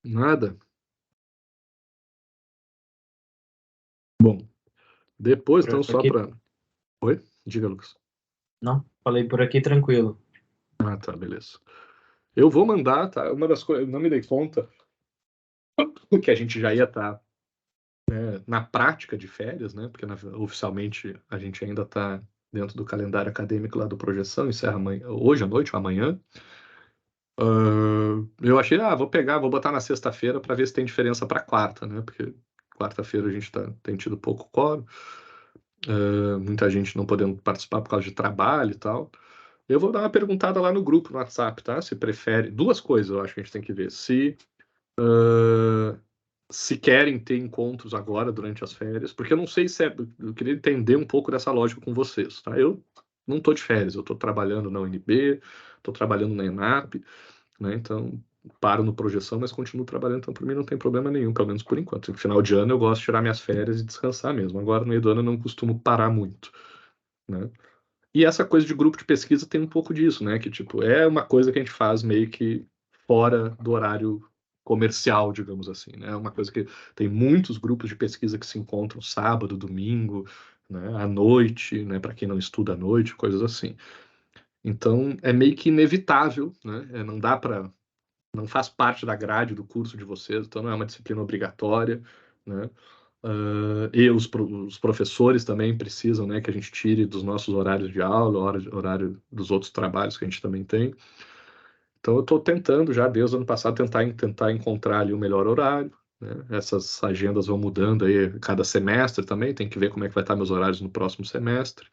Nada? Bom, depois, Por então, só aqui, para... Oi? Diga, Lucas. não, falei por aqui tranquilo. Ah, tá, beleza. Eu vou mandar, tá? Uma das coisas, não me dei conta que a gente já ia estar na prática de férias, né? Porque oficialmente a gente ainda está dentro do calendário acadêmico lá do Projeção, encerra amanhã, hoje à noite ou amanhã. Eu achei, vou pegar, vou botar na sexta-feira para ver se tem diferença para quarta, né? Porque quarta-feira a gente tem tido pouco quórum, muita gente não podendo participar por causa de trabalho e tal. Eu vou dar uma perguntada lá no grupo, no WhatsApp, tá? Se prefere. Duas coisas eu acho que a gente tem que ver. Se querem ter encontros agora durante as férias, porque eu não sei se eu queria entender um pouco dessa lógica com vocês, tá? Eu não estou de férias, eu estou trabalhando na UNB, estou trabalhando na ENAP, né? Então paro no Projeção, mas continuo trabalhando, então para mim não tem problema nenhum, pelo menos por enquanto. No final de ano eu gosto de tirar minhas férias e descansar mesmo. Agora no meio do ano eu não costumo parar muito, né? E essa coisa de grupo de pesquisa tem um pouco disso, né? Que, tipo, é uma coisa que a gente faz meio que fora do horário comercial, digamos assim, né? É uma coisa que tem muitos grupos de pesquisa que se encontram sábado, domingo, né? À noite, né? Para quem não estuda à noite, coisas assim. Então, é meio que inevitável, né? Não dá para... Não faz parte da grade do curso de vocês, então não é uma disciplina obrigatória, né? E os professores também precisam, né, que a gente tire dos nossos horários de aula, horário dos outros trabalhos que a gente também tem. Então, eu estou tentando já, desde o ano passado, tentar encontrar ali o melhor horário, né? Essas agendas vão mudando aí cada semestre também, tem que ver como é que vai estar meus horários no próximo semestre.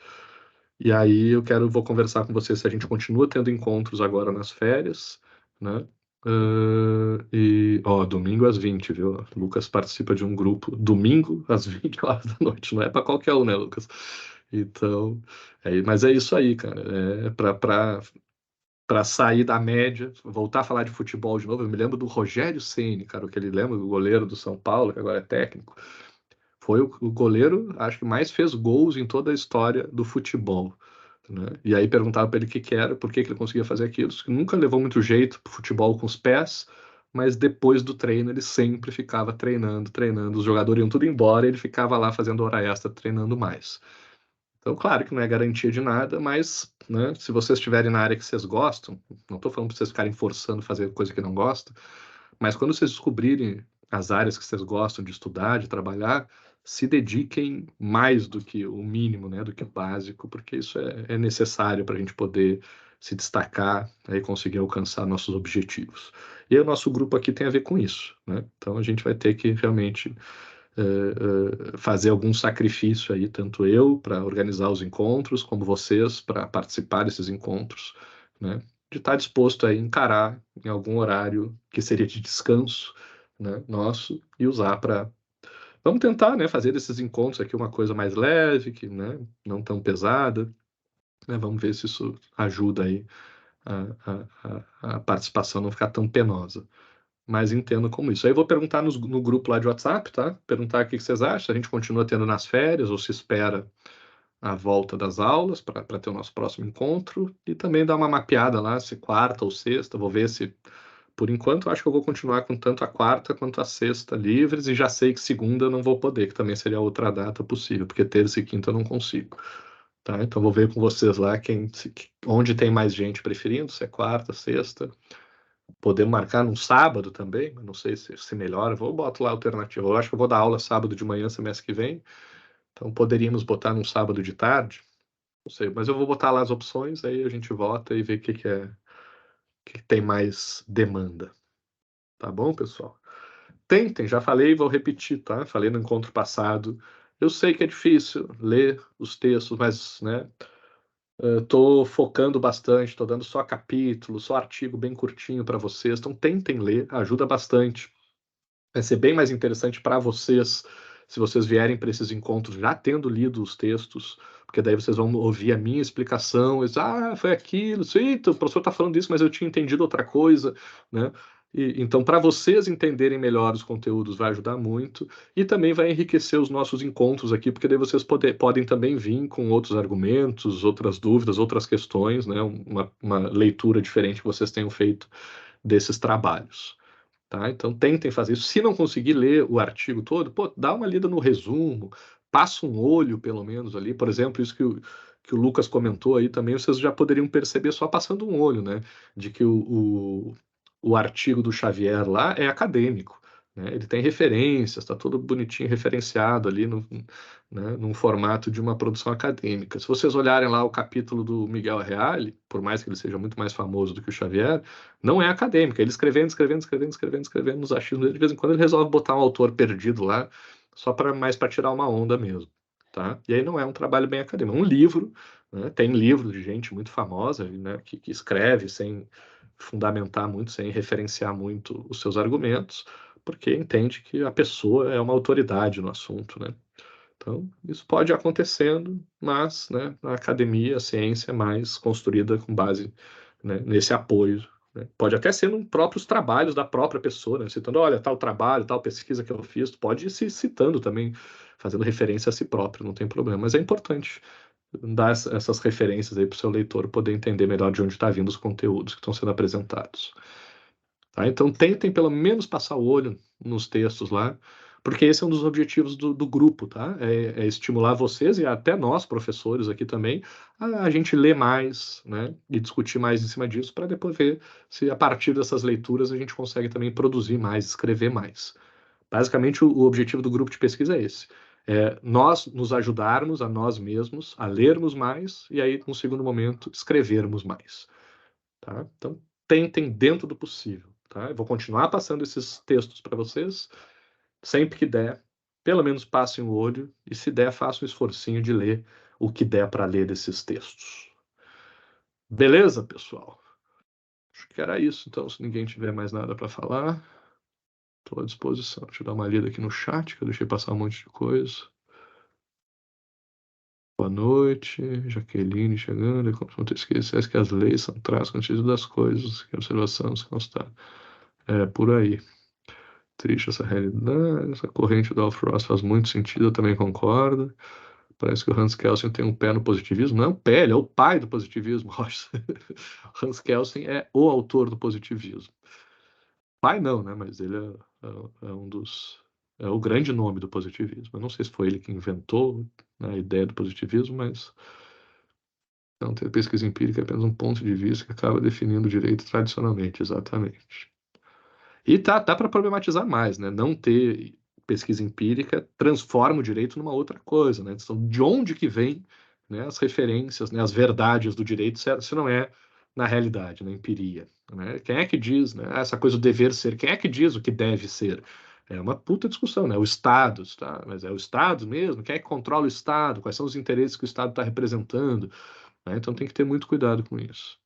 E aí vou conversar com você se a gente continua tendo encontros agora nas férias, né? Domingo às 20, viu? O Lucas participa de um grupo domingo às 20 horas da noite. Não é para qualquer um, né, Lucas? Então, mas é isso aí, cara. É para sair da média, voltar a falar de futebol de novo. Eu me lembro do Rogério Ceni, cara, o que ele lembra, o goleiro do São Paulo, que agora é técnico. Foi o goleiro, acho que mais fez gols em toda a história do futebol, né? E aí perguntava para ele o que era, por que ele conseguia fazer aquilo. Nunca levou muito jeito pro futebol com os pés, mas depois do treino ele sempre ficava treinando, treinando. Os jogadores iam tudo embora e ele ficava lá fazendo hora extra, treinando mais. Então, claro que não é garantia de nada, mas, né, se vocês estiverem na área que vocês gostam, não estou falando para vocês ficarem forçando fazer coisa que não gostam, mas quando vocês descobrirem as áreas que vocês gostam de estudar, de trabalhar, se dediquem mais do que o mínimo, né, do que o básico, porque isso é necessário para a gente poder se destacar e conseguir alcançar nossos objetivos. E o nosso grupo aqui tem a ver com isso, né? Então a gente vai ter que realmente fazer algum sacrifício aí, tanto eu para organizar os encontros, como vocês para participar desses encontros, né? De estar disposto a encarar em algum horário que seria de descanso, né, nosso, e usar para... Vamos tentar, né, fazer desses encontros aqui uma coisa mais leve, que, né, não tão pesada, né? Vamos ver se isso ajuda aí a participação não ficar tão penosa. Mas entendo como isso. Aí eu vou perguntar no grupo lá de WhatsApp, tá? Perguntar o que vocês acham, se a gente continua tendo nas férias ou se espera a volta das aulas para ter o nosso próximo encontro e também dar uma mapeada lá, se quarta ou sexta. Vou ver se, por enquanto, eu acho que eu vou continuar com tanto a quarta quanto a sexta livres e já sei que segunda eu não vou poder, que também seria outra data possível, porque terça e quinta eu não consigo. Tá? Então vou ver com vocês lá onde tem mais gente preferindo, se é quarta, sexta. Podemos marcar num sábado também, mas não sei se melhora. Vou botar lá a alternativa. Eu acho que eu vou dar aula sábado de manhã semestre que vem. Então poderíamos botar num sábado de tarde. Não sei, mas eu vou botar lá as opções, aí a gente vota e vê o que tem mais demanda. Tá bom, pessoal? Tentem, já falei e vou repetir, tá? Falei no encontro passado. Eu sei que é difícil ler os textos, mas, né, estou focando bastante, estou dando só capítulo, só artigo bem curtinho para vocês. Então tentem ler, ajuda bastante. vai ser bem mais interessante para vocês se vocês vierem para esses encontros já tendo lido os textos, porque daí vocês vão ouvir a minha explicação, foi aquilo, sim, o professor está falando isso, mas eu tinha entendido outra coisa, né? Então, para vocês entenderem melhor os conteúdos, vai ajudar muito e também vai enriquecer os nossos encontros aqui, porque daí vocês podem também vir com outros argumentos, outras dúvidas, outras questões, né? Uma leitura diferente que vocês tenham feito desses trabalhos. Tá? Então, tentem fazer isso. Se não conseguir ler o artigo todo, pô, dá uma lida no resumo, passa um olho, pelo menos, ali. Por exemplo, isso que o Lucas comentou aí também, vocês já poderiam perceber só passando um olho, né? De que o artigo do Xavier lá é acadêmico, né? Ele tem referências, está todo bonitinho referenciado ali né, num formato de uma produção acadêmica. Se vocês olharem lá o capítulo do Miguel Reale, por mais que ele seja muito mais famoso do que o Xavier, não é acadêmica. Ele escrevendo nos achismos dele, de vez em quando ele resolve botar um autor perdido lá, só para tirar uma onda mesmo. Tá? E aí não é um trabalho bem acadêmico, é um livro, né? Tem livro de gente muito famosa, né, que escreve sem fundamentar muito, sem referenciar muito os seus argumentos, porque entende que a pessoa é uma autoridade no assunto, né? Então, isso pode ir acontecendo, mas, né, a academia, a ciência é mais construída com base, né, nesse apoio, né? Pode até ser nos próprios trabalhos da própria pessoa, né, citando, olha, tal trabalho, tal pesquisa que eu fiz, pode ir se citando também, fazendo referência a si próprio, não tem problema, mas é importante dar essas referências aí para o seu leitor poder entender melhor de onde está vindo os conteúdos que estão sendo apresentados. Tá? Então, tentem pelo menos passar o olho nos textos lá, porque esse é um dos objetivos do grupo, tá? É estimular vocês e até nós, professores aqui também, a gente ler mais, né? E discutir mais em cima disso, para depois ver se a partir dessas leituras a gente consegue também produzir mais, escrever mais. Basicamente, o objetivo do grupo de pesquisa é esse. É nós nos ajudarmos a nós mesmos a lermos mais e aí, num segundo momento, escrevermos mais. Tá? Então, tentem dentro do possível. Tá? Eu vou continuar passando esses textos para vocês, sempre que der, pelo menos passem o olho e, se der, façam um esforcinho de ler o que der para ler desses textos. Beleza, pessoal? Acho que era isso, então, se ninguém tiver mais nada para falar, estou à disposição. Deixa eu dar uma lida aqui no chat, que eu deixei passar um monte de coisa. Boa noite, Jaqueline chegando. Como não te esqueces que as leis são trazem o sentido das coisas, que a observação se constata. É por aí. Triste essa realidade, essa corrente do Alf Ross faz muito sentido, eu também concordo. Parece que o Hans Kelsen tem um pé no positivismo. Não é um pé, ele é o pai do positivismo, Ross. Hans Kelsen é o autor do positivismo. Pai não, né? Mas ele é um dos... É o grande nome do positivismo. Eu não sei se foi ele que inventou, né, a ideia do positivismo, mas... Não, ter pesquisa empírica é apenas um ponto de vista que acaba definindo o direito tradicionalmente, exatamente. E tá para problematizar mais, né? Não ter pesquisa empírica transforma o direito numa outra coisa, né? Então, de onde que vem, né, as referências, né, as verdades do direito, se não é na realidade, na empiria, né? Quem é que diz, né, essa coisa do dever ser? Quem é que diz o que deve ser? É uma puta discussão, né? O Estado, tá? Mas é o Estado mesmo? Quem é que controla o Estado? Quais são os interesses que o Estado está representando? Né? Então tem que ter muito cuidado com isso.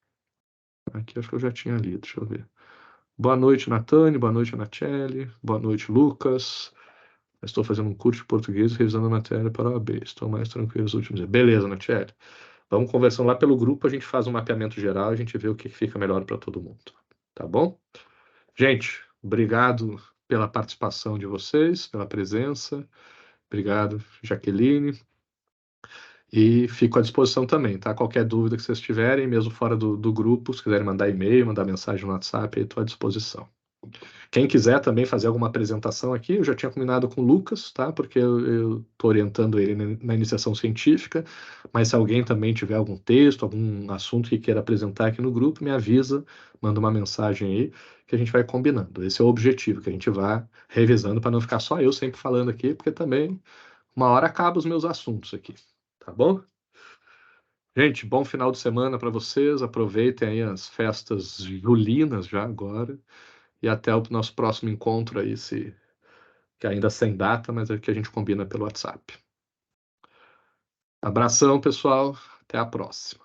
Aqui acho que eu já tinha lido, deixa eu ver. Boa noite, Natane. Boa noite, Anaceli. Boa noite, Lucas. Estou fazendo um curso de português revisando a matéria para a OAB. Estou mais tranquilo nos últimos dias. Beleza, Anaceli. Vamos conversando lá pelo grupo, a gente faz um mapeamento geral, a gente vê o que fica melhor para todo mundo. Tá bom? Gente, obrigado pela participação de vocês, pela presença. Obrigado, Jaqueline. E fico à disposição também, tá? Qualquer dúvida que vocês tiverem, mesmo fora do grupo, se quiserem mandar e-mail, mandar mensagem no WhatsApp, aí estou à disposição. Quem quiser também fazer alguma apresentação aqui, eu já tinha combinado com o Lucas, tá? Porque eu estou orientando ele na iniciação científica, mas se alguém também tiver algum texto, algum assunto que queira apresentar aqui no grupo, me avisa, manda uma mensagem aí, que a gente vai combinando. Esse é o objetivo, que a gente vá revisando para não ficar só eu sempre falando aqui, porque também uma hora acaba os meus assuntos aqui, tá bom? Gente, bom final de semana para vocês. Aproveitem aí as festas julinas já agora. E até o nosso próximo encontro aí, que ainda sem data, mas é que a gente combina pelo WhatsApp. Abração, pessoal. Até a próxima.